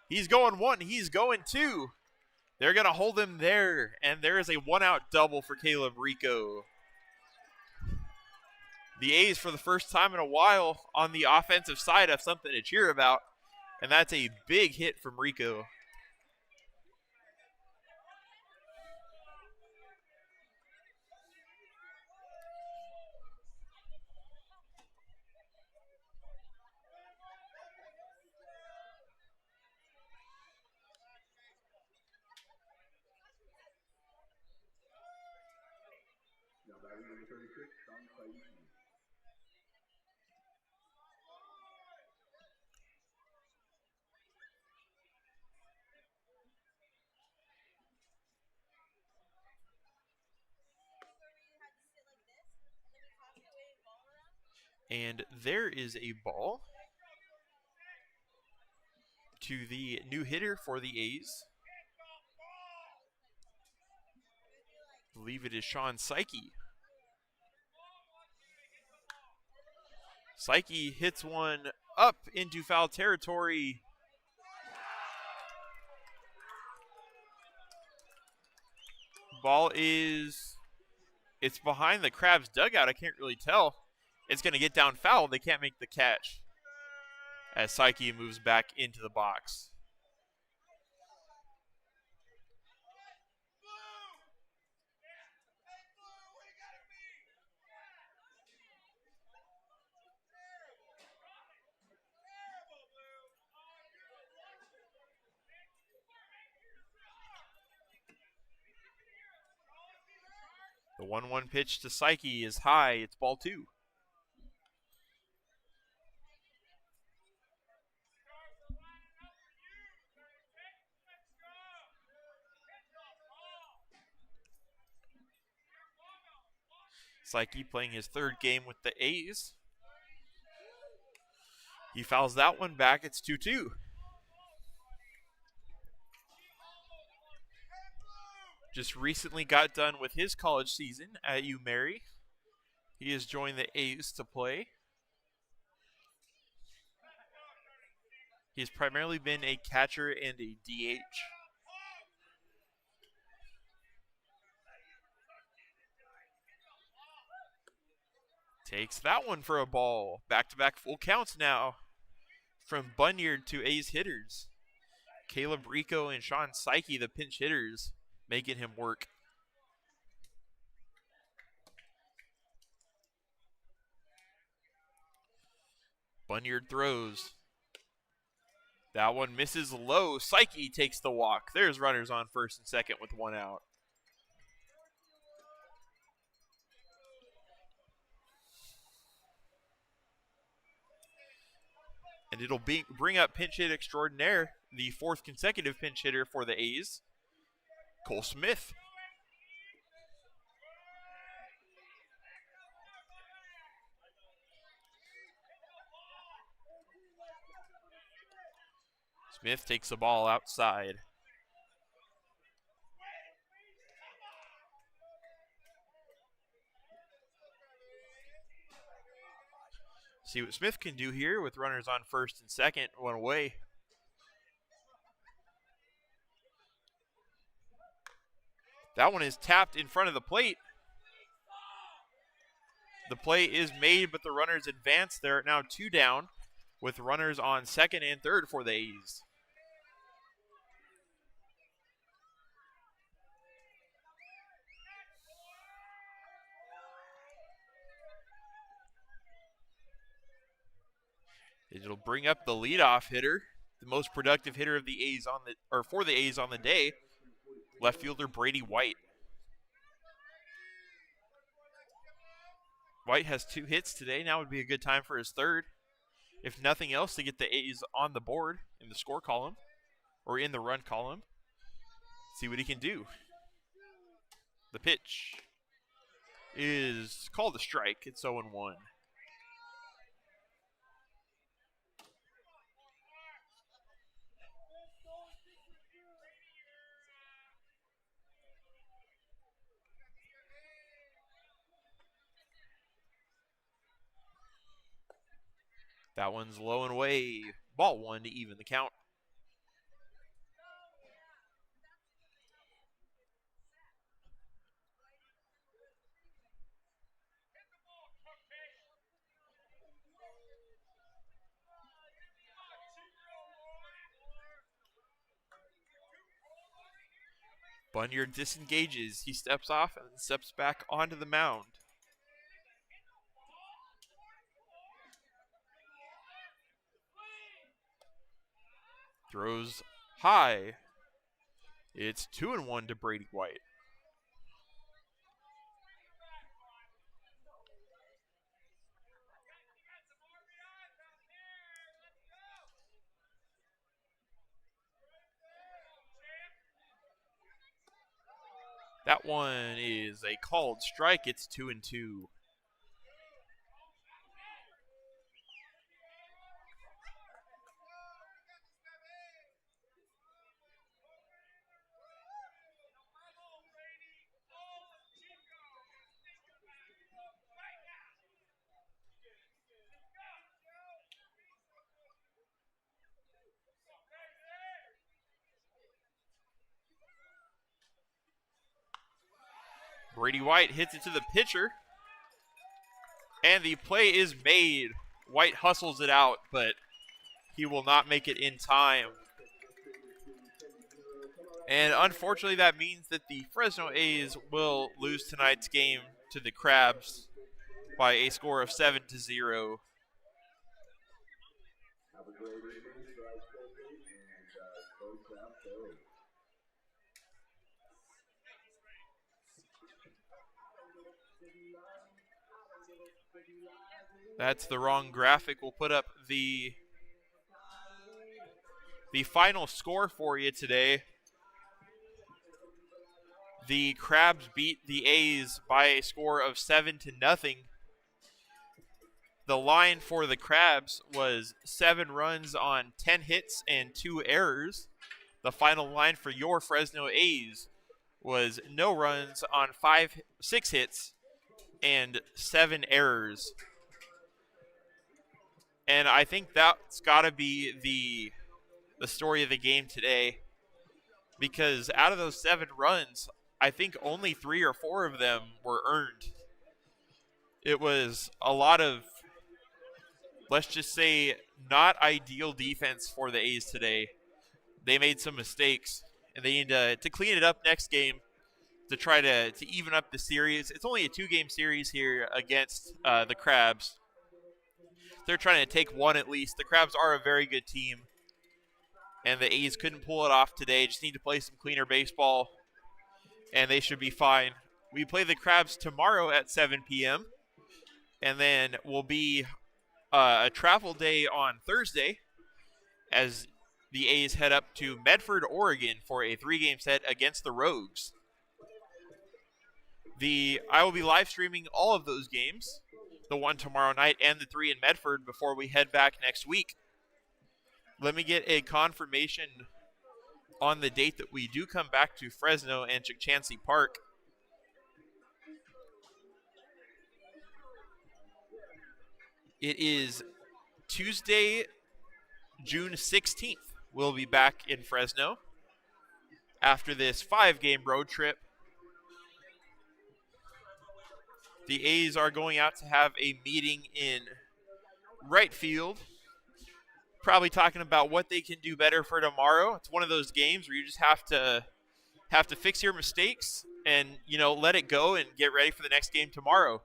He's going one, he's going two. They're going to hold him there, and there is a one-out double for Caleb Rico. The A's, for the first time in a while, on the offensive side, have something to cheer about, and that's a big hit from Rico. Now batting number 36, Sean Saiki. And there is a ball to the new hitter for the A's. I believe it is Sean Saiki. Saiki hits one up into foul territory. Ball is, it's behind the Crabs dugout. I can't really tell. It's going to get down foul. They can't make the catch as Saiki moves back into the box. The 1-1 pitch to Saiki is high. It's ball two. Saiki playing his third game with the A's. He fouls that one back. It's 2-2. Just recently got done with his college season at UMary. He has joined the A's to play. He's primarily been a catcher and a DH. Takes that one for a ball. Back-to-back full counts now from Bunyard to A's hitters. Caleb Rico and Sean Saiki, the pinch hitters, making him work. Bunyard throws. That one misses low. Saiki takes the walk. There's runners on first and second with one out. And it'll bring up pinch hit extraordinaire, the fourth consecutive pinch hitter for the A's, Cole Smith. Smith takes the ball outside. See what Smith can do here with runners on first and second, one away. That one is tapped in front of the plate. The play is made, but the runners advance. They're now two down with runners on second and third for the A's. It'll bring up the leadoff hitter, the most productive hitter of the A's for the A's on the day, left fielder Brady White. White has 2 hits today. Now would be a good time for his third. If nothing else, to get the A's on the board in the score column or in the run column. See what he can do. The pitch is called a strike. It's 0-1. That one's low and away. Ball 1 to even the count. Bunyard disengages. He steps off and steps back onto the mound. Throws high. It's 2-1 to Brady White. That one is a called strike. It's 2-2. Brady White hits it to the pitcher. And the play is made. White hustles it out, but he will not make it in time. And unfortunately, that means that the Fresno A's will lose tonight's game to the Crabs by a score of 7-0. Have a great evening, drive safely, and go Crabs, go. That's the wrong graphic. We'll put up the final score for you today. The Crabs beat the A's by a score of 7-0. The line for the Crabs was 7 runs on 10 hits and 2 errors. The final line for your Fresno A's was no runs on 6 hits and 7 errors. And I think that's got to be the story of the game today, because out of those 7 runs, I think only 3 or 4 of them were earned. It was a lot of, let's just say, not ideal defense for the A's today. They made some mistakes, and they need to clean it up next game to try to even up the series. It's only a 2-game series here against the Crabs. They're trying to take one at least. The Crabs are a very good team, and the A's couldn't pull it off today. Just need to play some cleaner baseball, and they should be fine. We play the Crabs tomorrow at 7 p.m., and then will be a travel day on Thursday as the A's head up to Medford, Oregon for a 3-game set against the Rogues. I will be live streaming all of those games, the one tomorrow night and the 3 in Medford, before we head back next week. Let me get a confirmation on the date that we do come back to Fresno and Chansey Park. It is Tuesday, June 16th. We'll be back in Fresno after this 5-game road trip. The A's are going out to have a meeting in right field, probably talking about what they can do better for tomorrow. It's one of those games where you just have to fix your mistakes and, let it go and get ready for the next game tomorrow.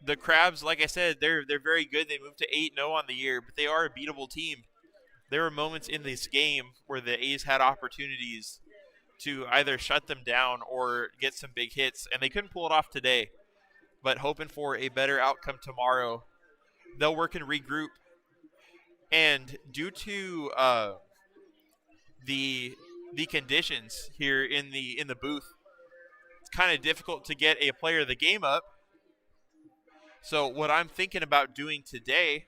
The Crabs, like I said, they're very good. They moved to 8-0 on the year, but they are a beatable team. There were moments in this game where the A's had opportunities to either shut them down or get some big hits, and they couldn't pull it off today. But hoping for a better outcome tomorrow. They'll work and regroup. And due to the conditions here in the booth, it's kind of difficult to get a player of the game up. So what I'm thinking about doing today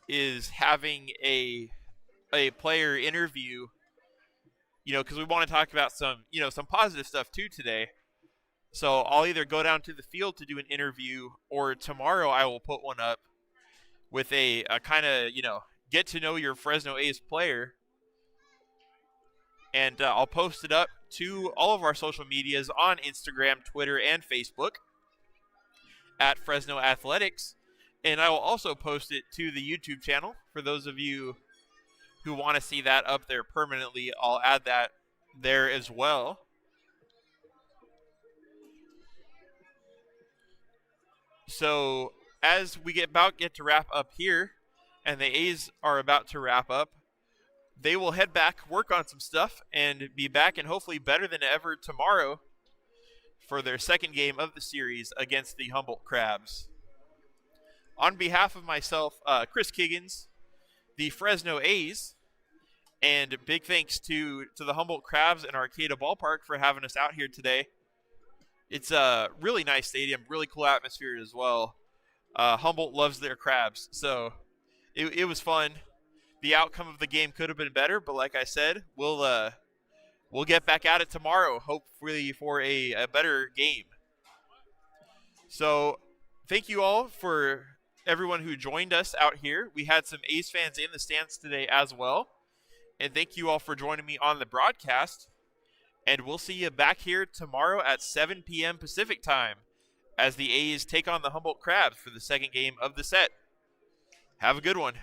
is having a player interview, because we want to talk about some positive stuff too today. So I'll either go down to the field to do an interview, or tomorrow I will put one up with a kind of, get to know your Fresno A's player. And I'll post it up to all of our social medias on Instagram, Twitter, and Facebook at Fresno Athletics. And I will also post it to the YouTube channel for those of you who want to see that up there permanently. I'll add that there as well. So as we get to wrap up here, and the A's are about to wrap up, they will head back, work on some stuff, and be back and hopefully better than ever tomorrow for their second game of the series against the Humboldt Crabs. On behalf of myself, Chris Kiggins, the Fresno A's, and big thanks to the Humboldt Crabs and Arcata Ballpark for having us out here today. It's a really nice stadium, really cool atmosphere as well. Humboldt loves their crabs, so it was fun. The outcome of the game could have been better, but like I said, we'll get back at it tomorrow, hopefully for a better game. So thank you all for everyone who joined us out here. We had some A's fans in the stands today as well. And thank you all for joining me on the broadcast. And we'll see you back here tomorrow at 7 p.m. Pacific time as the A's take on the Humboldt Crabs for the second game of the set. Have a good one.